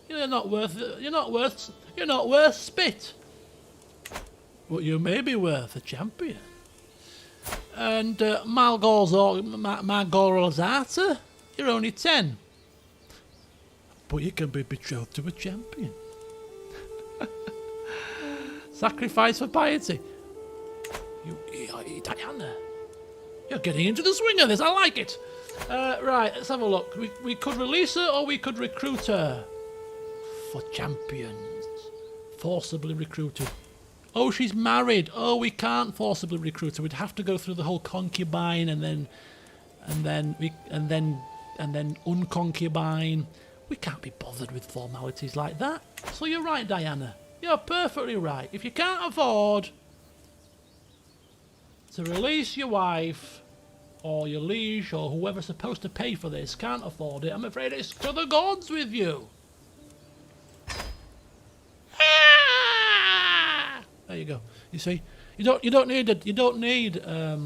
Speaker 1: You're not worth spit. But you may be worth a champion. And Margoralzata, you're only 10. But you can be betrothed to a champion. Sacrifice for piety. Diana, you're getting into the swing of this. I like it. Right, let's have a look. We could release her or we could recruit her. For champions. Forcibly recruited. Oh, she's married. Oh, we can't forcibly recruit her. We'd have to go through the whole concubine and then unconcubine. We can't be bothered with formalities like that. So you're right, Diana. You're perfectly right. If you can't afford to release your wife or your liege or whoever's supposed to pay for this can't afford it, I'm afraid it's to the gods with you. There you go. You see, you don't need a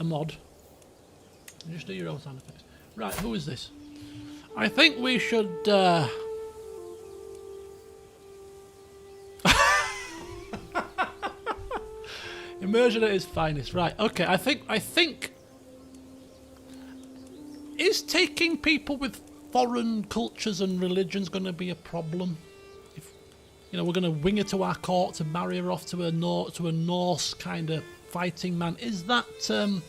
Speaker 1: mod. You just do your own sound effects. Right, who is this? I think we should. Immersion at its finest. Right. Okay. I think. Is taking people with foreign cultures and religions going to be a problem? You know, we're going to wing her to our court to marry her off to a Norse kind of fighting man. Is that going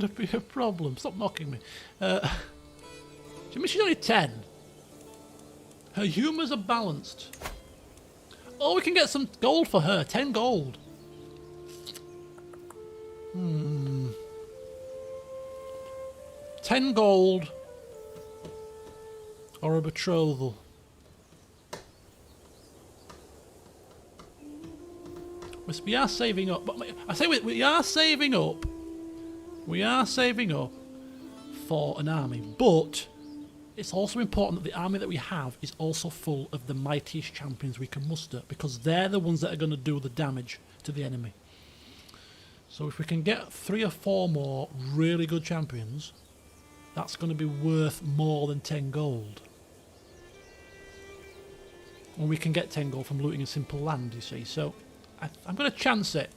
Speaker 1: to be a problem? Stop mocking me. Do you mean she's only 10? Her humours are balanced. Oh, we can get some gold for her. 10 gold. 10 gold. Or a betrothal. We are saving up. But I say we are saving up. We are saving up for an army. But it's also important that the army that we have is also full of the mightiest champions we can muster, because they're the ones that are going to do the damage to the enemy. So if we can get 3 or 4 more really good champions, that's going to be worth more than 10 gold. And we can get 10 gold from looting a simple land, you see. So I'm going to chance it.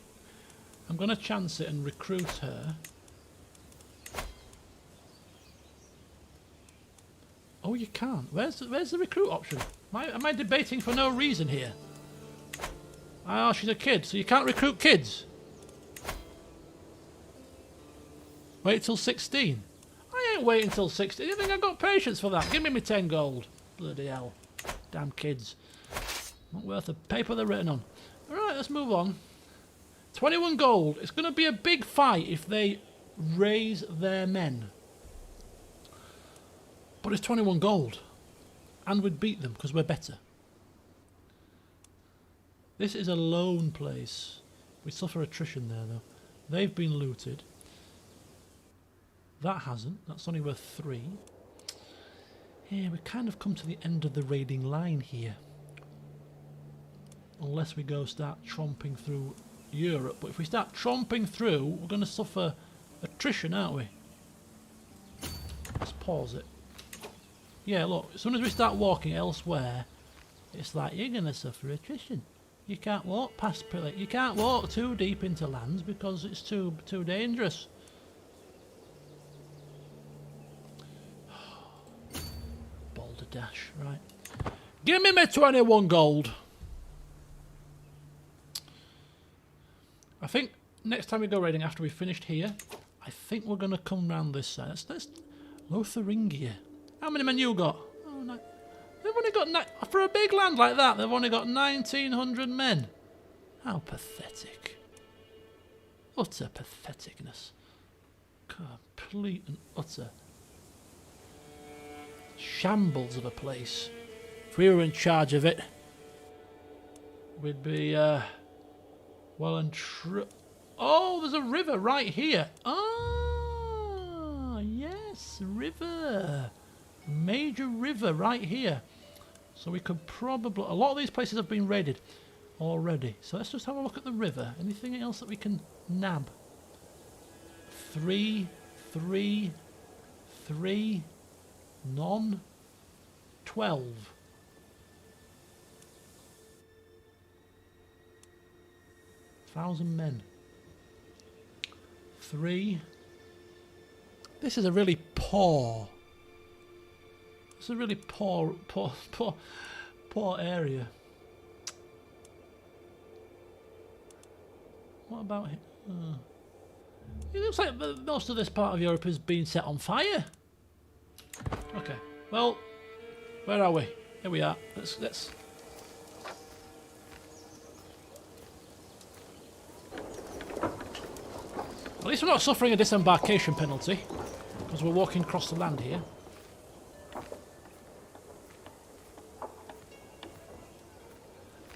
Speaker 1: I'm going to chance it and recruit her. Oh, you can't. Where's the recruit option? Am I debating for no reason here? Oh, she's a kid, so you can't recruit kids. Wait till 16. I ain't waiting till 16. You think I've got patience for that? Give me my 10 gold. Bloody hell. Damn kids. Not worth the paper they're written on. Alright, let's move on. 21 gold. It's going to be a big fight if they raise their men. But it's 21 gold. And we'd beat them because we're better. This is a lone place. We suffer attrition there though. They've been looted. That hasn't. That's only worth 3. Yeah, we've kind of come to the end of the raiding line here. Unless we go start tromping through Europe. But if we start tromping through, we're going to suffer attrition, aren't we? Let's pause it. Yeah, look, as soon as we start walking elsewhere, it's like you're going to suffer attrition. You can't walk past, you can't walk too deep into lands because it's too dangerous. Dash, right. Give me my 21 gold. I think next time we go raiding after we've finished here, I think we're going to come round this side. That's Lotharingia. How many men you got? Oh, no. They've only got, for a big land like that, they've only got 1,900 men. How pathetic. Utter patheticness. Complete and utter shambles of a place. If we were in charge of it, we'd be well and true. Oh, there's a river right here. Ah, yes, river. Major river right here. So we could probably, a lot of these places have been raided already. So let's just have a look at the river. Anything else that we can nab? 3, 3, 3. None. 12. Thousand men. 3. This is a really poor. It's a really poor area. What about it? It looks like most of this part of Europe is being set on fire. Okay. Well, where are we? Here we are. Let's. At least we're not suffering a disembarkation penalty because we're walking across the land here.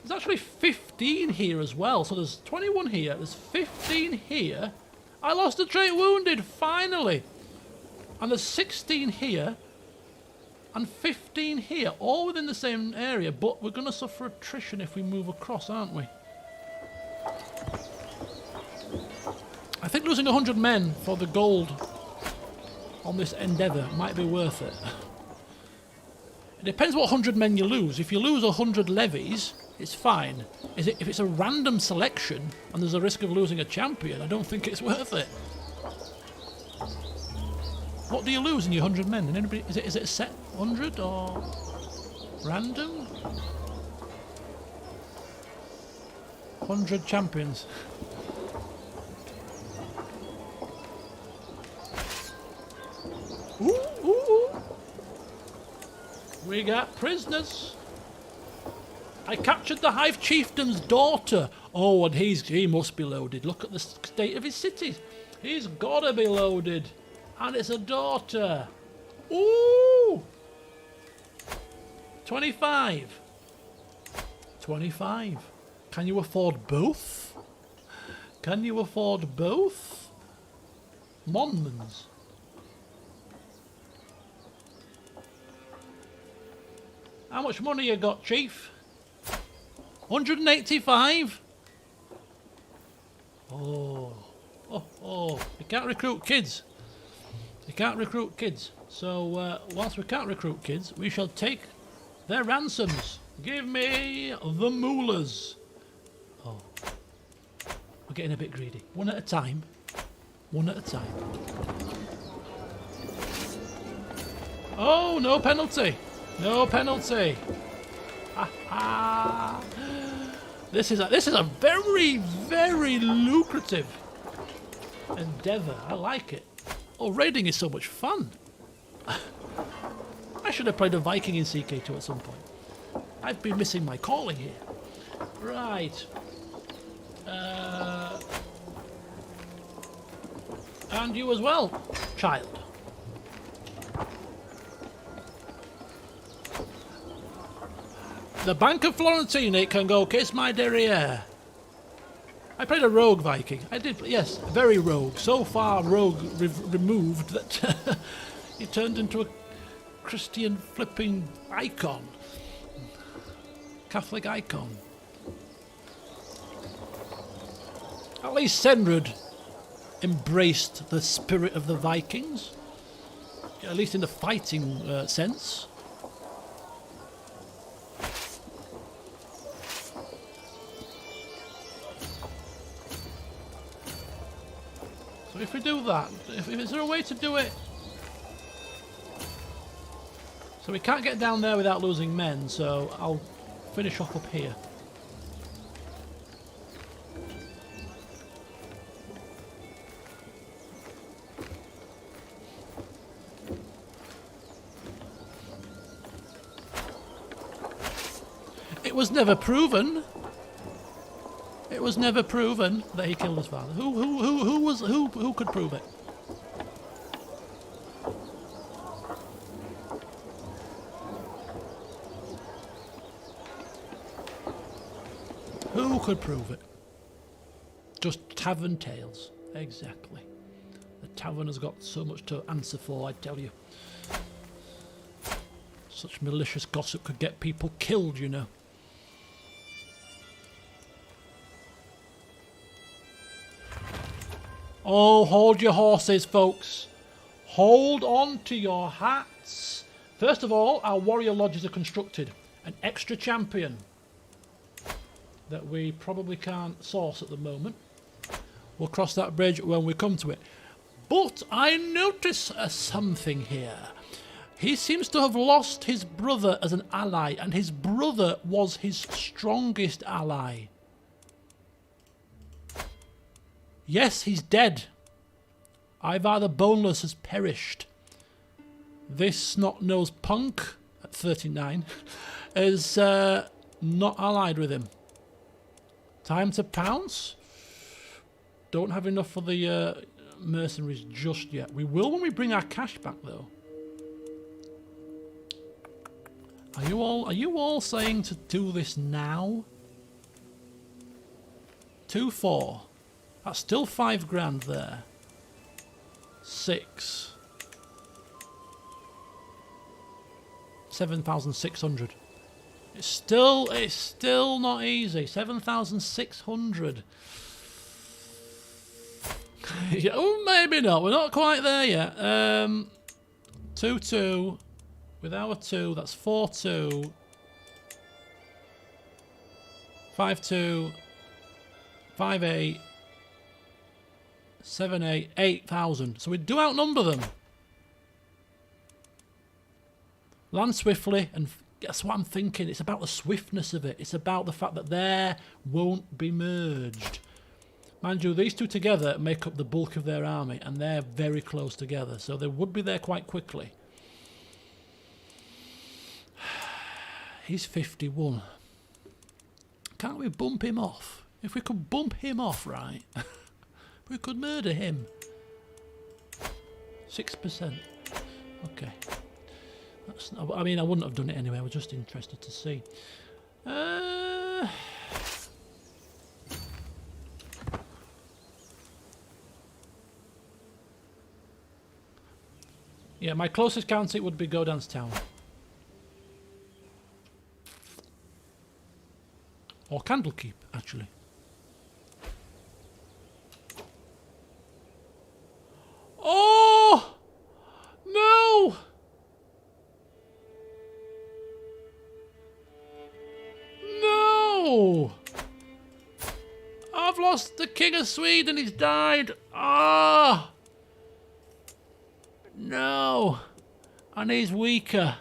Speaker 1: There's actually 15 here as well, so there's 21 here, there's 15 here. I lost a trait wounded, finally! And there's 16 here, and 15 here, all within the same area, but we're going to suffer attrition if we move across, aren't we? I think losing 100 men for the gold on this endeavour might be worth it. It depends what 100 men you lose. If you lose 100 levies, it's fine. If it's a random selection and there's a risk of losing a champion, I don't think it's worth it. What do you lose in your 100 men? And anybody, is it a set 100 or random? 100 champions. Ooh, ooh, ooh. We got prisoners. I captured the Hive Chieftain's daughter. Oh, and he must be loaded. Look at the state of his cities. He's gotta be loaded. And it's a daughter. Ooh! 25. 25. Can you afford both? Can you afford both? Monmans. How much money you got, Chief? 185? Oh. You can't recruit kids. You can't recruit kids. So, whilst we can't recruit kids, we shall take their ransoms. Give me the moolahs. Oh. We're getting a bit greedy. One at a time. One at a time. Oh, no penalty. No penalty. Ha ha. This is a very, very lucrative endeavour. I like it. Oh, raiding is so much fun. I should have played a Viking in CK2 at some point. I've been missing my calling here. Right. And you as well, child. The Bank of Florentine, it can go kiss my derriere. I played a rogue Viking. I did, yes, very rogue. So far rogue removed that he turned into a Christian flipping icon. Catholic icon. At least Senrud embraced the spirit of the Vikings. At least in the fighting sense. So if we do that, is there a way to do it? So we can't get down there without losing men, so I'll finish off up here. It was never proven. It was never proven that he killed his father. Who could prove it? Who could prove it? Just tavern tales. Exactly. The tavern has got so much to answer for, I tell you. Such malicious gossip could get people killed, you know. Oh, hold your horses, folks. Hold on to your hats. First of all, our warrior lodges are constructed. An extra champion that we probably can't source at the moment. We'll cross that bridge when we come to it. But I notice something here. He seems to have lost his brother as an ally, and his brother was his strongest ally. Yes, he's dead. Ivar the Boneless has perished. This snot-nosed punk, at 39, is not allied with him. Time to pounce. Don't have enough for the mercenaries just yet. We will when we bring our cash back, though. Are you all saying to do this now? 2-4. That's still 5 grand there. 6. 7,600. It's still not easy. 7,600. Yeah, oh, maybe not. We're not quite there yet. 2-2. With our 2, that's 4-2. 5-2. 5-8. 7-8. 8,000. So we do outnumber them. Land swiftly, and that's what I'm thinking. It's about the swiftness of it. It's about the fact that there won't be merged. Mind you, these two together make up the bulk of their army, and they're very close together, so they would be there quite quickly. He's 51. Can't we bump him off? If we could bump him off, right, we could murder him. 6%. Okay. That's not, I mean, I wouldn't have done it anyway. I was just interested to see. Yeah, my closest county would be Godan's town. Or Candlekeep, actually. Oh! No! No! I've lost the King of Sweden, he's died. Ah! No! And he's weaker.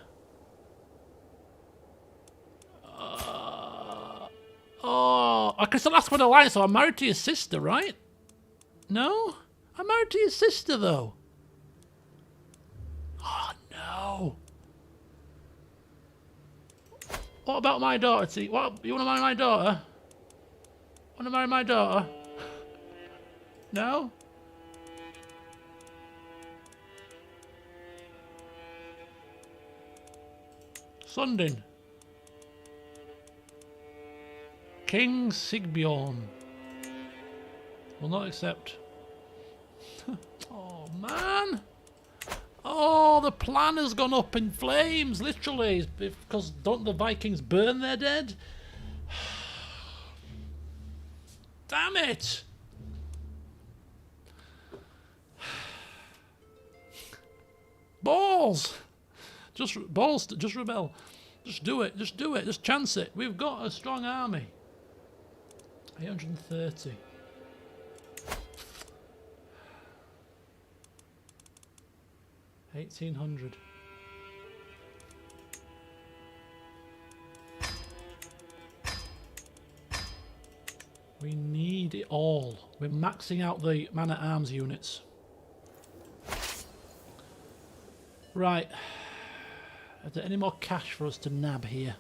Speaker 1: Oh, I can still ask for the alliance, so I'm married to your sister, right? No? I'm married to your sister, though. Oh, no. What about my daughter, T? What? You want to marry my daughter? Want to marry my daughter? No? Sundin. King Sigbjorn will not accept. Oh man! Oh, the plan has gone up in flames, literally, because don't the Vikings burn their dead? Damn it! Balls! Just balls! Just rebel! Just do it! Just do it! Just chance it! We've got a strong army. 830. $1,800. We need it all. We're maxing out the man-at-arms units. Right. Is there any more cash for us to nab here?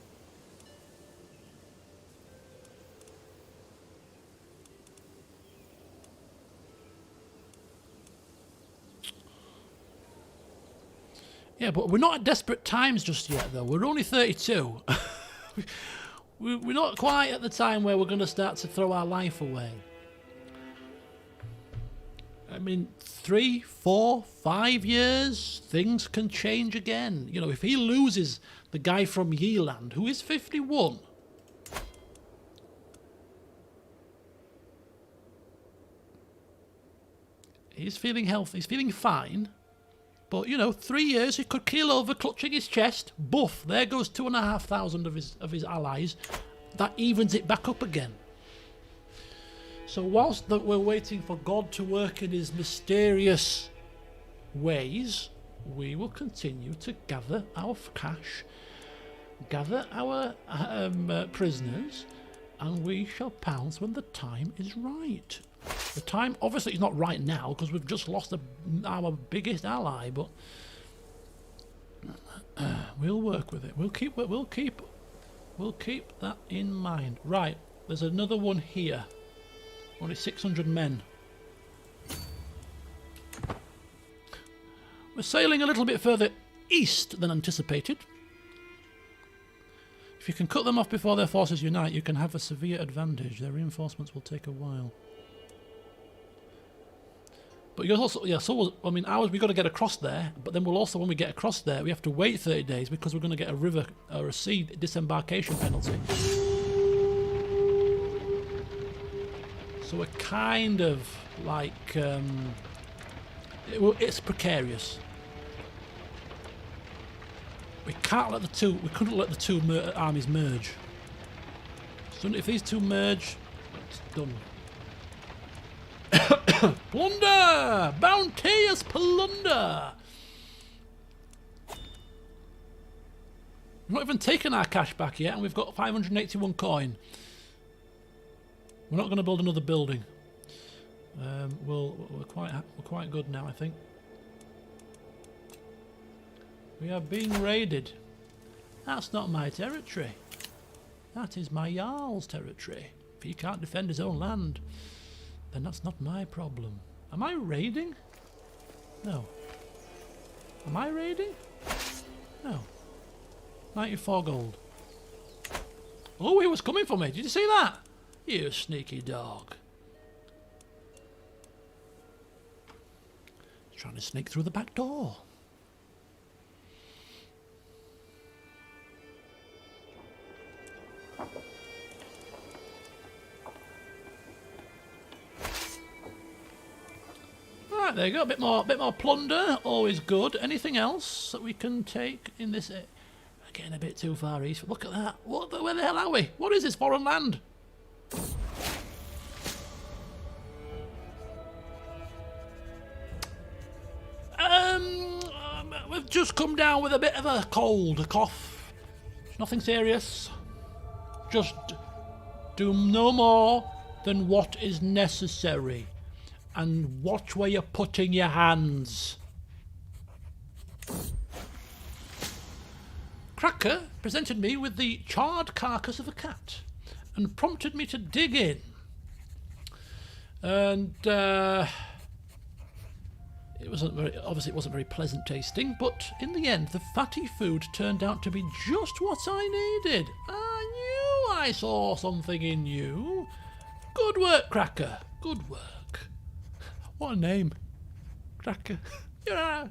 Speaker 1: Yeah, but we're not at desperate times just yet, though. We're only 32. We're not quite at the time where we're going to start to throw our life away. I mean, 3, 4, 5 years, things can change again. You know, if he loses the guy from Yeeland, who is 51... He's feeling healthy. He's feeling fine. But, you know, 3 years, he could keel over, clutching his chest. Buff, there goes 2,500 of his allies. That evens it back up again. So whilst that we're waiting for God to work in his mysterious ways, we will continue to gather our cash, gather our prisoners, and we shall pounce when the time is right. The time obviously is not right now because we've just lost our biggest ally, but we'll work with it. We'll keep that in mind. Right, there's another one here. Only 600 men. We're sailing a little bit further east than anticipated. If you can cut them off before their forces unite, you can have a severe advantage. Their reinforcements will take a while. But you also, yeah, so I mean, we've got to get across there, but then we'll also, when we get across there, we have to wait 30 days because we're going to get a river or a sea disembarkation penalty. So we're kind of like, it's precarious. We couldn't let the two armies merge. So if these two merge, it's done. Plunder! Bounteous plunder! We've not even taken our cash back yet, and we've got 581 coin. We're not going to build another building. We're quite good now, I think. We are being raided. That's not my territory. That is my Jarl's territory. If he can't defend his own land, then that's not my problem. Am I raiding? No. Am I raiding? No. 94 gold. Oh, he was coming for me. Did you see that? You sneaky dog. He's trying to sneak through the back door. Right, there you go. A bit more plunder. Always good. Anything else that we can take in this? Getting a bit too far east. Look at that. Where the hell are we? What is this foreign land? We've just come down with a bit of a cold, a cough. Nothing serious. Just do no more than what is necessary. And watch where you're putting your hands. Cracker presented me with the charred carcass of a cat and prompted me to dig in. And it wasn't very pleasant tasting, but in the end the fatty food turned out to be just what I needed. I knew I saw something in you. Good work, Cracker. Good work. What a name. Cracker. Yeah.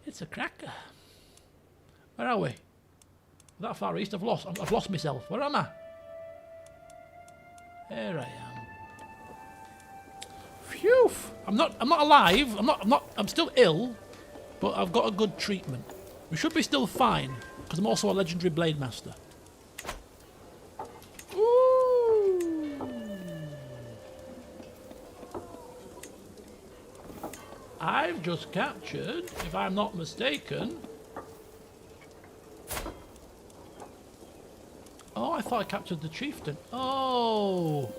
Speaker 1: It's a cracker. Where are we? That far east, I've lost myself. Where am I? There I am. Phew! I'm not alive. I'm still ill, but I've got a good treatment. We should be still fine, because I'm also a legendary blade master. Ooh. I've just captured, if I'm not mistaken. Oh, I thought I captured the chieftain. Oh!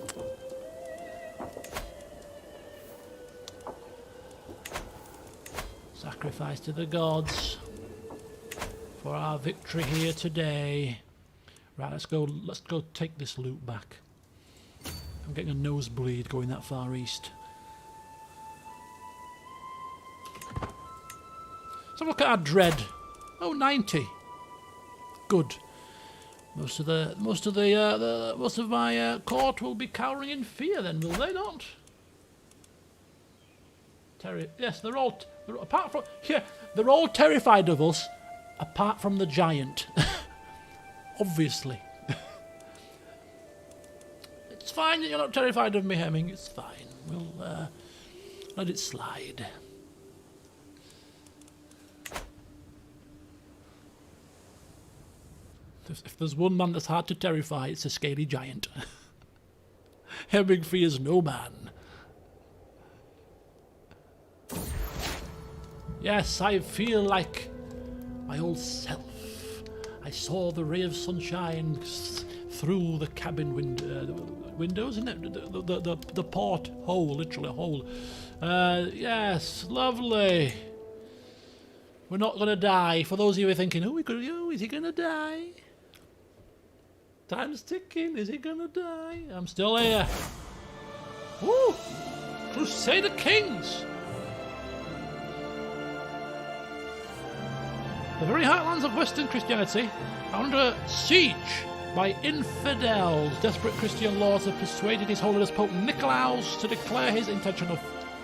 Speaker 1: Sacrifice to the gods for our victory here today. Right, let's go take this loot back. I'm getting a nosebleed going that far east. Let's have a look at our dread. Oh, 90. Good. Most of my court will be cowering in fear, then, will they not? Yes, they're all terrified of us, apart from the giant. Obviously. It's fine that you're not terrified of me, Hemming. It's fine. We'll let it slide. If there's one man that's hard to terrify, it's a Scaly Giant. Hemming fears no man. Yes, I feel like my old self. I saw the ray of sunshine through the cabin windows, isn't it? The port hole, literally a hole. Yes, lovely. We're not going to die. For those of you who are thinking, is he going to die? Time's ticking. Is he going to die? I'm still here. Woo! Crusader Kings! The very heartlands of Western Christianity are under siege by infidels. Desperate Christian lords have persuaded His Holiness Pope Nicolaus to declare his intention of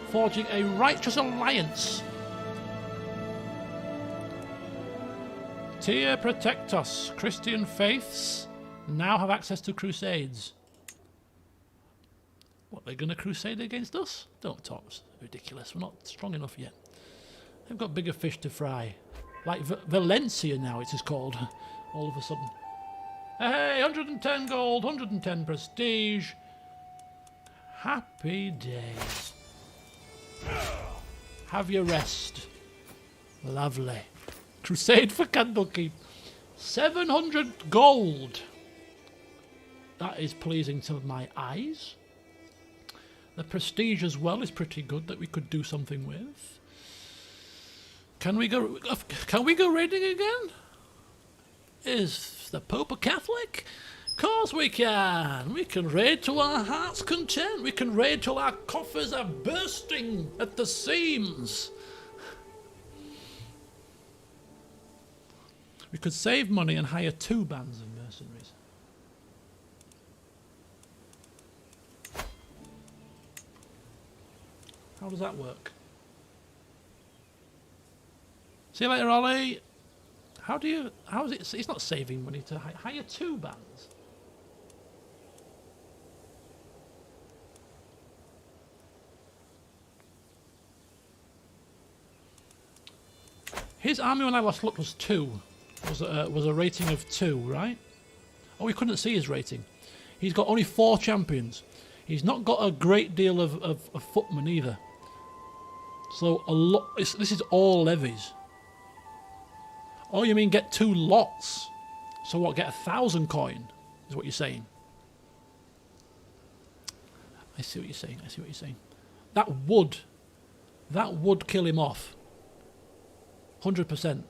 Speaker 1: forging a righteous alliance. Tia protect us. Christian faiths now have access to crusades. What, they're going to crusade against us? Don't talk. It's ridiculous. We're not strong enough yet. They've got bigger fish to fry. Like Valencia now it is called. All of a sudden. Hey, 110 gold, 110 prestige. Happy days. Have your rest. Lovely. Crusade for Candlekeep. 700 gold. That is pleasing to my eyes. The prestige as well is pretty good that we could do something with. Can we go raiding again? Is the Pope a Catholic? Of course we can. We can raid to our heart's content. We can raid till our coffers are bursting at the seams. We could save money and hire 2 bands of mercenaries. How does that work? See you later, Ollie. How is it? It's not saving money to hire 2 bands. His army when I last looked was 2. Was a rating of 2, right? Oh, we couldn't see his rating. He's got only 4 champions. He's not got a great deal of footmen either. So a lot. This is all levies. Oh, you mean get 2 lots? So what? Get 1,000 coin? Is what you're saying? I see what you're saying. I see what you're saying. That would kill him off. 100%.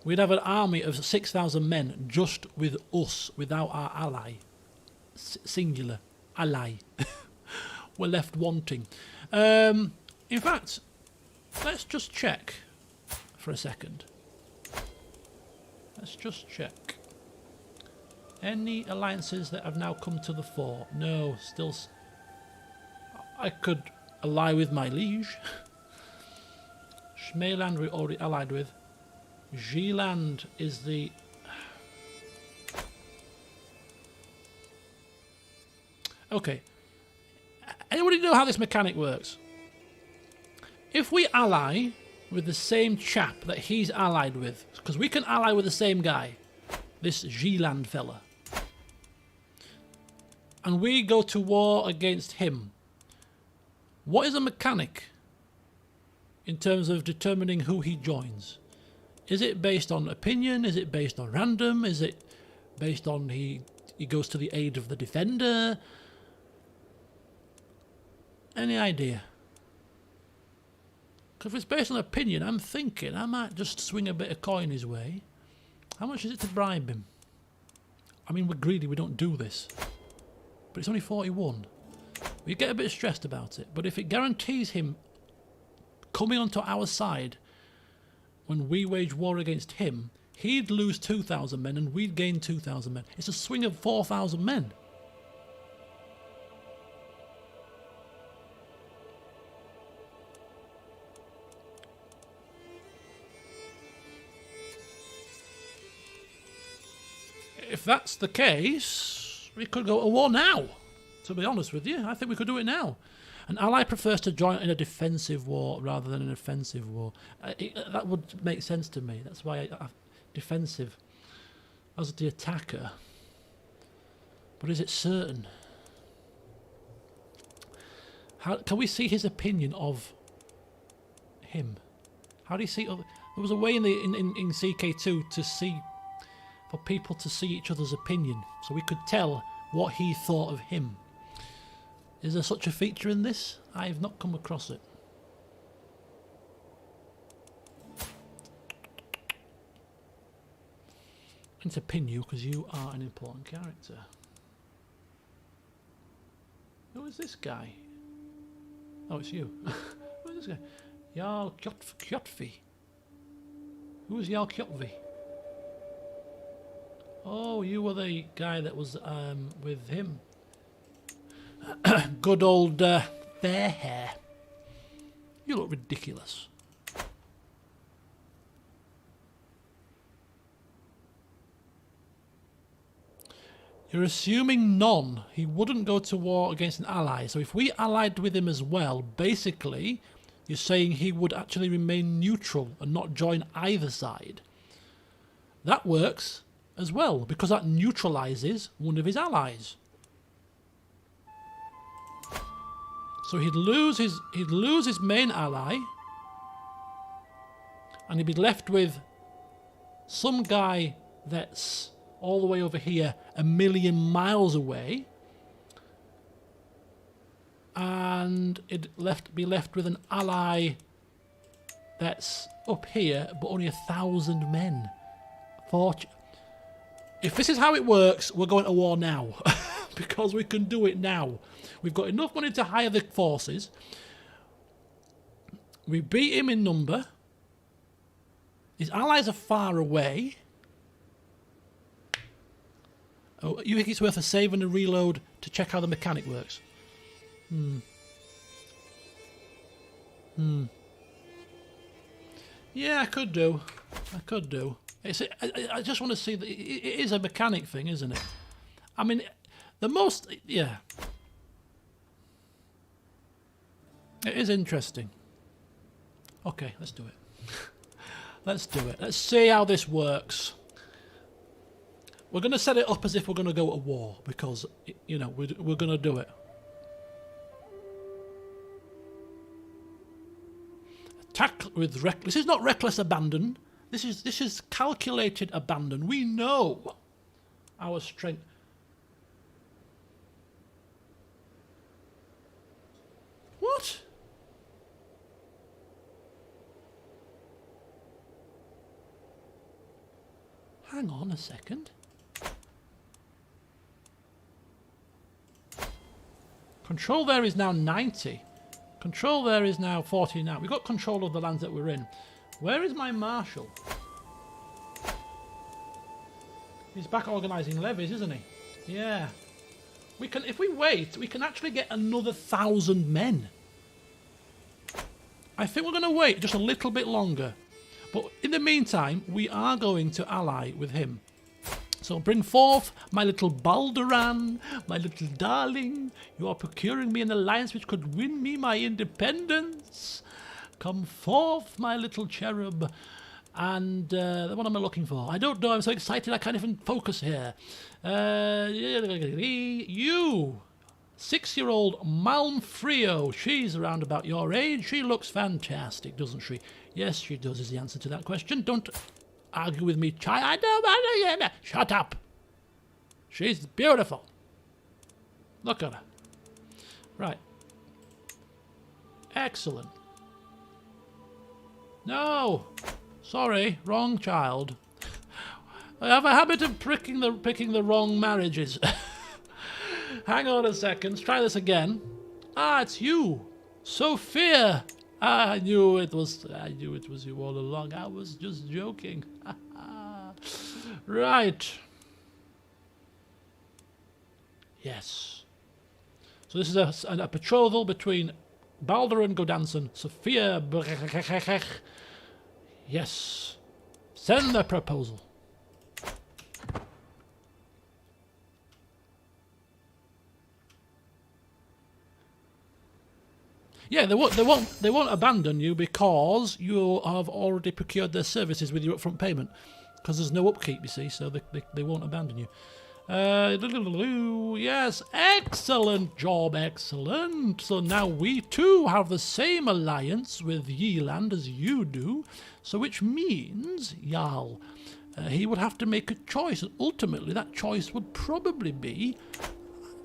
Speaker 1: We'd have an army of 6,000 men just with us, without our ally. Singular. Ally. We're left wanting. In fact, let's just check for a second. Let's just check. Any alliances that have now come to the fore? No, still. I could ally with my liege. Schmeland we're already allied with. Zeeland is the... Okay. Anybody know how this mechanic works? If we ally with the same chap that he's allied with, because we can ally with the same guy, this Zeeland fella, and we go to war against him, what is a mechanic in terms of determining who he joins? Is it based on opinion? Is it based on random? Is it based on he goes to the aid of the defender? Any idea? Because if it's based on opinion, I'm thinking I might just swing a bit of coin his way. How much is it to bribe him? I mean, we're greedy, we don't do this. But it's only 41. We get a bit stressed about it. But if it guarantees him coming onto our side when we wage war against him, he'd lose 2,000 men and we'd gain 2,000 men. It's a swing of 4,000 men. If that's the case, we could go to war now, to be honest with you. I think we could do it now. An ally prefers to join in a defensive war rather than an offensive war. That would make sense to me. That's why defensive. as the attacker. But is it certain? How can we see his opinion of him? How do you see other... There was a way in CK2 to see, for people to see each other's opinion, so we could tell what he thought of him. Is there such a feature in this? I have not come across it. I need to pin you because you are an important character. Who is this guy? Oh, it's you. Who is this guy? Jarl Kjotvi. Who is Jarl Kjotvi? Oh, you were the guy that was with him. Good old fair hair. You look ridiculous. You're assuming none. He wouldn't go to war against an ally. So if we allied with him as well, basically, you're saying he would actually remain neutral and not join either side. That works as well, because that neutralizes one of his allies. So he'd lose his main ally, and he'd be left with some guy that's all the way over here, 1,000,000 miles away, and it'd be left with an ally that's up here, but only 1,000 men. If this is how it works, we're going to war now, because we can do it now. We've got enough money to hire the forces. We beat him in number. His allies are far away. Oh, you think it's worth a save and a reload to check how the mechanic works? Yeah, I could do. I just want to see that it is a mechanic thing, isn't it? I mean, yeah. It is interesting. Okay, let's do it. Let's do it. Let's see how this works. We're going to set it up as if we're going to go to war, because, you know, we're going to do it. Attack with reckless. This is not reckless abandon. This is calculated abandon. We know our strength. What? Hang on a second. Control there is now 90. Control there is now 49. We've got control of the lands that we're in. Where is my marshal? He's back organising levies, isn't he? Yeah. We can, if we wait, we can actually get another 1,000 men. I think we're going to wait just a little bit longer. But in the meantime, we are going to ally with him. So bring forth my little Balderan, my little darling. You are procuring me an alliance which could win me my independence. Come forth, my little cherub. And what am I looking for? I don't know. I'm so excited I can't even focus here. You, 6-year-old Malmfrio. She's around about your age. She looks fantastic, doesn't she? Yes, she does, is the answer to that question. Don't argue with me, child. I don't. Shut up. She's beautiful. Look at her. Right. Excellent. No. Sorry, wrong child. I have a habit of picking the wrong marriages. Hang on a second. Let's try this again. Ah, it's you, Sophia. I knew it was you all along. I was just joking. Right. Yes. So this is a betrothal between Balder and Godanson. Sophia. Yes. Send the proposal. Yeah, they won't abandon you because you have already procured their services with your upfront payment. Because there's no upkeep, you see, so they won't abandon you. Yes, excellent job, excellent. So now we too have the same alliance with Yeland as you do, so which means, Jarl, he would have to make a choice, and ultimately that choice would probably be,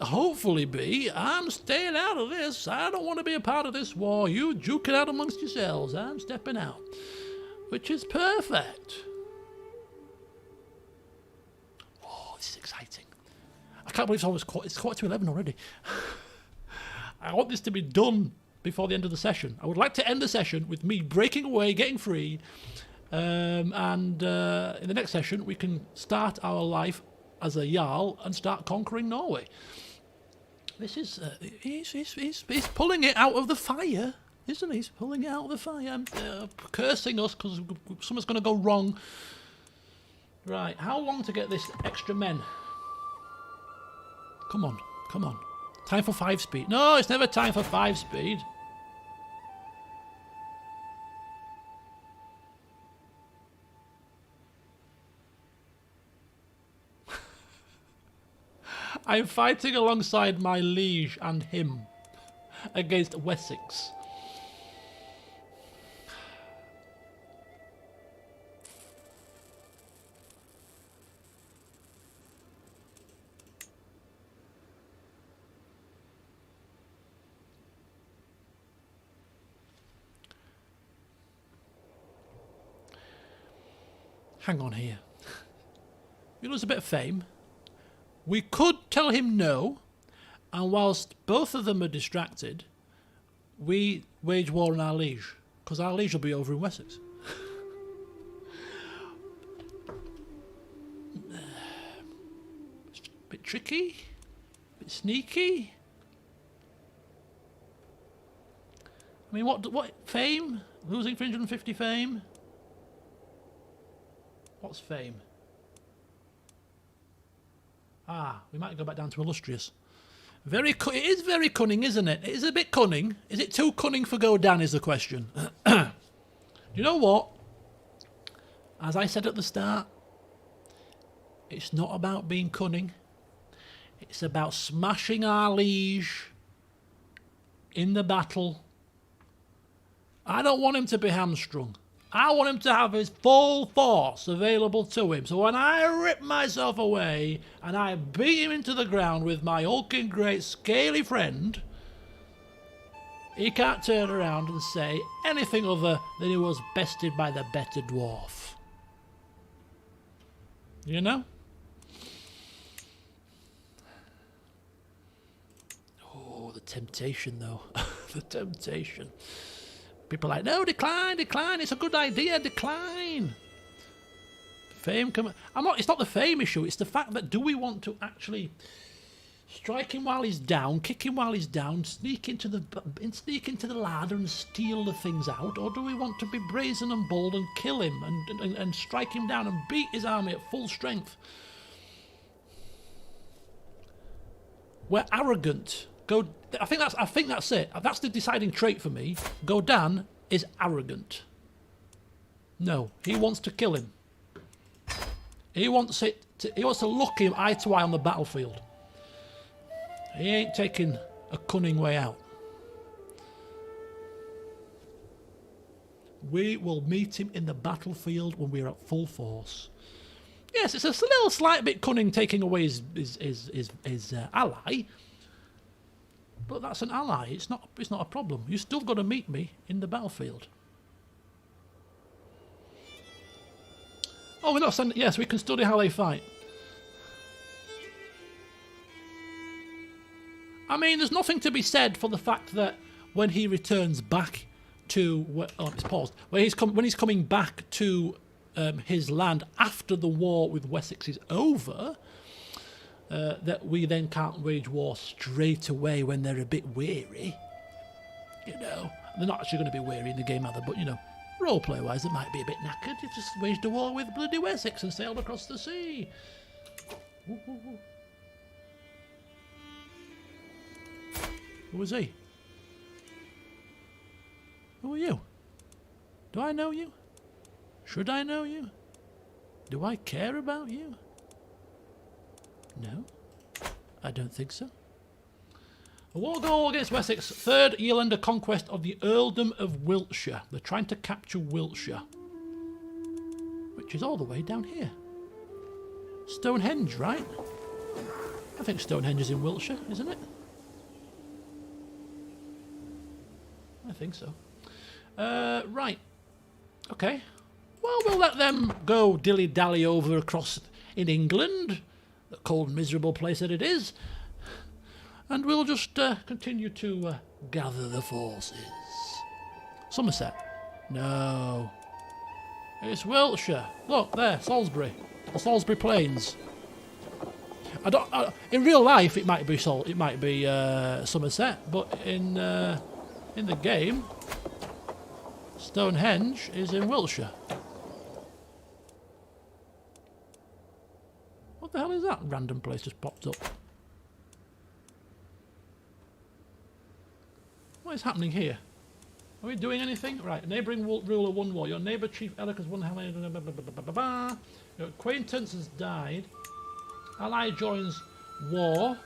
Speaker 1: hopefully be, I'm staying out of this, I don't want to be a part of this war, you duke it out amongst yourselves, I'm stepping out. Which is perfect. Oh, this is exciting. I can't believe it's quarter to 11 already. I want this to be done before the end of the session. I would like to end the session with me breaking away, getting free, and in the next session we can start our life as a Jarl and start conquering Norway. This is he's pulling it out of the fire, isn't he? He's pulling it out of the fire and cursing us because something's going to go wrong. Right, how long to get this extra men? Come on, come on. Time for 5 speed. No, it's never time for 5 speed. I'm fighting alongside my liege and him against Wessex. Hang on here. You lose a bit of fame. We could tell him no, and whilst both of them are distracted, we wage war on our liege, because our liege will be over in Wessex. Bit tricky, bit sneaky. I mean, what fame? Losing 350 fame? What's fame? Ah, we might go back down to illustrious. It is very cunning, isn't it? It is a bit cunning. Is it too cunning for Godan is the question. You know what? As I said at the start, it's not about being cunning. It's about smashing our liege in the battle. I don't want him to be hamstrung. I want him to have his full force available to him. So when I rip myself away and I beat him into the ground with my hulking great scaly friend, he can't turn around and say anything other than he was bested by the better dwarf. You know? Oh, the temptation though. The temptation. People are like, no, decline, decline. It's a good idea, decline. Fame it's not the fame issue. It's the fact that do we want to actually strike him while he's down, kick him while he's down, sneak into the ladder and steal the things out, or do we want to be brazen and bold and kill him and strike him down and beat his army at full strength? We're arrogant. I think that's it. That's the deciding trait for me. Godan is arrogant. No, he wants to kill him. He wants to look him eye to eye on the battlefield. He ain't taking a cunning way out. We will meet him in the battlefield when we're at full force. Yes, it's a little slight bit cunning taking away his ally. But that's an ally. It's not a problem. You still got to meet me in the battlefield. Oh, we're not sending. Yes, we can study how they fight. I mean, there's nothing to be said for the fact that when he returns back to it's paused. When he's coming back to his land after the war with Wessex is over. That we then can't wage war straight away when they're a bit weary. You know, they're not actually going to be weary in the game either, but you know, roleplay wise, it might be a bit knackered. You've just waged a war with bloody Wessex and sailed across the sea. Ooh, ooh, ooh. Who was he? Who are you? Do I know you? Should I know you? Do I care about you? No, I don't think so. A war goal against Wessex, third year-ender conquest of the Earldom of Wiltshire. They're trying to capture Wiltshire, which is all the way down here. Stonehenge, right? I think Stonehenge is in Wiltshire, isn't it? I think so. Right. Okay. Well, we'll let them go dilly-dally over across in England, the cold, miserable place that it is. And we'll just continue to gather the forces. Somerset? No. It's Wiltshire. Look, there, Salisbury. The Salisbury Plains. In real life, it might be Somerset, but in the game, Stonehenge is in Wiltshire. What the hell is that random place just popped up? What is happening here? Are we doing anything? Right, neighbouring ruler won war. Your neighbour Chief Elric has won Helen. Your acquaintance has died. Ally joins war.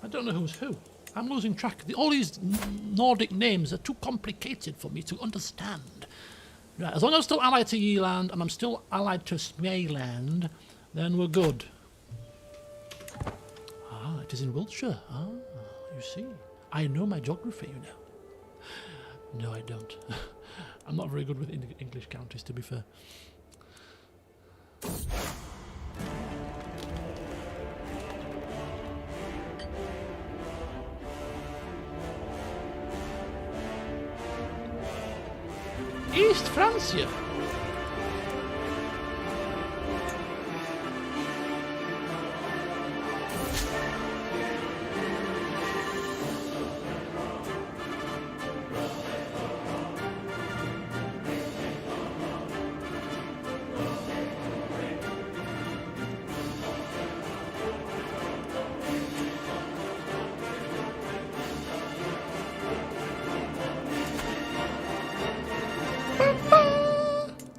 Speaker 1: I don't know who's who. I'm losing track. All these Nordic names are too complicated for me to understand. Right, as long as I'm still allied to Yeeland and I'm still allied to Smayland, then we're good. Ah, it is in Wiltshire. Ah, you see. I know my geography, you know. No, I don't. I'm not very good with English counties, to be fair. East Francia.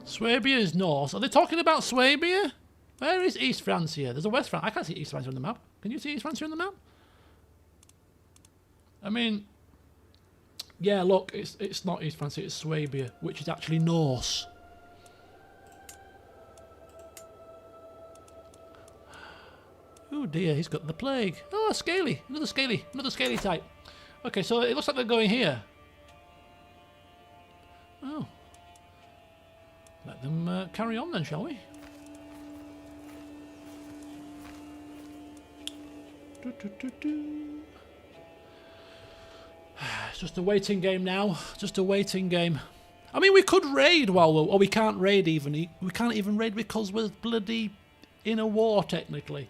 Speaker 1: Swabia is north. Are they talking about Swabia? Where is East Francia? There's a West Francia. I can't see East Francia on the map. Can you see East Francia on the map? I mean, yeah, look, it's not East Francia, it's Swabia, which is actually Norse. Oh dear, he's got the plague. Oh, Scaly. Another Scaly type. Okay, so it looks like they're going here. Oh. Let them carry on then, shall we? It's just a waiting game now. Just a waiting game. I mean, we could raid while we're... Or we can't raid even. We can't even raid because we're bloody in a war, technically.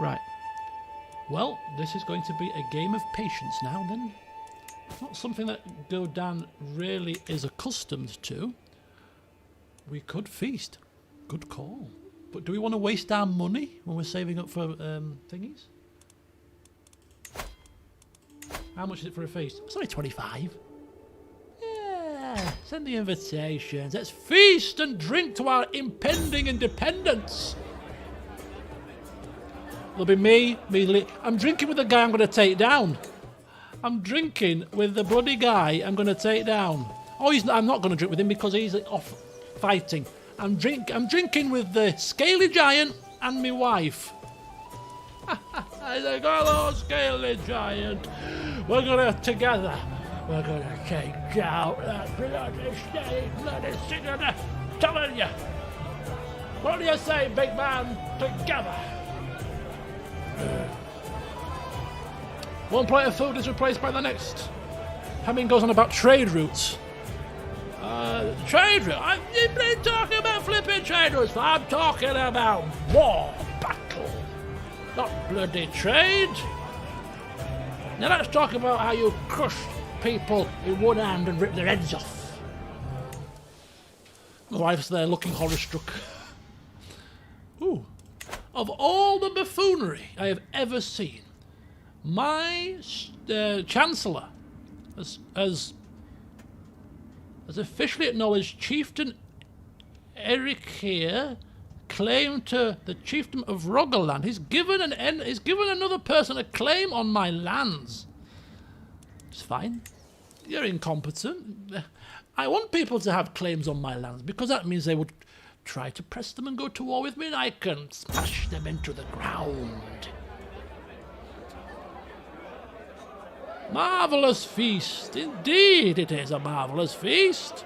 Speaker 1: Right. Well, this is going to be a game of patience now, then. Not something that Godan really is accustomed to. We could feast. Good call. But do we want to waste our money when we're saving up for thingies? How much is it for a feast? It's only 25. Yeah, send the invitations. Let's feast and drink to our impending independence. There'll be me. I'm drinking with the guy I'm going to take down. I'm drinking with the bloody guy I'm going to take down. Oh, I'm not going to drink with him because he's off fighting. I'm drinking with the Scaly Giant and my wife. I say, hello, Scaly Giant. We're going to, together, we're going to take down that bloody sinner. Telling you. What do you say, big man? Together. One plate of food is replaced by the next. Hemming goes on about trade routes. Trade route? You've been talking about flipping trade routes. I'm talking about war, battle, not bloody trade. Now let's talk about how you crush people in one hand and rip their heads off. My wife's there looking horror-struck. Ooh. Of all the buffoonery I have ever seen, My Chancellor has officially acknowledged Chieftain Eric here claim to the chiefdom of Rogaland. He's given another person a claim on my lands. It's fine. You're incompetent. I want people to have claims on my lands because that means they would try to press them and go to war with me, and I can smash them into the ground. Marvellous feast. Indeed, it is a marvellous feast.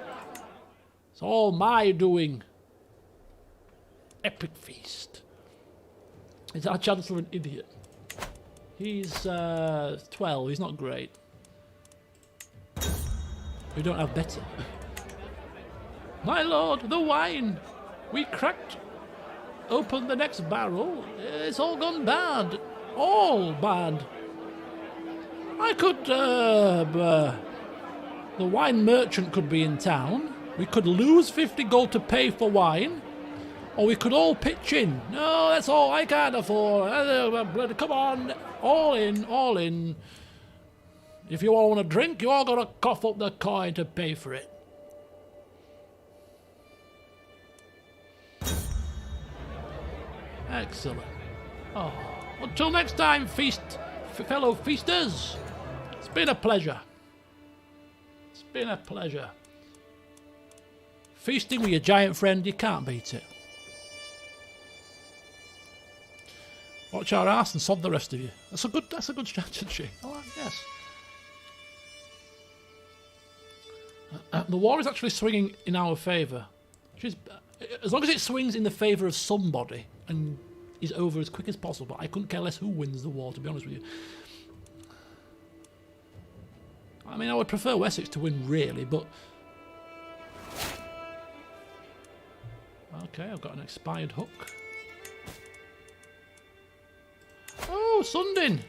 Speaker 1: It's all my doing. Epic feast. Is our Chancellor an idiot? He's 12. He's not great. We don't have better. My lord, the wine. We cracked open the next barrel. It's all gone bad. All bad. I could, the wine merchant could be in town. We could lose 50 gold to pay for wine. Or we could all pitch in. No, that's all I can't afford. Come on, all in, all in. If you all want a drink, you all got to cough up the coin to pay for it. Excellent. Oh, until next time, fellow feasters. It's been a pleasure. It's been a pleasure. Feasting with your giant friend, you can't beat it. Watch our arse and sod the rest of you. That's a good strategy. Oh, yes. The war is actually swinging in our favour. As long as it swings in the favour of somebody and is over as quick as possible, I couldn't care less who wins the war, to be honest with you. I mean, I would prefer Wessex to win, really, but... Okay, I've got an expired hook. Oh, Sundin!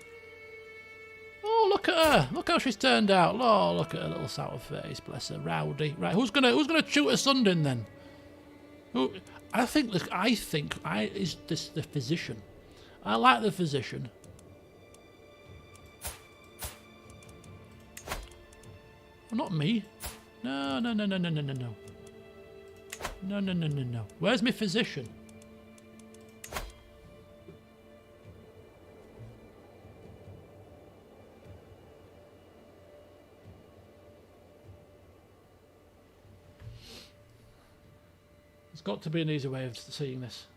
Speaker 1: Oh, look at her! Look how she's turned out. Oh, look at her little sour face, bless her, rowdy. Right, who's gonna shoot a Sundin then? Who? I think is this the physician. I like the physician. Well, not me. No. No. Where's my physician? There's got to be an easy way of seeing this.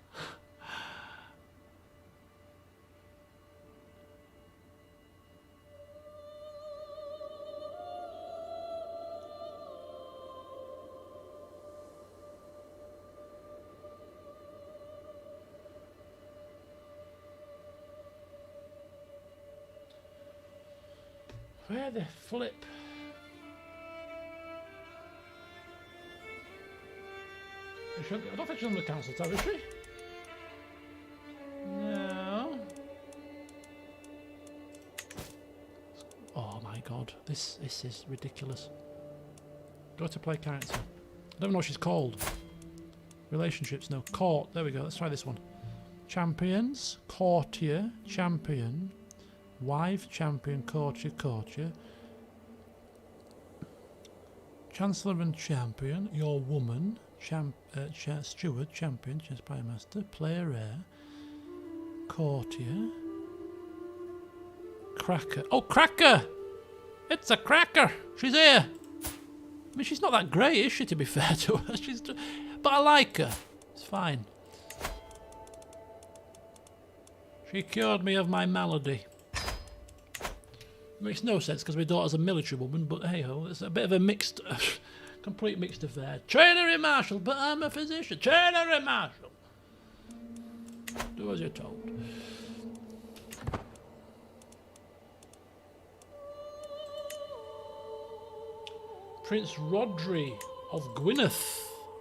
Speaker 1: Where the flip? I don't think she's on the council territory. No. Oh my god, this is ridiculous. Go to play character. I don't know what she's called. Relationships, no. Court, there we go, let's try this one. Champions, courtier, champion, wife, champion, courtier, Chancellor and champion, your woman, steward, champion, spy master, player heir, courtier, cracker. Oh, cracker! It's a cracker! She's here! I mean, she's not that great, is she, to be fair to her? But I like her. It's fine. She cured me of my malady. It makes no sense because my daughter's a military woman, but hey ho, it's a bit of a mixed, complete mixed affair. Trainer Marshal, but I'm a physician. Trainer Marshal. Do as you're told. Prince Rodri of Gwynedd,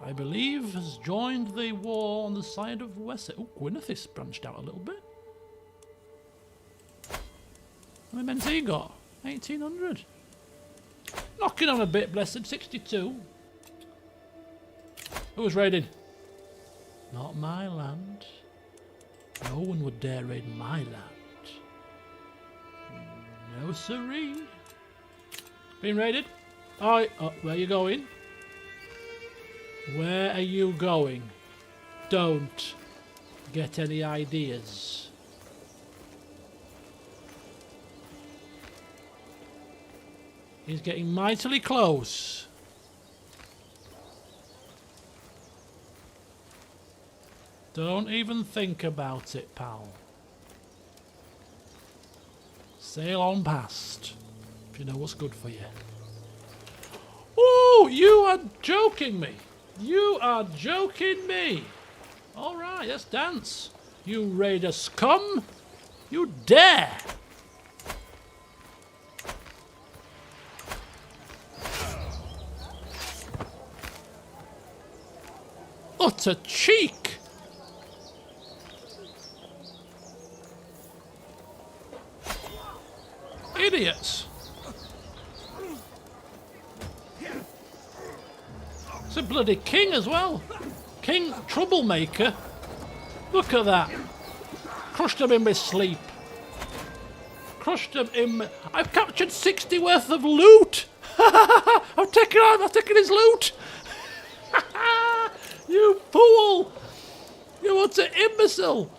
Speaker 1: I believe, has joined the war on the side of Wessex. Oh, Gwynedd is branched out a little bit. How many men's he got? 1800. Knocking on a bit, bless him. 62. Who was raiding? Not my land. No one would dare raid my land. No siree. Being raided? Oh, where are you going? Where are you going? Don't get any ideas. He's getting mightily close. Don't even think about it, pal. Sail on past, if you know what's good for you. Oh, you are joking me. You are joking me. All right, let's dance. You raider scum. You dare. Utter cheek. Idiots. It's a bloody king as well. King troublemaker. Look at that. Crushed him in my sleep. Crushed him in. I've captured 60 worth of loot. I've taken his loot. You fool. You utter imbecile.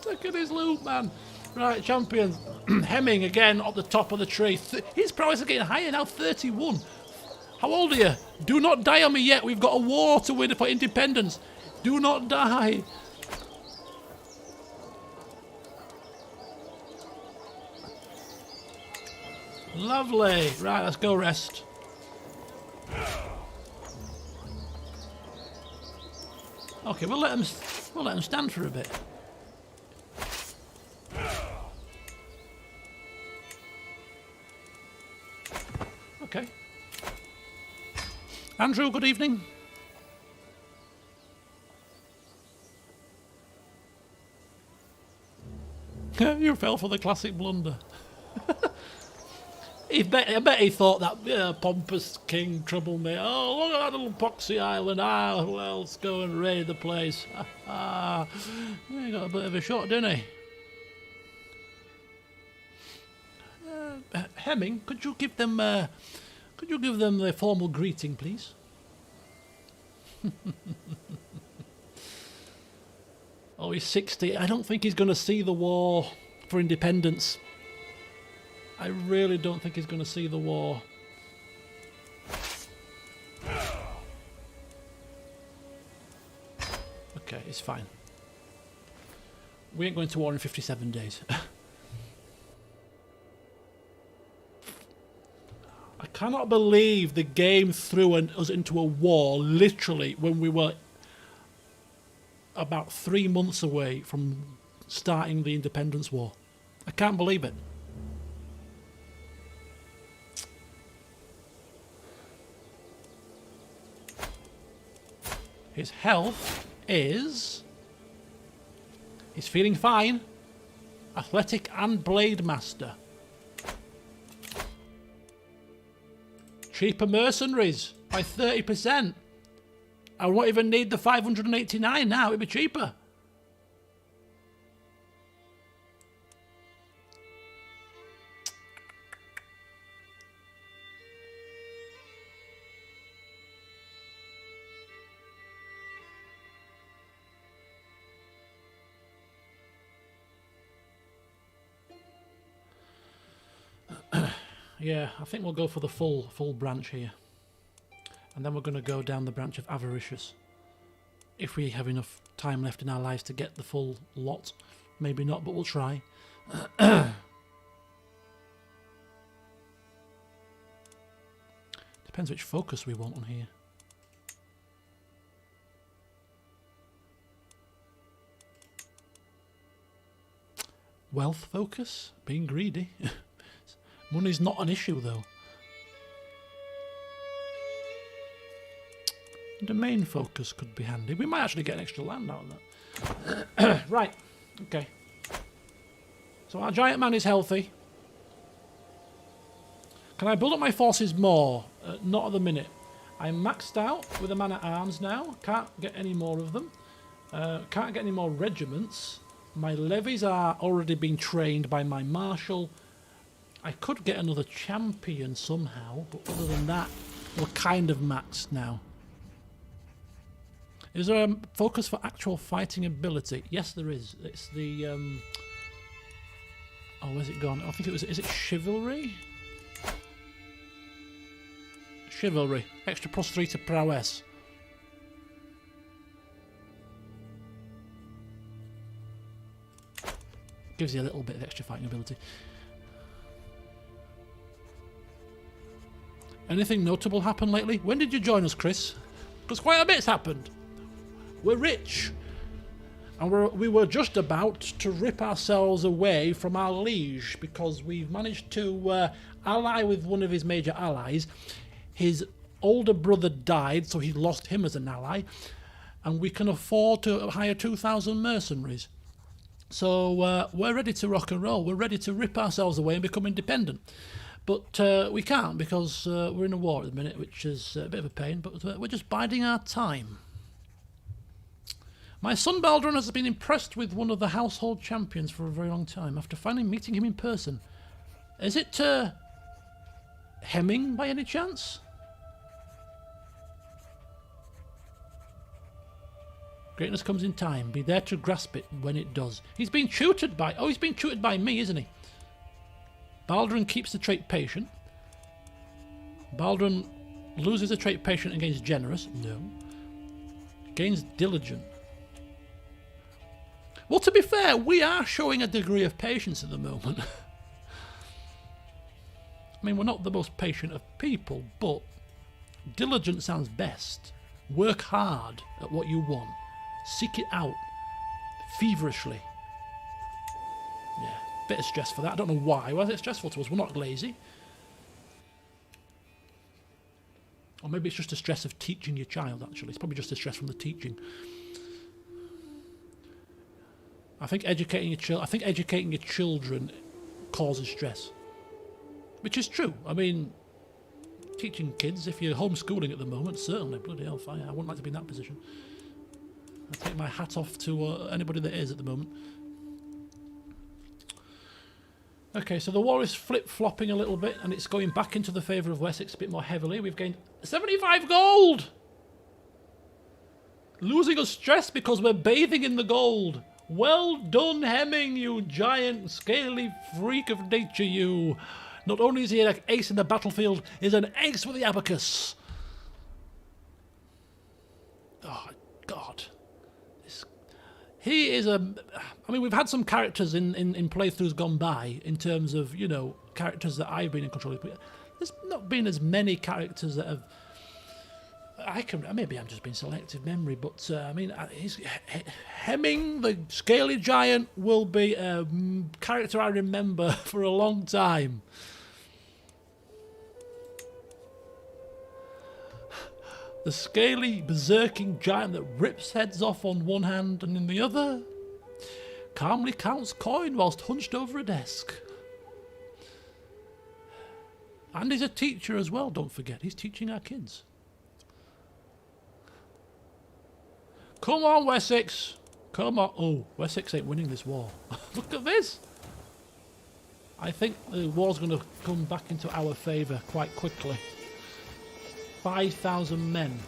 Speaker 1: Taking his loot, man. Right, champions. Hemming again at the top of the tree. His prowess is getting higher now, 31. How old are you? Do not die on me yet. We've got a war to win for independence. Do not die. Lovely. Right, let's go rest. Okay, we'll let him stand for a bit. Okay. Andrew, good evening. You fell for the classic blunder. I bet he thought that pompous king troubled me. Oh, look at that little poxy island. Ah, well, let's go and raid the place. He got a bit of a shot, didn't he? Hemming, could you give them the formal greeting, please? Oh, he's 60. I don't think he's going to see the war for independence. I really don't think he's going to see the war. Okay, it's fine. We ain't going to war in 57 days. I cannot believe the game threw us into a war literally when we were about 3 months away from starting the independence war. I can't believe it. His health is... He's feeling fine. Athletic and Blade Master. Cheaper mercenaries by 30%. I won't even need the 589 now, it'd be cheaper. Yeah, I think we'll go for the full branch here. And then we're going to go down the branch of Avaricious. If we have enough time left in our lives to get the full lot. Maybe not, but we'll try. Depends which focus we want on here. Wealth focus? Being greedy? Money's not an issue, though. Domain focus could be handy. We might actually get an extra land out of that. Right. Okay. So our giant man is healthy. Can I build up my forces more? Not at the minute. I'm maxed out with a man at arms now. Can't get any more of them. Can't get any more regiments. My levies are already being trained by my marshal. I could get another champion somehow, but other than that, we're kind of maxed now. Is there a focus for actual fighting ability? Yes, there is. It's the... Oh, where's it gone? I think it was... Is it chivalry? Chivalry. Extra +3 to prowess. Gives you a little bit of extra fighting ability. Anything notable happen lately? When did you join us, Chris? Because quite a bit's happened. We're rich. And we were just about to rip ourselves away from our liege because we've managed to ally with one of his major allies. His older brother died, so he lost him as an ally. And we can afford to hire 2,000 mercenaries. So we're ready to rock and roll. We're ready to rip ourselves away and become independent. But we can't because we're in a war at the minute, which is a bit of a pain, but we're just biding our time. My son Baldron has been impressed with one of the household champions for a very long time after finally meeting him in person. Is it Hemming by any chance? Greatness comes in time. Be there to grasp it when it does. He's been tutored by... Oh, he's been tutored by me, isn't he? Baldron keeps the trait patient. Baldron loses the trait patient and gains generous. No. Gains diligent. Well, to be fair, we are showing a degree of patience at the moment. I mean, we're not the most patient of people, but diligent sounds best. Work hard at what you want. Seek it out feverishly. Yeah, bit of stress for that. I don't know why. Why is it stressful to us? We're not lazy. Or maybe it's just the stress of teaching your child, actually. It's probably just the stress from the teaching. I think educating your children causes stress. Which is true. I mean, teaching kids, if you're homeschooling at the moment, certainly, bloody hellfire. I wouldn't like to be in that position. I take my hat off to anybody that is at the moment. Okay, so the war is flip-flopping a little bit, and it's going back into the favour of Wessex a bit more heavily. We've gained 75 gold! Losing us stress because we're bathing in the gold. Well done, Hemming, you giant, scaly freak of nature, you. Not only is he an ace in the battlefield, he's an ace with the abacus. Oh, God. He is a... I mean, we've had some characters in playthroughs gone by in terms of, you know, characters that I've been in control of. But there's not been as many characters that have... Maybe I'm just being selective memory, but I mean, Hemming, the Scaly Giant, will be a character I remember for a long time. The scaly, berserking giant that rips heads off on one hand and in the other calmly counts coin whilst hunched over a desk. And he's a teacher as well, don't forget. He's teaching our kids. Come on, Wessex. Come on. Oh, Wessex ain't winning this war. Look at this. I think the war's going to come back into our favour quite quickly. 5,000 men.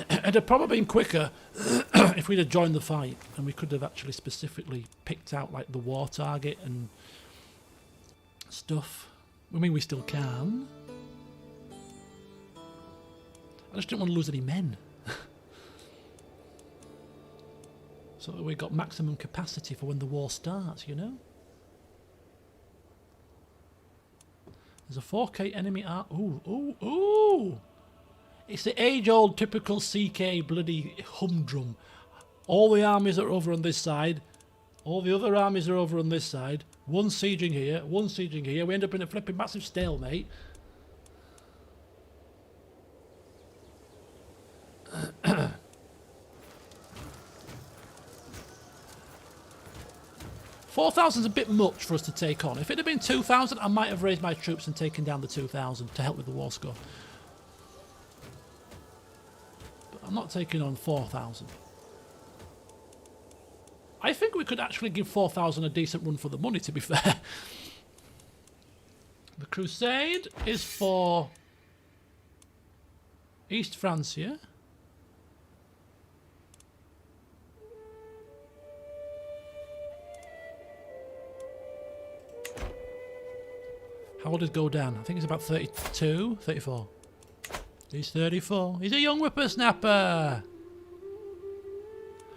Speaker 1: It'd have probably been quicker if we'd have joined the fight, and we could have actually specifically picked out like the war target and stuff. I mean, we still can. I just didn't want to lose any men. So that we've got maximum capacity for when the war starts, you know? There's a 4K enemy art. Ooh, ooh, ooh! It's the age-old typical CK bloody humdrum. All the armies are over on this side. All the other armies are over on this side. One sieging here, one sieging here. We end up in a flipping massive stalemate. 4,000's a bit much for us to take on. If it had been 2,000, I might have raised my troops and taken down the 2,000 to help with the war score. But I'm not taking on 4,000. I think we could actually give 4,000 a decent run for the money, to be fair. The crusade is for East Francia. How old is Godan? I think he's about 32, 34. He's 34. He's a young whippersnapper.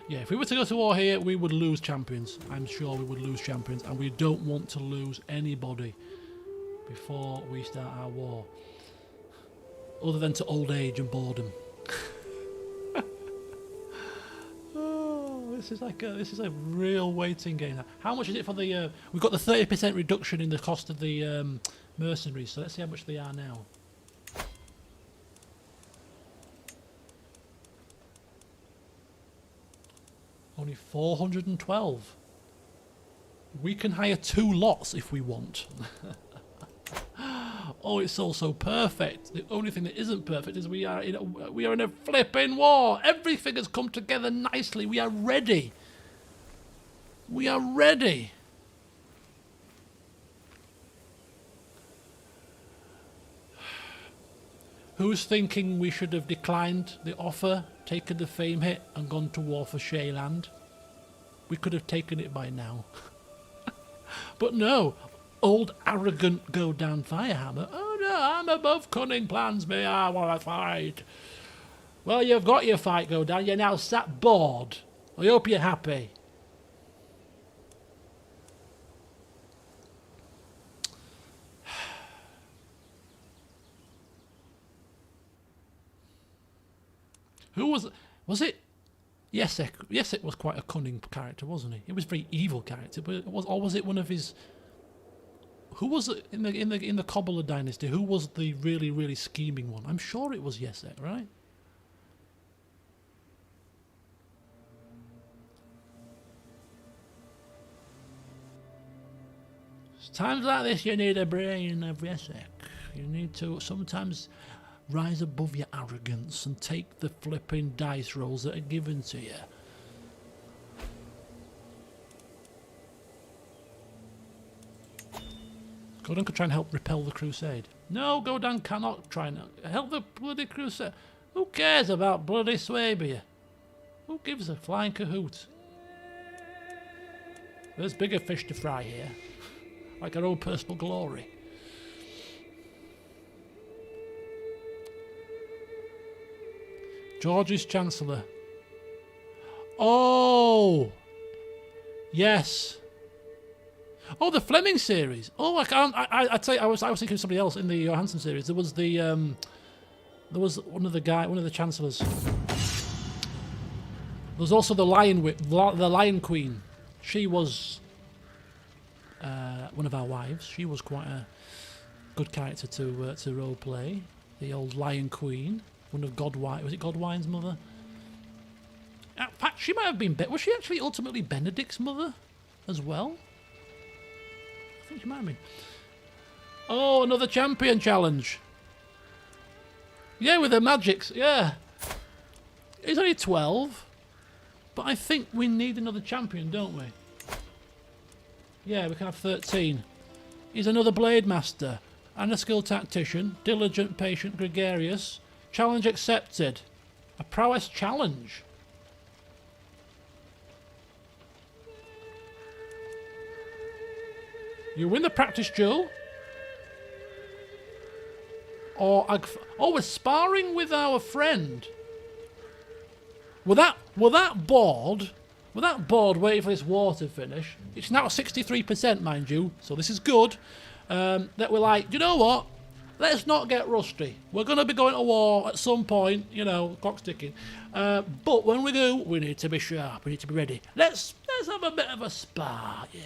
Speaker 1: Yeah, if we were to go to war here, we would lose champions. I'm sure we would lose champions, and we don't want to lose anybody before we start our war. Other than to old age and boredom. Oh, this is a real waiting game. How much is it for the? We've got the 30% reduction in the cost of the mercenaries. So let's see how much they are now. Only 412. We can hire 2 lots if we want. Oh, it's all so perfect. The only thing that isn't perfect is we are in a flipping war. Everything has come together nicely. We are ready. We are ready. Who's thinking we should have declined the offer, taken the fame hit, and gone to war for Shayland? We could have taken it by now. But no. Old arrogant Godan Firehammer. Oh no, I'm above cunning plans, me. I want to fight. Well, you've got your fight, Godan. You're now sat bored. I hope you're happy. Who was it? Yesek. Yesek was quite a cunning character, wasn't he? He was a very evil character, but was it one of his? Who was it in the Cobbler dynasty? Who was the really scheming one? I'm sure it was Yesek, right? Times like this, you need a brain of Yesek. You need to sometimes rise above your arrogance and take the flipping dice rolls that are given to you. Godan could try and help repel the crusade. No, Godan cannot try and help the bloody crusade. Who cares about bloody Swabia? Who gives a flying cahoot? There's bigger fish to fry here. Like our own personal glory. George is Chancellor. Oh! Yes. Oh, the Fleming series. Oh, I can't. I tell you, I was thinking of somebody else in the Johansson series. There was one of the chancellors. There was also the Lion Queen. She was one of our wives. She was quite a good character to role play. The old Lion Queen, one of Godwine. Was it Godwine's mother? In fact, she might have been. Was she actually ultimately Benedict's mother as well? I think she might have been. Oh, another champion challenge. Yeah, with the magics. Yeah. He's only 12. But I think we need another champion, don't we? Yeah, we can have 13. He's another blade master. And a skilled tactician. Diligent, patient, gregarious. Challenge accepted. A prowess challenge. You win the practice duel. Or we're sparring with our friend. Were that bored waiting for this war to finish? It's now 63%, mind you, so this is good. That we're like, you know what? Let's not get rusty. We're going to be going to war at some point, you know, clock's ticking. But when we do, we need to be sharp. We need to be ready. Let's have a bit of a spar, yeah.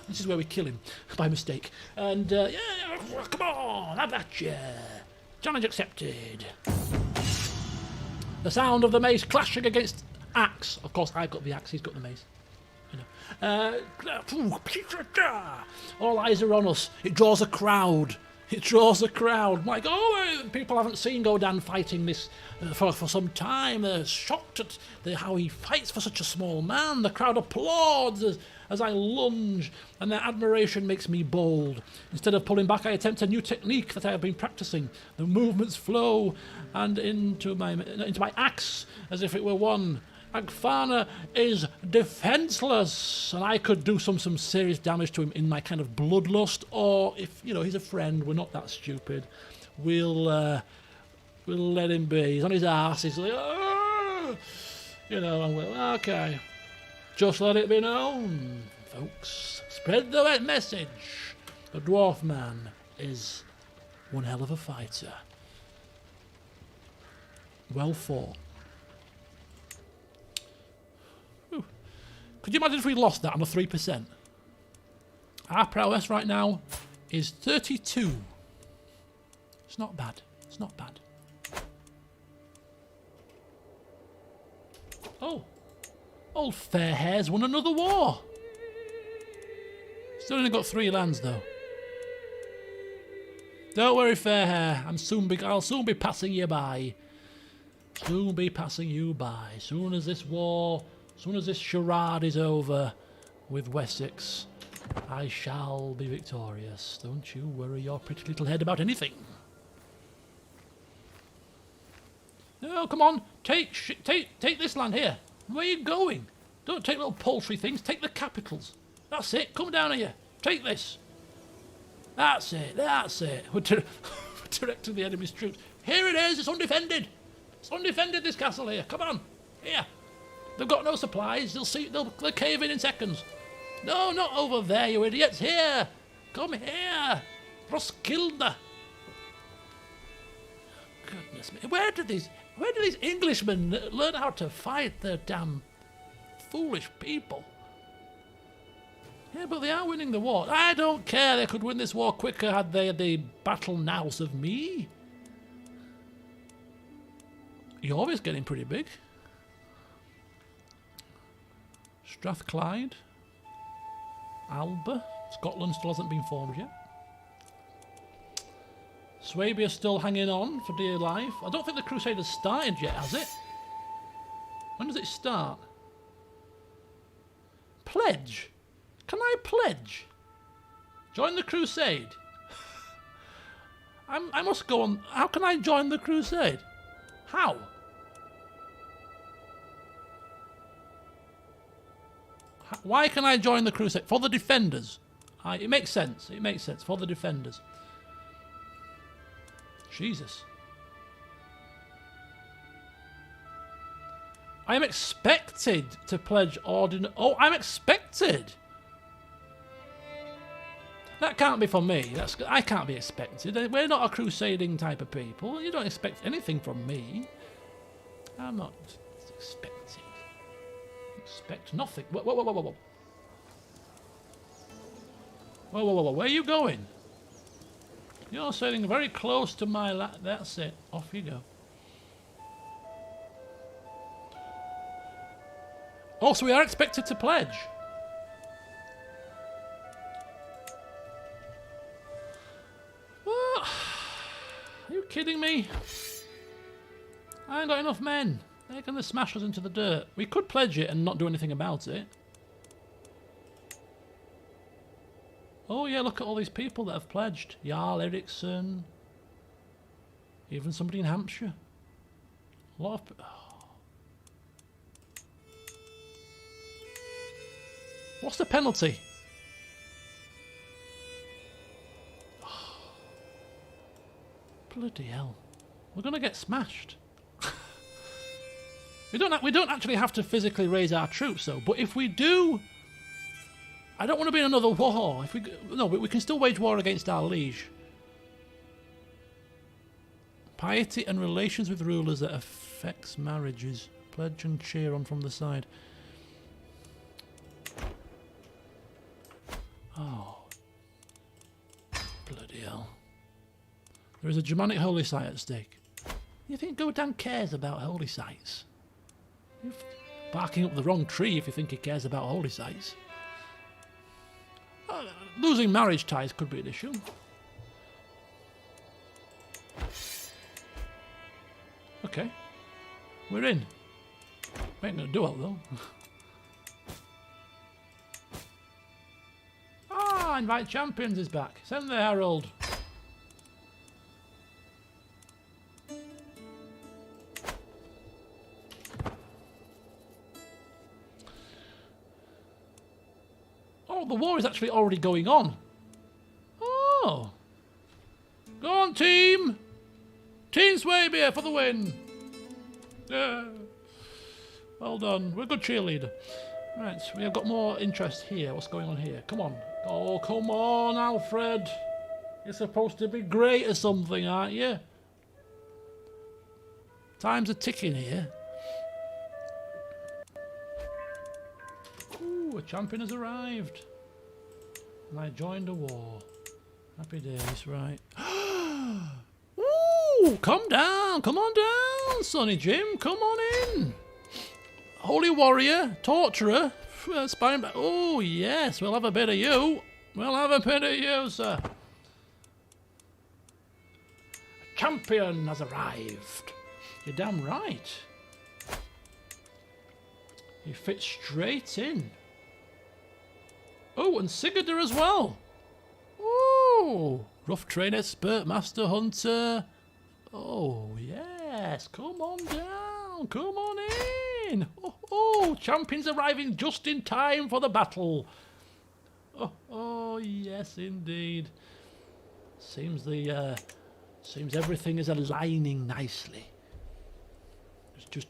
Speaker 1: This is where we kill him, by mistake. And, yeah, come on, have at ya. Challenge accepted. The sound of the mace clashing against axe. Of course, I've got the axe, he's got the mace. All eyes are on us. It draws a crowd. It draws a crowd. Like, people haven't seen Godan fighting this for some time. They're shocked at how he fights for such a small man. The crowd applauds as I lunge, and their admiration makes me bold. Instead of pulling back, I attempt a new technique that I have been practicing. The movements flow and into my axe as if it were one. Agfana is defenseless, and I could do some serious damage to him in my kind of bloodlust, or if, he's a friend, we're not that stupid, we'll let him be. He's on his arse, he's like, and okay. Just let it be known, folks. Spread the message. The dwarf man is one hell of a fighter. Well fought. Could you imagine if we lost that on a 3%? Our prowess right now is 32. It's not bad. It's not bad. Oh. Old Fairhair's won another war. Still only got 3 lands though. Don't worry, Fairhair. I'll soon be passing you by. Soon be passing you by. Soon as this charade is over with Wessex, I shall be victorious. Don't you worry your pretty little head about anything. No, come on. Take this land here. Where are you going? Don't take little paltry things. Take the capitals. That's it. Come down here. Take this. That's it. That's it. We're directing the enemy's troops. Here it is. It's undefended. It's undefended, this castle here. Come on. Here. They've got no supplies. They'll cave in seconds. No, not over there, you idiots. Here. Come here. Roskilde. Goodness me. Where do these Englishmen learn how to fight? They're damn foolish people. Yeah, but they are winning the war. I don't care. They could win this war quicker had they the battle nous of me. Yorvi's getting pretty big. Strathclyde. Alba. Scotland still hasn't been formed yet. Swabia's still hanging on for dear life. I don't think the crusade has started yet, has it? When does it start? Pledge. Can I pledge? Join the crusade. I must go on. How can I join the crusade? How? Why can I join the crusade? For the defenders. It makes sense. It makes sense. For the defenders. Jesus. I am expected to pledge ordinary... Oh, I'm expected! That can't be for me. I can't be expected. We're not a crusading type of people. You don't expect anything from me. I'm not expecting. Expect nothing. Whoa, whoa, whoa, whoa, whoa. Whoa, whoa, whoa, whoa. Where are you going? You're sailing very close to my that's it. Off you go. Oh, so we are expected to pledge. What? Are you kidding me? I ain't got enough men. They're going to smash us into the dirt. We could pledge it and not do anything about it. Oh yeah, look at all these people that have pledged. Jarl Eriksson. Even somebody in Hampshire. A lot of... Oh. What's the penalty? Oh. Bloody hell. We're going to get smashed. We don't actually have to physically raise our troops though, but if we do... I don't want to be in another war. But we can still wage war against our liege. Piety and relations with rulers that affects marriages. Pledge and cheer on from the side. Oh. Bloody hell. There is a Germanic holy site at stake. You think Godan cares about holy sites? Barking up the wrong tree if you think he cares about holy sites. Losing marriage ties could be an issue. Okay. We're in. We ain't gonna do it though. Ah, Invite Champions is back. Send the herald. Oh, the war is actually already going on. Oh. Go on, team. Team Swabia for the win. Yeah. Well done. We're a good cheerleader. Right, we have got more interest here. What's going on here? Come on. Oh, come on, Alfred. You're supposed to be great at something, aren't you? Time's a ticking here. Ooh, a champion has arrived. And I joined a war. Happy days, right. Ooh, come down. Come on down, Sonny Jim. Come on in. Holy warrior, torturer, spine back. Oh, yes, we'll have a bit of you. We'll have a bit of you, sir. A champion has arrived. You're damn right. He fits straight in. Oh, and Sigurdur as well. Oh, rough train expert, master hunter. Oh, yes, come on down, come on in. Oh, champions arriving just in time for the battle. Oh, yes, indeed. Seems everything is aligning nicely.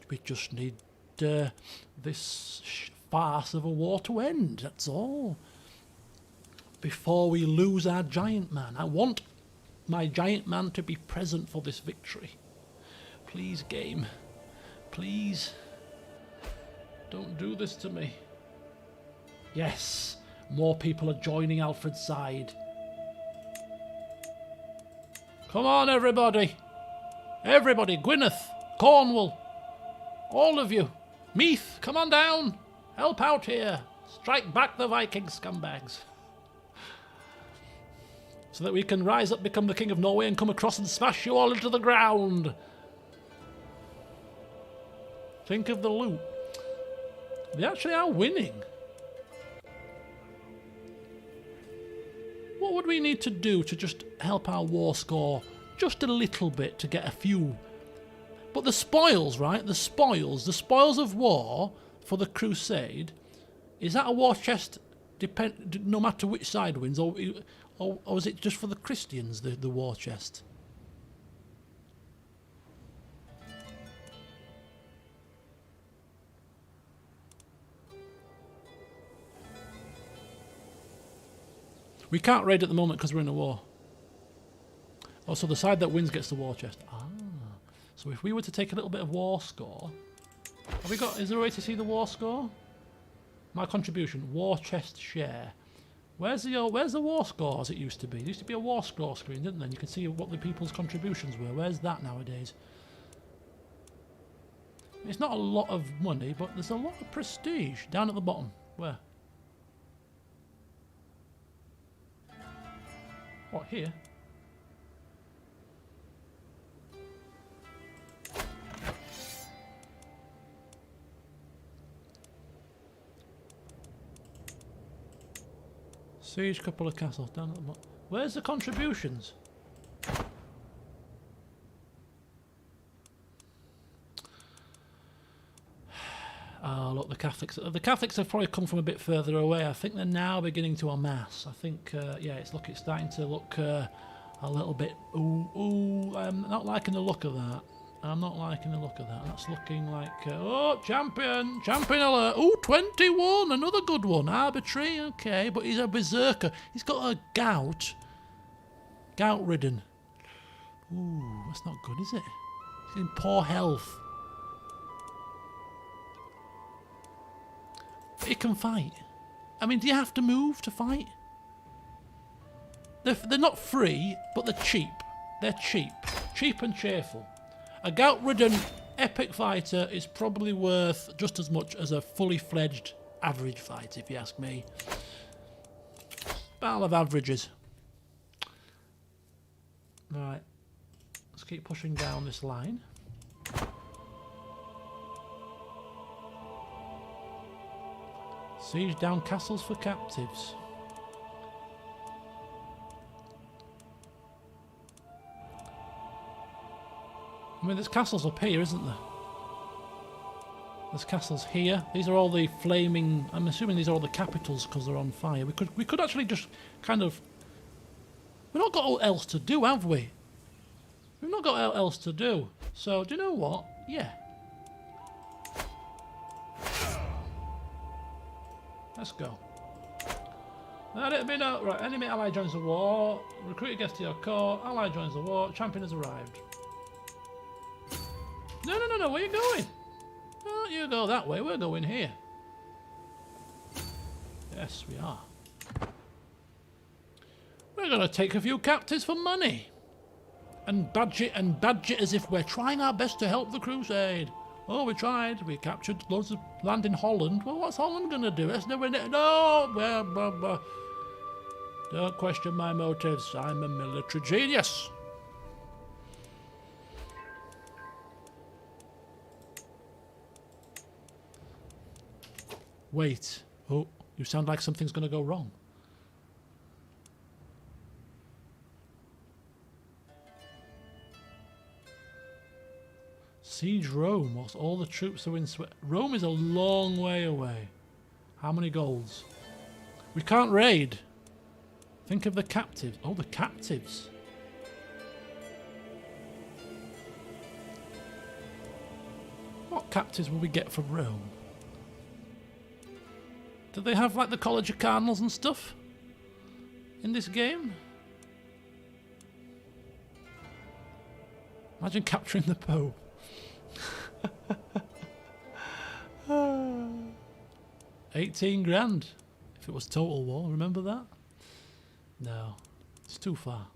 Speaker 1: We just need this farce of a war to end. That's all. Before we lose our giant man, I want my giant man to be present for this victory. Please, game. Please. Don't do this to me. Yes, more people are joining Alfred's side. Come on, everybody. Everybody, Gwyneth, Cornwall, all of you. Meath, come on down. Help out here. Strike back the Viking scumbags. So that we can rise up, become the King of Norway, and come across and smash you all into the ground. Think of the loot. They actually are winning. What would we need to do to just help our war score just a little bit to get a few? But the spoils, right? The spoils of war for the crusade, is that a war chest no matter which side wins, or is it just for the Christians, the war chest? We can't raid at the moment because we're in a war. Oh, so the side that wins gets the war chest. Ah. So if we were to take a little bit of war score... Have we got... Is there a way to see the war score? My contribution. War chest share. Where's the war score as it used to be? There used to be a war score screen, didn't there? And you can see what the people's contributions were. Where's that nowadays? It's not a lot of money, but there's a lot of prestige. Down at the bottom. Where? What, here? Siege couple of castles down at the bottom. Where's the contributions? Oh, look, the Catholics. The Catholics have probably come from a bit further away. I think they're now beginning to amass. I think, yeah, it's starting to look a little bit. I'm not liking the look of that. I'm not liking the look of that. That's looking like... oh, champion alert. Oh, 21, another good one. Arbitrary, okay, but he's a berserker. He's got a gout-ridden. Ooh, that's not good, is it? He's in poor health. But he can fight. I mean, do you have to move to fight? They're not free, but they're cheap. They're cheap. Cheap and cheerful. A gout-ridden epic fighter is probably worth just as much as a fully fledged average fighter, if you ask me. Battle of averages. Right. Let's keep pushing down this line. Siege down castles for captives. I mean, there's castles up here, isn't there? There's castles here. These are all the flaming... I'm assuming these are all the capitals because they're on fire. We could actually just kind of... We've not got else to do, have we? We've not got else to do. So, do you know what? Yeah. Let's go. Let it be known. Right, enemy ally joins the war. Recruit guest to your corps. Ally joins the war. Champion has arrived. No, no, no, no. Where are you going? Oh, you go that way. We're going here. Yes, we are. We're going to take a few captives for money. And badge it as if we're trying our best to help the crusade. Oh, we tried. We captured loads of land in Holland. Well, what's Holland going to do? No. Don't question my motives. I'm a military genius. Wait. Oh, you sound like something's going to go wrong. Siege Rome whilst all the troops are in Rome is a long way away. How many golds? We can't raid. Think of the captives. Oh, the captives. What captives will we get from Rome? Do they have like the College of Cardinals and stuff in this game? Imagine capturing the Pope. 18 grand if it was total war, remember that? No, it's too far.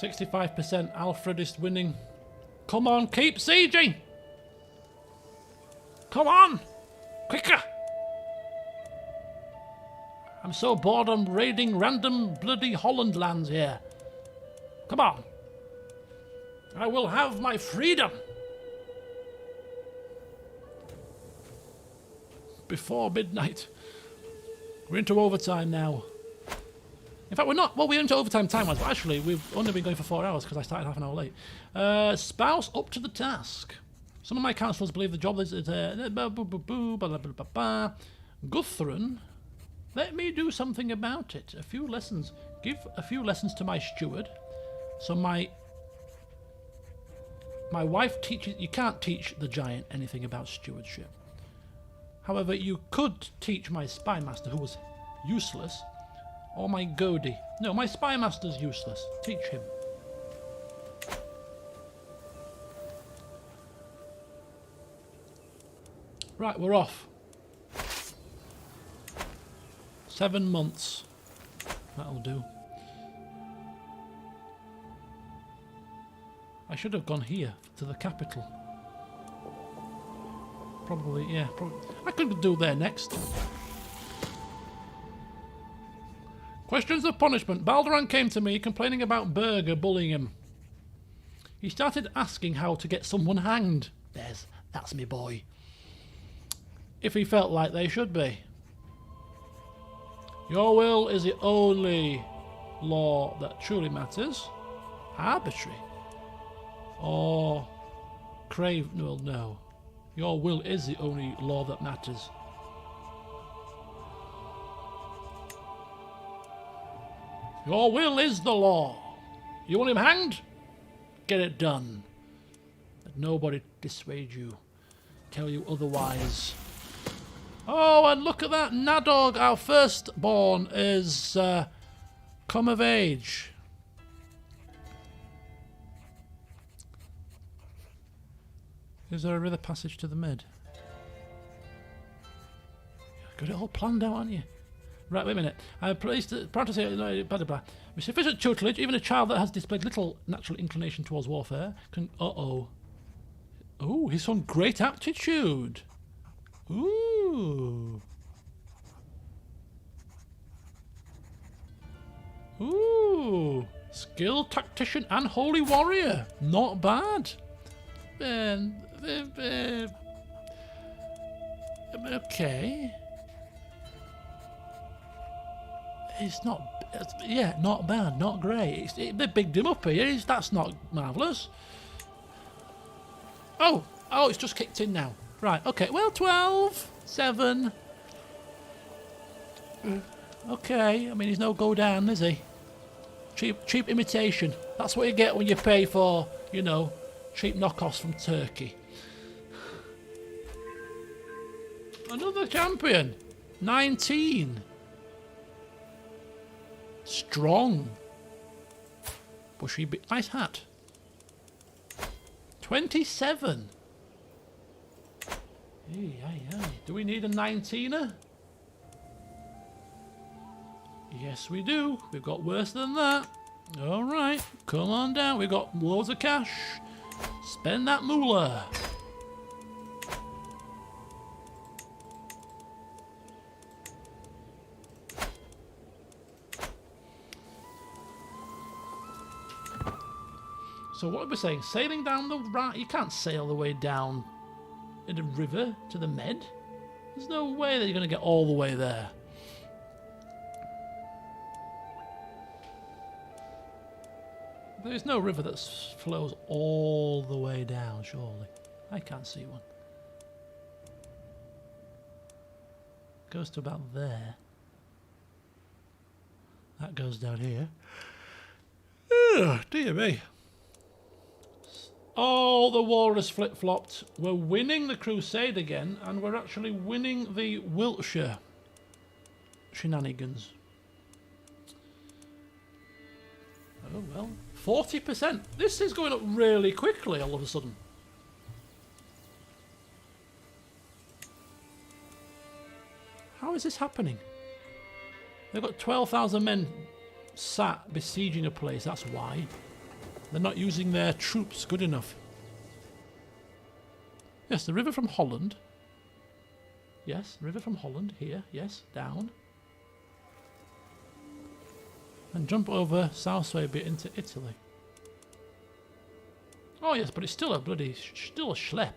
Speaker 1: 65%. Alfred is winning. Come on, keep sieging! Come on! Quicker! I'm so bored I'm raiding random bloody Holland lands here. Come on. I will have my freedom. Before midnight. We're into overtime now. In fact, we're not. Well, we're into overtime time-wise, but actually, we've only been going for 4 hours because I started half an hour late. Spouse up to the task. Some of my councillors believe the job is... Guthrum, let me do something about it. A few lessons. Give a few lessons to my steward. So my wife teaches... You can't teach the giant anything about stewardship. However, you could teach my spy master, who was useless, or my Godan. No, my spy master's useless. Teach him. Right, we're off. 7 months. That'll do. I should have gone here, to the capital. Probably, yeah. I could do there next. Questions of punishment. Balderan came to me complaining about Berger bullying him. He started asking how to get someone hanged. That's me boy. If he felt like they should be. Your will is the only law that truly matters. Arbitrary. Or crave... Well, no. Your will is the only law that matters. Your will is the law. You want him hanged? Get it done. Let nobody dissuade you. Tell you otherwise. Oh, and look at that. Nadog, our firstborn, is come of age. Is there a river passage to the mid? Got it all planned out, haven't you? Right, wait a minute. I am proud to say, blah, blah, blah. With sufficient tutelage, even a child that has displayed little natural inclination towards warfare can... Uh-oh. Oh, he's shown great aptitude. Ooh. Ooh. Skilled tactician and holy warrior. Not bad. Okay. It's not... yeah, not bad, not great. They bigged him up here. That's not marvellous. Oh, it's just kicked in now. Right, okay. Well, 12, 7. Okay, I mean, he's no Godan, is he? Cheap imitation. That's what you get when you pay for, you know, cheap knockoffs from Turkey. Another champion. 19. Strong. Bushy bit. Nice hat. 27. Do we need a 19er? Yes, we do. We've got worse than that. All right, come on down. We've got loads of cash. Spend that moolah. So what are we saying? Sailing down the right? You can't sail the way down in a river to the Med. There's no way that you're going to get all the way there. There's no river that flows all the way down, surely. I can't see one. Goes to about there. That goes down here. Oh, dear me. Oh, the war has flip-flopped. We're winning the Crusade again, and we're actually winning the Wiltshire shenanigans. Oh, well. 40%. This is going up really quickly all of a sudden. How is this happening? They've got 12,000 men sat besieging a place, that's why. They're not using their troops good enough. Yes, the river from Holland. Yes, river from Holland, here, yes, down. And jump over South Swabia into Italy. Oh yes, but it's still a bloody, still a schlep.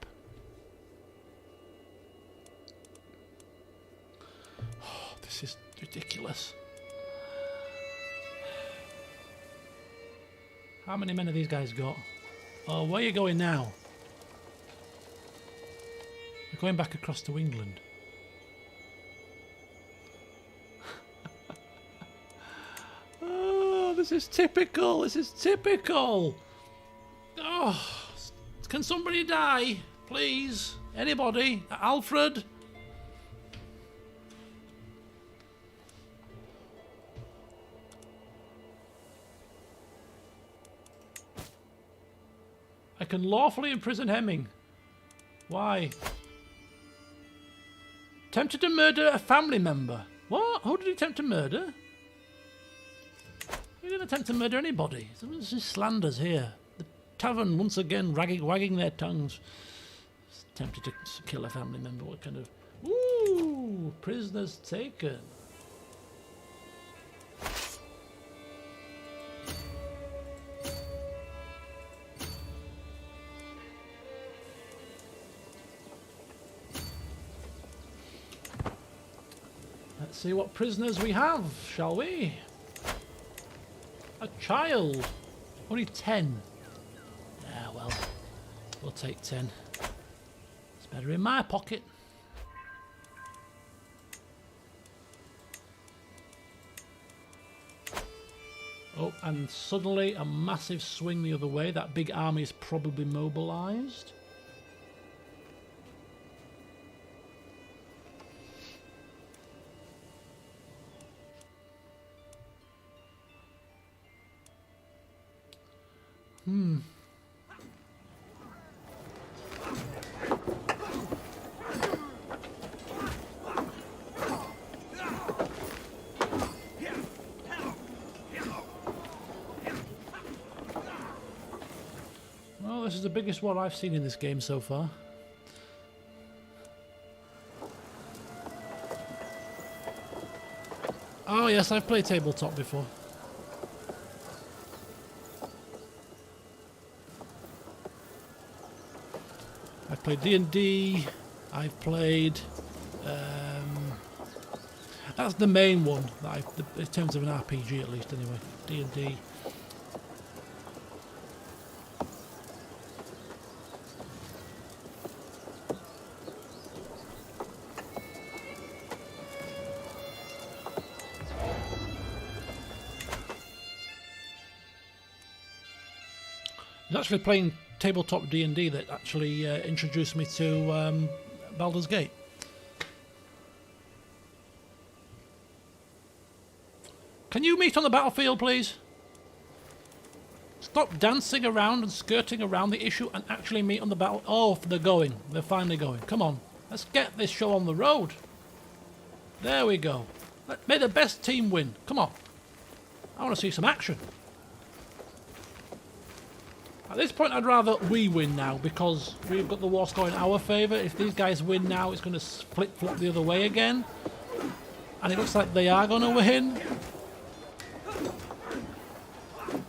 Speaker 1: Oh, this is ridiculous. How many men have these guys got? Oh, where are you going now? You're going back across to England. Oh, this is typical. This is typical. Oh, can somebody die? Please? Anybody? Alfred? I can lawfully imprison Hemming. Why? Tempted to murder a family member. What? Who did he attempt to murder? He didn't attempt to murder anybody. This is slanders here. The tavern once again wagging their tongues. Tempted to kill a family member. What kind of... Ooh! Prisoners taken. Let's see what prisoners we have, shall we? A child. Only 10. Yeah, well, we'll take 10. It's better in my pocket. Oh, and suddenly a massive swing the other way. That big army is probably mobilized. is the biggest one I've seen in this game so far. Oh yes, I've played tabletop before. I've played D&D. I've played... that's the main one, that in terms of an RPG at least anyway. D&D. It's actually playing tabletop D&D that actually introduced me to Baldur's Gate. Can you meet on the battlefield, please? Stop dancing around and skirting around the issue and actually meet on the battle. Oh, they're going. They're finally going. Come on. Let's get this show on the road. There we go. May the best team win. Come on. I want to see some action. At this point, I'd rather we win now because we've got the war score in our favour. If these guys win now, it's going to flip-flop the other way again. And it looks like they are going to win.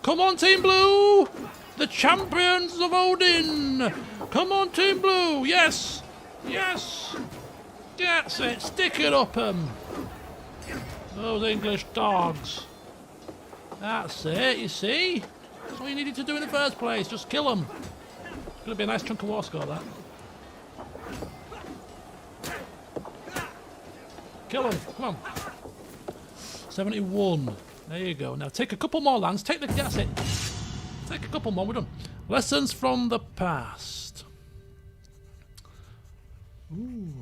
Speaker 1: Come on, Team Blue! The champions of Odin! Come on, Team Blue! Yes! Yes! That's it! Stick it up 'em! Those English dogs. That's it, you see? That's what you needed to do in the first place. Just kill them. It's going to be a nice chunk of war score, that. Kill them. Come on. 71. There you go. Now take a couple more lands. That's it. Take a couple more. We're done. Lessons from the past. Ooh.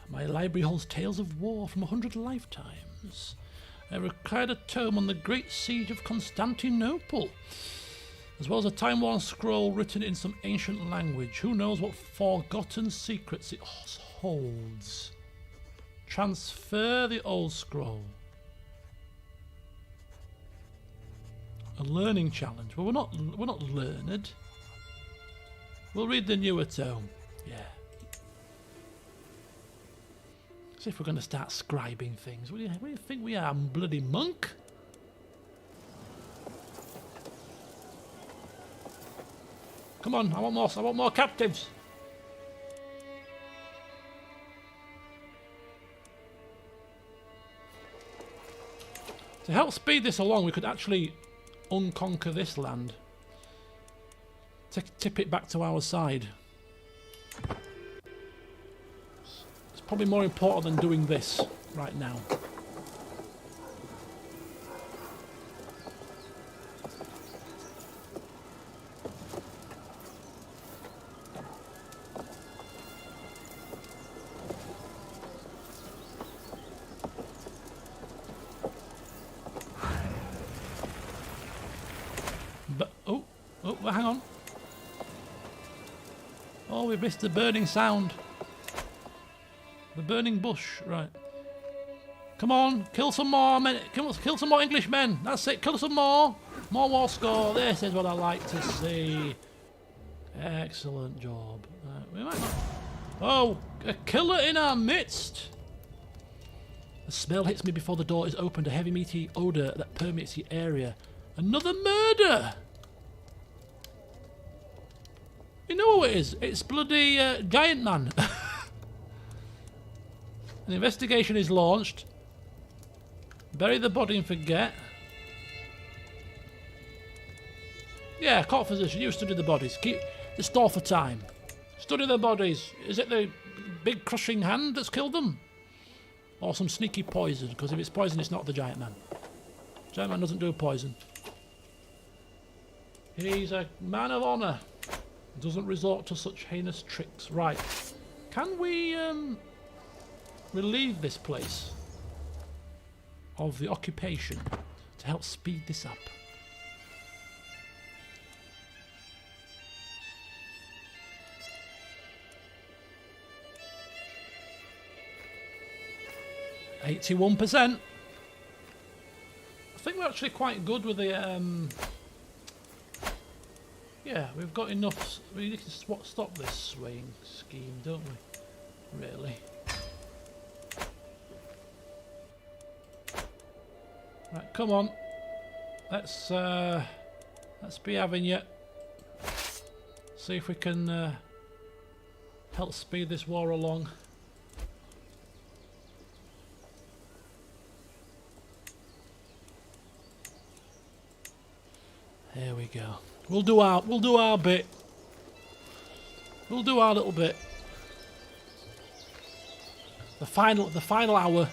Speaker 1: My library holds tales of war from 100 lifetimes. I required a tome on the Great Siege of Constantinople, as well as a time-worn scroll written in some ancient language. Who knows what forgotten secrets it holds? Transfer the old scroll. A learning challenge. Well, we're not learned. We'll read the newer tome. Yeah. See if we're going to start scribing things. What do you think we are, bloody monk? Come on, I want more captives. To help speed this along, we could actually unconquer this land. Tip it back to our side. Probably more important than doing this right now. But oh, hang on. Oh, we missed the burning sound. The burning bush, right. Come on, kill some more men. Kill some more English men. That's it, kill some more. More war score. This is what I like to see. Excellent job. We might not... Oh, a killer in our midst. The smell hits me before the door is opened, a heavy meaty odour that permeates the area. Another murder! You know who it is? It's bloody Giant Man. An investigation is launched. Bury the body and forget. Yeah, court physician, you study the bodies. Keep the store for time. Study the bodies. Is it the big crushing hand that's killed them? Or some sneaky poison? Because if it's poison, it's not the Giant Man. Giant Man doesn't do poison. He's a man of honour. Doesn't resort to such heinous tricks. Right. Can we relieve this place of the occupation to help speed this up? %. I think we're actually quite good with the yeah, Yeah, we've got enough. We need to stop this swaying scheme, don't we? Really. Right, come on. Let's be having you. See if we can help speed this war along. There we go. We'll do our bit. We'll do our little bit. The final hour.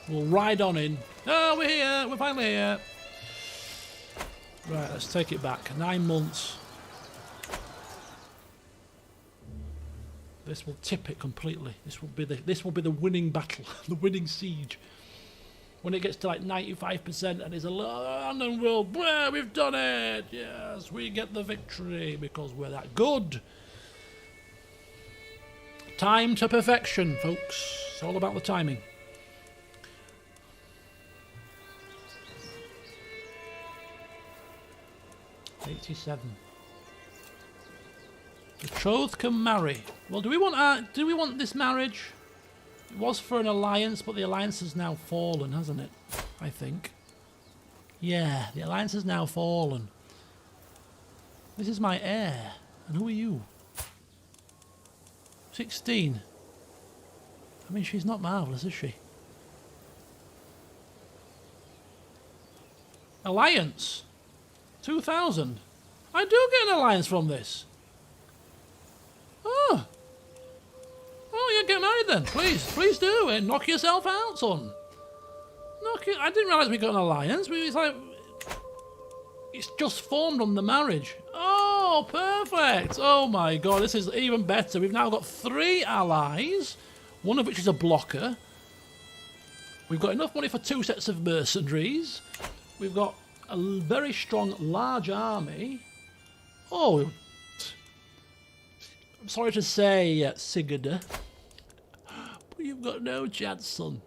Speaker 1: We'll ride on in. Oh, we're here. We're finally here. Right, let's take it back. 9 months. This will tip it completely. This will be the winning battle, the winning siege. When it gets to like 95% and it's a land and we've done it. Yes, we get the victory because we're that good. Time to perfection, folks. It's all about the timing. '87. Betrothed can marry. Well, do we want this marriage? It was for an alliance, but the alliance has now fallen, hasn't it? I think. Yeah, the alliance has now fallen. This is my heir. And who are you? 16. I mean, she's not marvellous, is she? Alliance. 2000. I do get an alliance from this. Oh. Oh, you get married then. Please do. And knock yourself out, son. I didn't realise we got an alliance. It's like... It's just formed on the marriage. Oh, perfect. Oh my god, this is even better. We've now got 3 allies, one of which is a blocker. We've got enough money for 2 sets of mercenaries. We've got a very strong, large army. Oh, I'm sorry to say, Sigurd, but you've got no chance, son.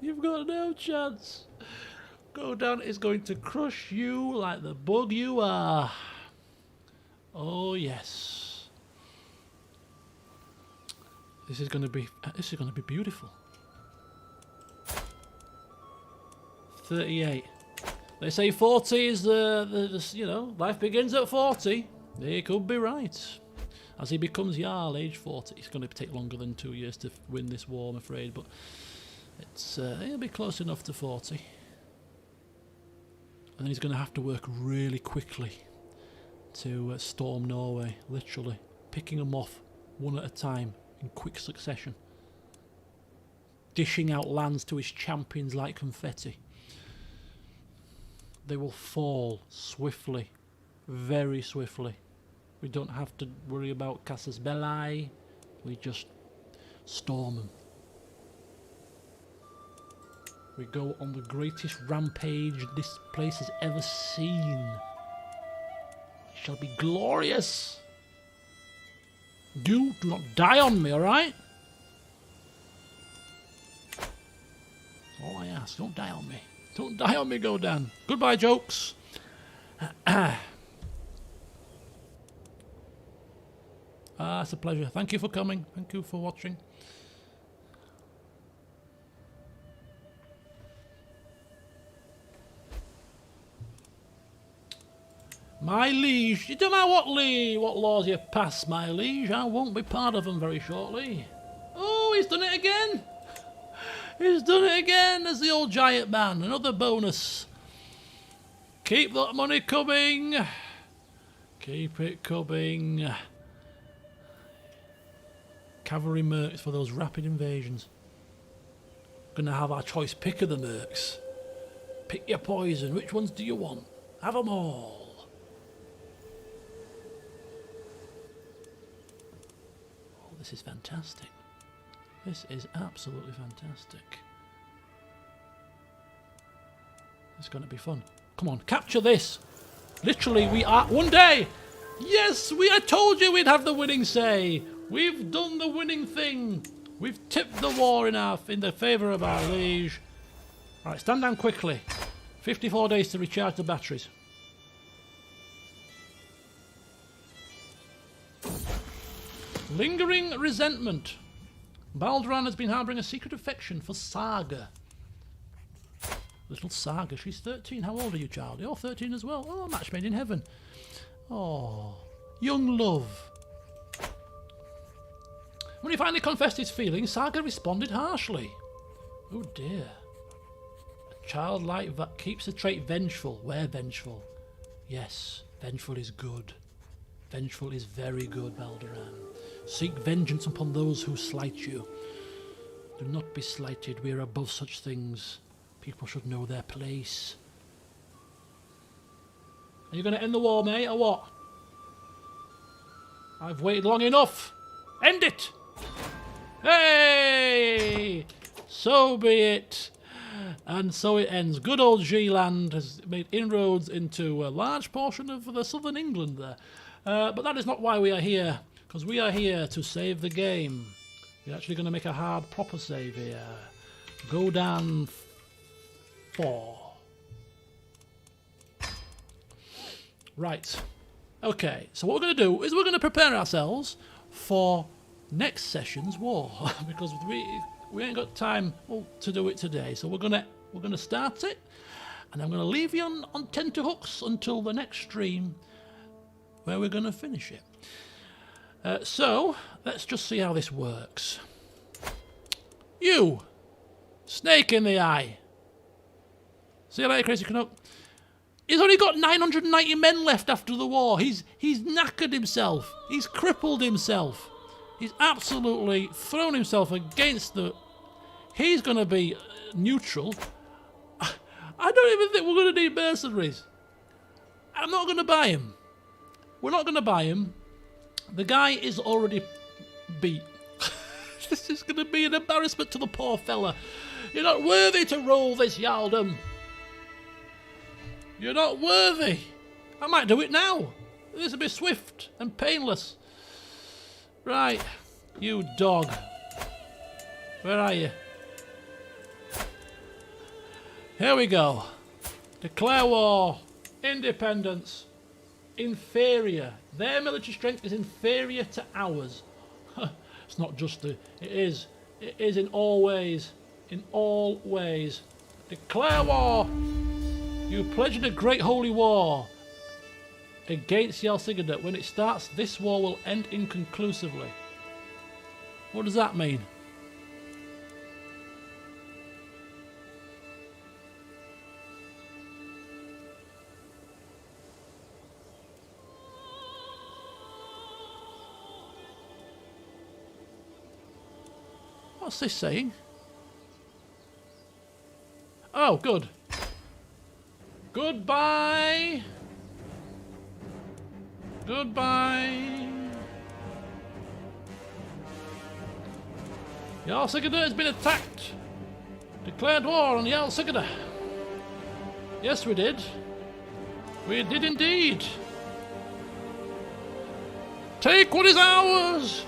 Speaker 1: You've got no chance. Godan is going to crush you like the bug you are. Oh yes. This is going to be beautiful. 38. They say 40 is the life begins at 40. They could be right. As he becomes Jarl, age 40, it's going to take longer than 2 years to win this war, I'm afraid, but he'll be close enough to 40. And then he's going to have to work really quickly to storm Norway, literally picking them off one at a time in quick succession, dishing out lands to his champions like confetti. They will fall swiftly, very swiftly. We don't have to worry about Casus Belli. We just storm them. We go on the greatest rampage this place has ever seen. It shall be glorious. Do not die on me, alright? That's all I ask. Don't die on me. Don't die on me, Godan. Goodbye, jokes. It's a pleasure. Thank you for coming. Thank you for watching. My liege, you don't know what laws you pass, my liege. I won't be part of them very shortly. Oh, he's done it again. He's done it again as the old giant man. Another bonus. Keep that money coming. Keep it coming. Cavalry mercs for those rapid invasions. Gonna have our choice pick of the mercs. Pick your poison. Which ones do you want? Have them all. Oh, this is fantastic. This is absolutely fantastic. It's going to be fun. Come on, capture this. Literally, we are... One day! Yes, I told you we'd have the winning say. We've done the winning thing. We've tipped the war in the favour of our liege. Right, stand down quickly. 54 days to recharge the batteries. Lingering resentment. Balduran has been harbouring a secret affection for Saga. Little Saga, she's 13. How old are you, child? You're 13 as well. Oh, match made in heaven. Oh, young love. When he finally confessed his feelings, Saga responded harshly. Oh dear. A child like that keeps the trait vengeful. Where vengeful? Yes, vengeful is good. Vengeful is very good, Balduran. Seek vengeance upon those who slight you. Do not be slighted. We are above such things. People should know their place. Are you going to end the war, mate, or what? I've waited long enough. End it! Hey! So be it. And so it ends. Good old G-Land has made inroads into a large portion of the southern England there. But that is not why we are here, because we are here to save the game. We're actually going to make a hard, proper save here. Godan 4. Right. Okay, so what we're going to do is we're going to prepare ourselves for next session's war, because we ain't got time to do it today. So we're gonna start it, and I'm gonna leave you on tenterhooks until the next stream, where we're gonna finish it. So let's just see how this works. You, snake in the eye. See you later, Crazy Canuck. He's only got 990 men left after the war. He's knackered himself. He's crippled himself. He's absolutely thrown himself against the... He's going to be neutral. I don't even think we're going to need mercenaries. I'm not going to buy him. We're not going to buy him. The guy is already beat. This is going to be an embarrassment to the poor fella. You're not worthy to rule this Yaldom. You're not worthy. I might do it now. This will be swift and painless. Right, you dog. Where are you? Here we go. Declare war. Independence. Inferior. Their military strength is inferior to ours. It's not just the... It is in all ways. In all ways. Declare war. You pledged a great holy war against Yalsigada. When it starts, this war will end inconclusively. What does that mean? What's this saying? Oh, good. Goodbye. Goodbye. Yalsigada has been attacked. Declared war on Yalsigada. Yes, we did. We did indeed. Take what is ours.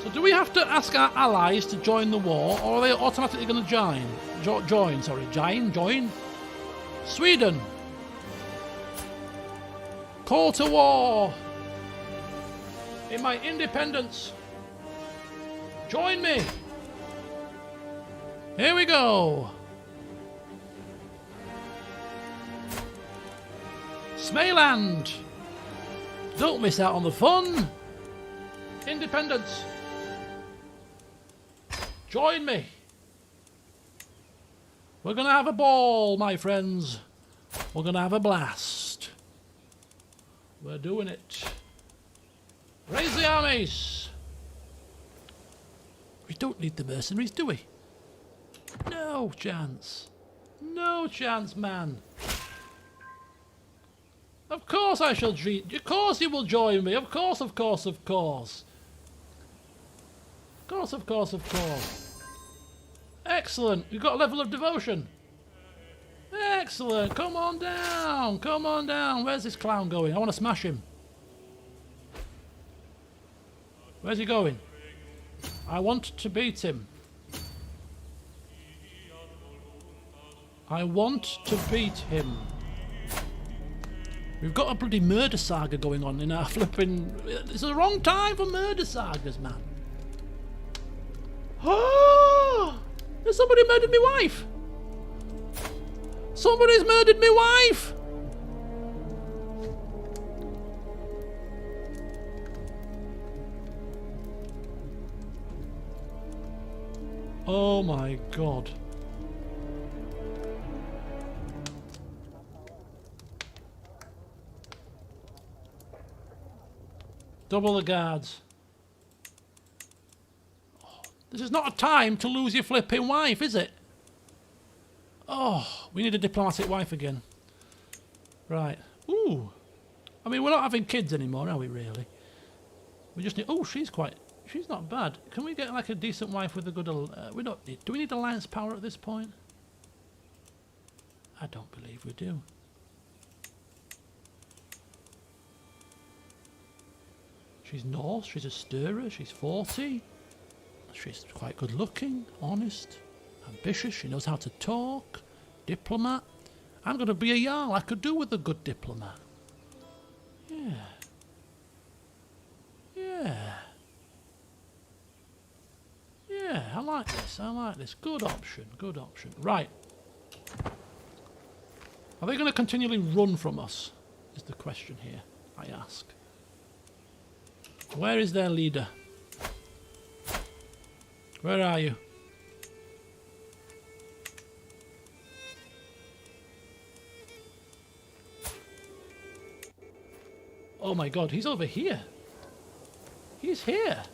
Speaker 1: So do we have to ask our allies to join the war, or are they automatically going to join? Join? Sweden! Call to war! In my independence! Join me! Here we go! Smayland! Don't miss out on the fun! Independence! Join me! We're gonna have a ball, my friends. We're gonna have a blast. We're doing it. Raise the armies! We don't need the mercenaries, do we? No chance. No chance, man. Of course I shall treat you. Of course you will join me. Of course, of course, of course. Of course. Excellent. You've got a level of devotion. Excellent. Come on down. Come on down. Where's this clown going? I want to smash him. Where's he going? I want to beat him. I want to beat him. We've got a bloody murder saga going on in our flipping... It's the wrong time for murder sagas, man. Oh! Has somebody murdered my wife? Somebody's murdered my wife! Oh my god. Double the guards. Oh, this is not a time to lose your flipping wife, is it? Oh, we need a diplomatic wife again. Right. Ooh. I mean, we're not having kids anymore, are we, really? We just need... Oh, she's not bad. Can we get, like, a decent wife with a good... we don't need... Do we need alliance power at this point? I don't believe we do. She's Norse, she's a stirrer, she's 40. She's quite good looking, honest, ambitious, she knows how to talk, diplomat. I'm going to be a Jarl, I could do with a good diplomat. Yeah. Yeah. Yeah, I like this, I like this. Good option, good option. Right. Are they going to continually run from us? Is the question here, I ask. Where is their leader? Where are you? Oh my god, he's over here. He's here.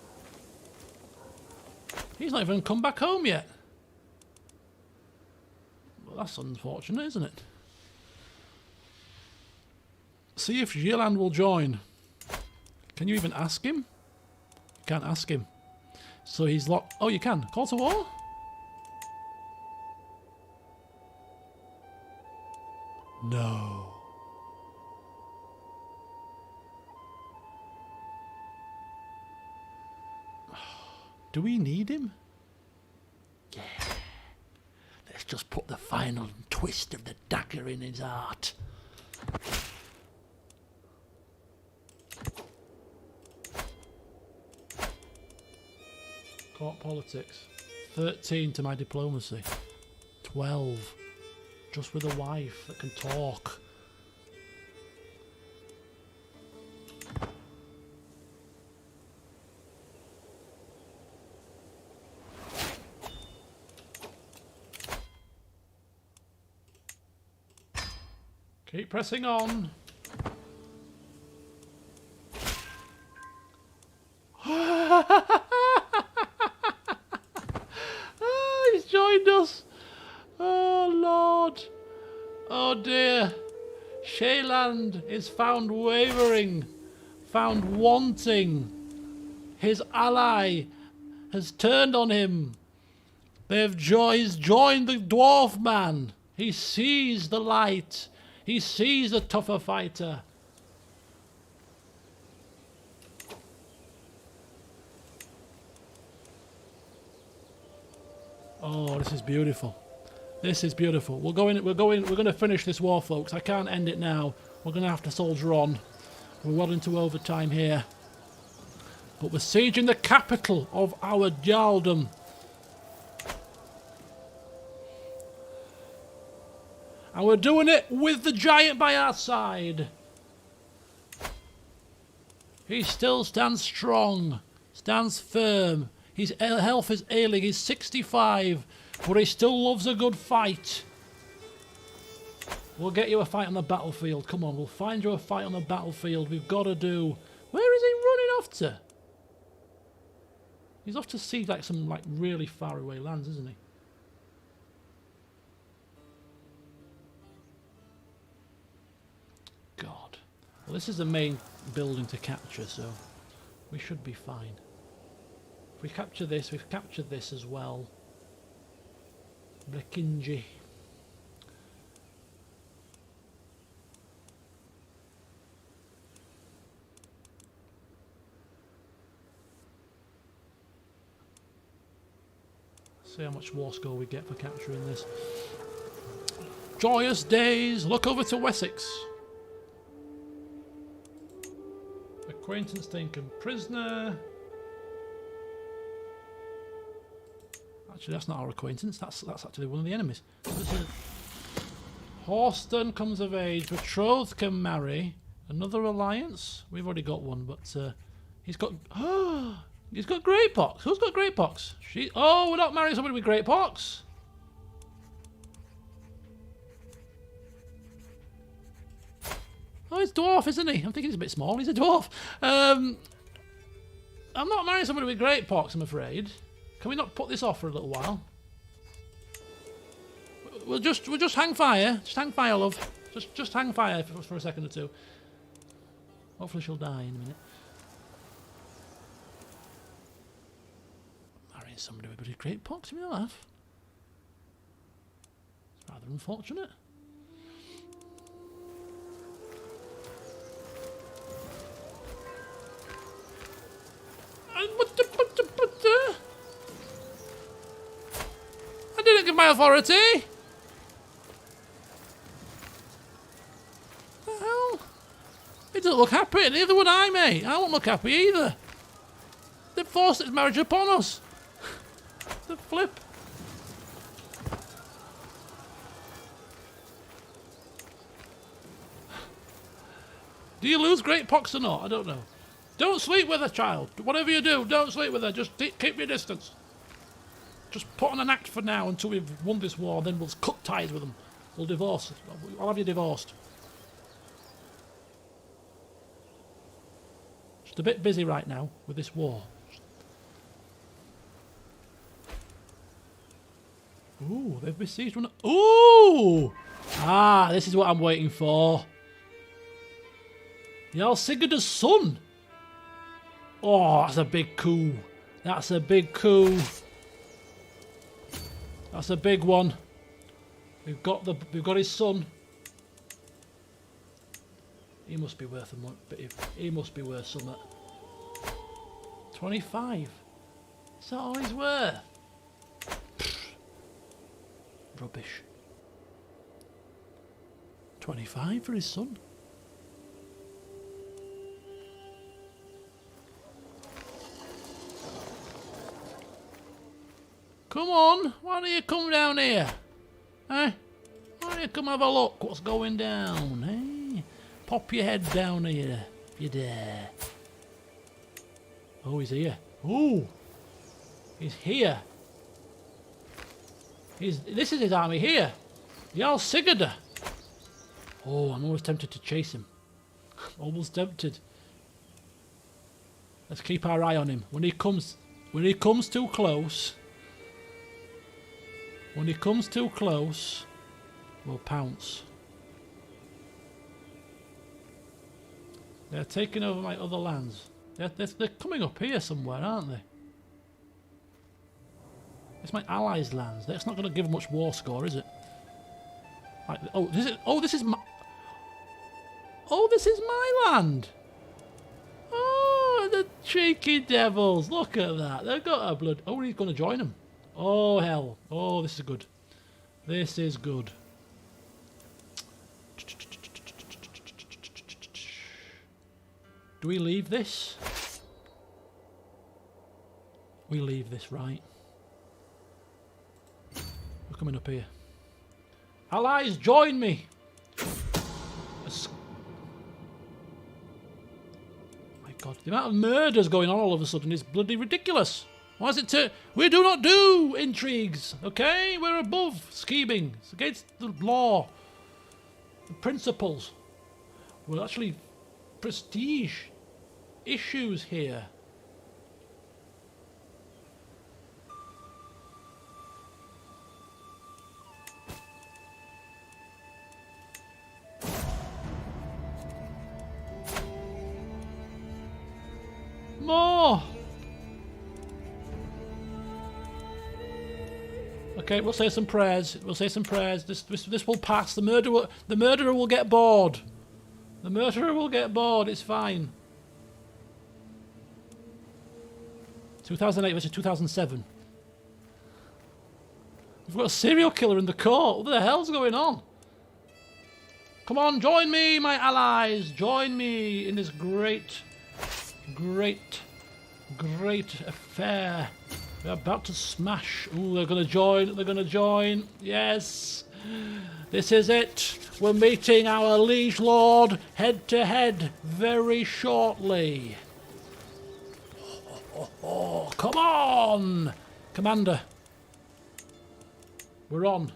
Speaker 1: He's not even come back home yet. Well, that's unfortunate, isn't it? See if Godan will join. Can you even ask him? You can't ask him. So he's locked. Oh, you can. Call to war? No. Do we need him? Yeah. Let's just put the final twist of the dagger in his heart. Court politics. 13 to my diplomacy. 12. Just with a wife that can talk. Keep pressing on. He's joined us. Oh Lord. Oh dear. Shayland is found wavering, found wanting. His ally has turned on him. He's joined the dwarf man. He sees the light. He sees a tougher fighter. Oh, this is beautiful. This is beautiful. We're going to finish this war, folks. I can't end it now. We're going to have to soldier on. We're well into overtime here. But we're sieging the capital of our jarldom. And we're doing it with the giant by our side. He still stands strong, stands firm. His health is ailing, he's 65, but he still loves a good fight. We'll get you a fight on the battlefield. Come on, we'll find you a fight on the battlefield. We've got to do... Where is he running off to? He's off to see like some really far away lands, isn't he? God. Well, this is the main building to capture, so we should be fine. If we capture this, we've captured this as well. Blekinji. See how much war score we get for capturing this. Joyous days! Look over to Wessex. Acquaintance taken prisoner. Actually, that's not our acquaintance. That's actually one of the enemies. Horston comes of age. Betrothed can marry. Another alliance. We've already got one, but he's got. He's got great pox. Who's got great pox? Oh, we're not marrying somebody with great pox. Oh, he's dwarf, isn't he? I'm thinking he's a bit small. He's a dwarf. I'm not marrying somebody with great pox, I'm afraid. Can we not put this off for a little while? We'll just hang fire. Just hang fire, love. Just hang fire for a second or two. Hopefully she'll die in a minute. Marrying somebody with great pox, you know that? It's rather unfortunate. I didn't give my authority. The hell? He doesn't look happy. Neither would I, mate. I won't look happy either. They've forced this marriage upon us. The flip. Do you lose great pox or not? I don't know. Don't sleep with her, child. Whatever you do, don't sleep with her. Just keep your distance. Just put on an act for now until we've won this war, then we'll cut ties with them. We'll divorce. I'll have you divorced. Just a bit busy right now with this war. Ooh, they've besieged one. Ooh! Ah, this is what I'm waiting for. Jarl Sigurd's son. Oh, that's a big coup. That's a big coup. That's a big one. We've got his son. He must be worth a bit. He must be worth something. 25. Is that all he's worth? Pfft. Rubbish. 25 for his son. Come on, why don't you come down here? Eh? Why don't you come have a look what's going down, eh? Pop your head down here, if you dare. Oh, he's here. Ooh! He's here. This is his army here. Jarl Sigurd. Oh, I'm almost tempted to chase him. Almost tempted. Let's keep our eye on him. When he comes too close... When he comes too close, we'll pounce. They're taking over my other lands. They're coming up here somewhere, aren't they? It's my allies' lands. That's not going to give much war score, is it? Like, this is my land. Oh, the cheeky devils! Look at that. They've got a blood. Oh, he's going to join them. Oh, hell. Oh, this is good. This is good. Do we leave this? We leave this, right? We're coming up here. Allies, join me! My God, the amount of murders going on all of a sudden is bloody ridiculous. Why is it we do not do intrigues, okay? We're above scheming. It's against the law. The principles. We're actually prestige issues here. More! Okay, we'll say some prayers. We'll say some prayers. This will pass. The murderer will get bored. The murderer will get bored. It's fine. 2008 versus 2007. We've got a serial killer in the court. What the hell's going on? Come on, join me, my allies. Join me in this great Great, great affair. We're about to smash. Ooh, they're going to join. They're going to join. Yes. This is it. We're meeting our liege lord head to head very shortly. Oh, come on! Commander. We're on.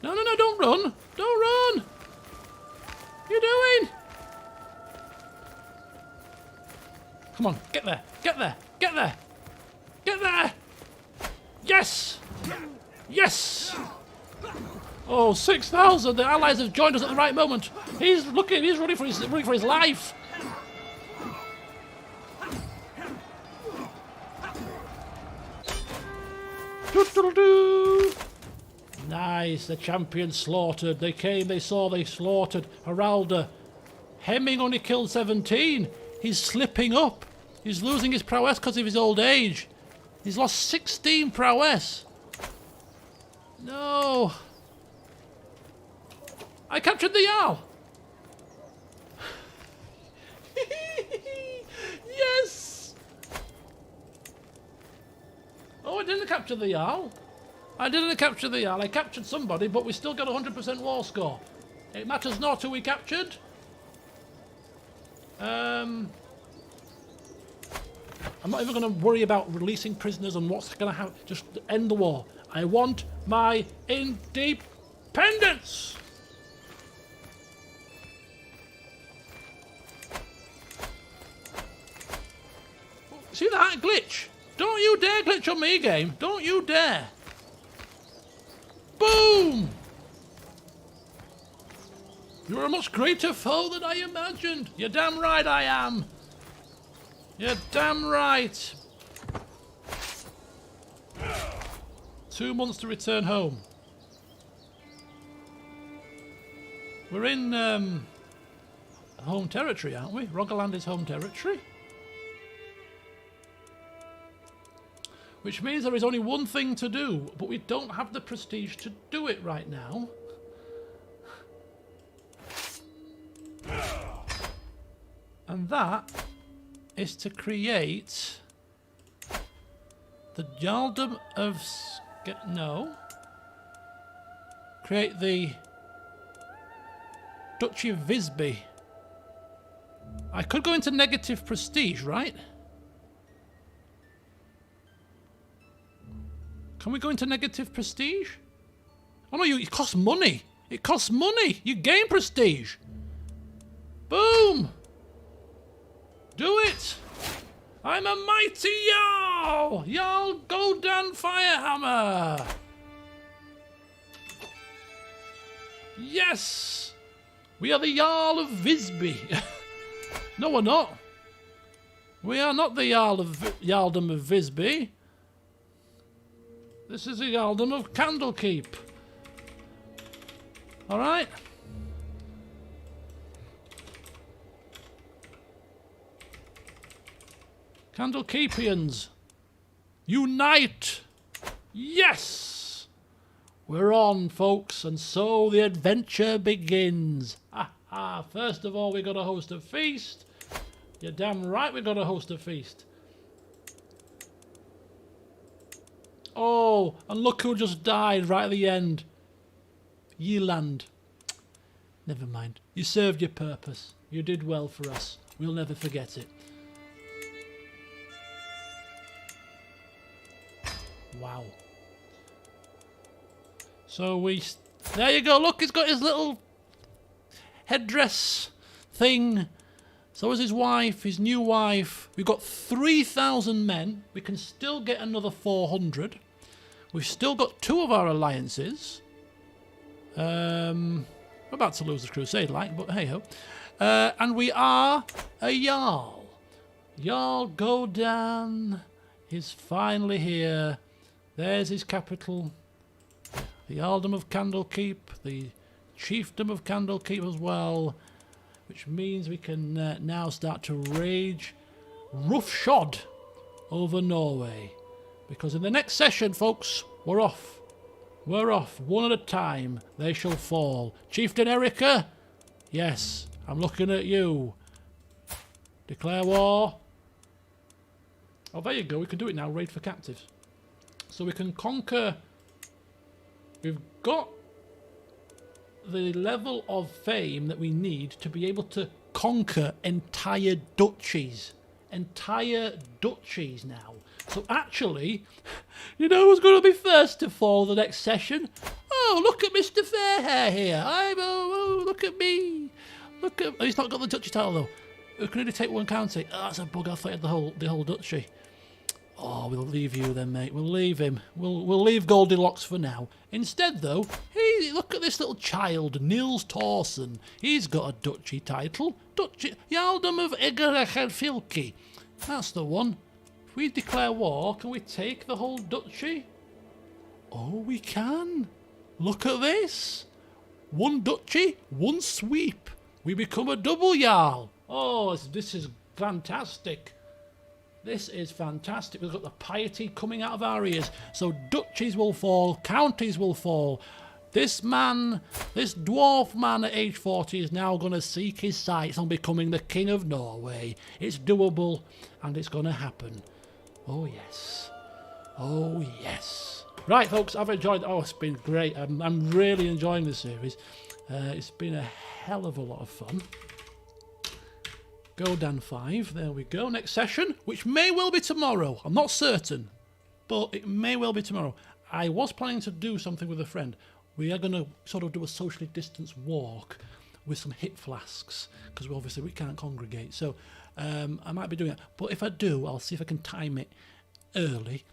Speaker 1: No, no, no, don't run! Don't run! What are you doing? Come on, get there! Get there! Get there! Get there! Yes! Yes! Oh, 6,000! The allies have joined us at the right moment. He's looking. He's running for his life. Nice, the champion slaughtered. They came, they saw, they slaughtered. Heralda. Hemming only killed 17. He's slipping up. He's losing his prowess because of his old age. He's lost 16 prowess. No. I captured the Jarl. Yes. Oh, I didn't capture the Jarl. I didn't capture the Jarl. I captured somebody, but we still got 100% war score. It matters not who we captured. I'm not even going to worry about releasing prisoners and what's going to happen. Just end the war. I want my independence. See that glitch? Don't you dare glitch on me, game. Don't you dare. Boom! You're a much greater foe than I imagined. You're damn right I am. You're damn right. 2 months to return home. We're in home territory, aren't we? Rogaland is home territory. Which means there is only one thing to do, but we don't have the prestige to do it right now. And that is to create the Jarldom of... No. Create the Duchy of Visby. I could go into negative prestige, right? Can we go into negative prestige? Oh no, it costs money. It costs money. You gain prestige. Boom. Do it. I'm a mighty Jarl. Jarl Godan Firehammer. Yes. We are the Jarl of Visby. No, we're not. We are not the Jarldom of Visby. This is the Jarldom of Candlekeep. Alright? Candlekeepians, unite! Yes! We're on, folks, and so the adventure begins. Ha ha! First of all, we got to host a feast. You're damn right we got to host a feast. Oh, and look who just died right at the end. Yeland. Never mind. You served your purpose. You did well for us. We'll never forget it. Wow. So there you go, look, he's got his little headdress thing. So is his wife, his new wife. We've got 3,000 men. We can still get another 400. We've still got 2 of our alliances. We're about to lose the crusade, like, but hey-ho. And we are a Jarl. Jarl Godan is finally here. There's his capital. The Jarldom of Candlekeep. The Chiefdom of Candlekeep as well. Which means we can now start to rage roughshod over Norway. Because in the next session, folks, we're off. We're off. One at a time. They shall fall. Chieftain Erica? Yes, I'm looking at you. Declare war. Oh, there you go. We can do it now. Raid for captives. So we can conquer. We've got the level of fame that we need to be able to conquer entire duchies. Entire duchies now. So actually, you know who's going to be first to fall the next session? Oh, look at Mr. Fairhair here. Oh, look at me. Look at... Oh, he's not got the duchy title though. We can only take one county. Oh, that's a bug. I thought he had the whole duchy. Oh, we'll leave you then, mate. We'll leave him. We'll leave Goldilocks for now. Instead, though, hey, look at this little child, Niels Torsen. He's got a duchy title. Duchy Jarldom of Egerachenfilki. That's the one. If we declare war, can we take the whole duchy? Oh, we can. Look at this. One duchy, one sweep. We become a double Jarl. Oh, this is fantastic. This is fantastic. We've got the piety coming out of our ears. So duchies will fall, counties will fall. This man, this dwarf man at age 40 is now going to seek his sights on becoming the King of Norway. It's doable and it's going to happen. Oh yes. Oh yes. Right folks, I've enjoyed, oh it's been great. I'm really enjoying the series. It's been a hell of a lot of fun. Godan 5, there we go. Next session, which may well be tomorrow. I'm not certain, but it may well be tomorrow. I was planning to do something with a friend. We are going to sort of do a socially distanced walk with some hip flasks, because obviously we can't congregate. So I might be doing that. But if I do, I'll see if I can time it early,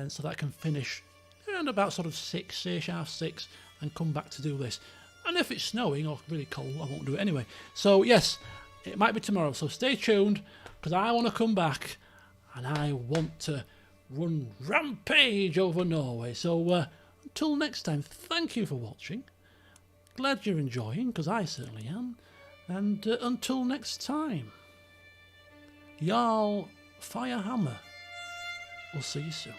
Speaker 1: so that I can finish around about sort of 6-ish, half 6, and come back to do this. And if it's snowing or really cold, I won't do it anyway. So yes, it might be tomorrow, so stay tuned, because I want to come back and I want to run rampage over Norway. So until next time, thank you for watching. Glad you're enjoying, because I certainly am. And until next time, Jarl Firehammer. We'll see you soon.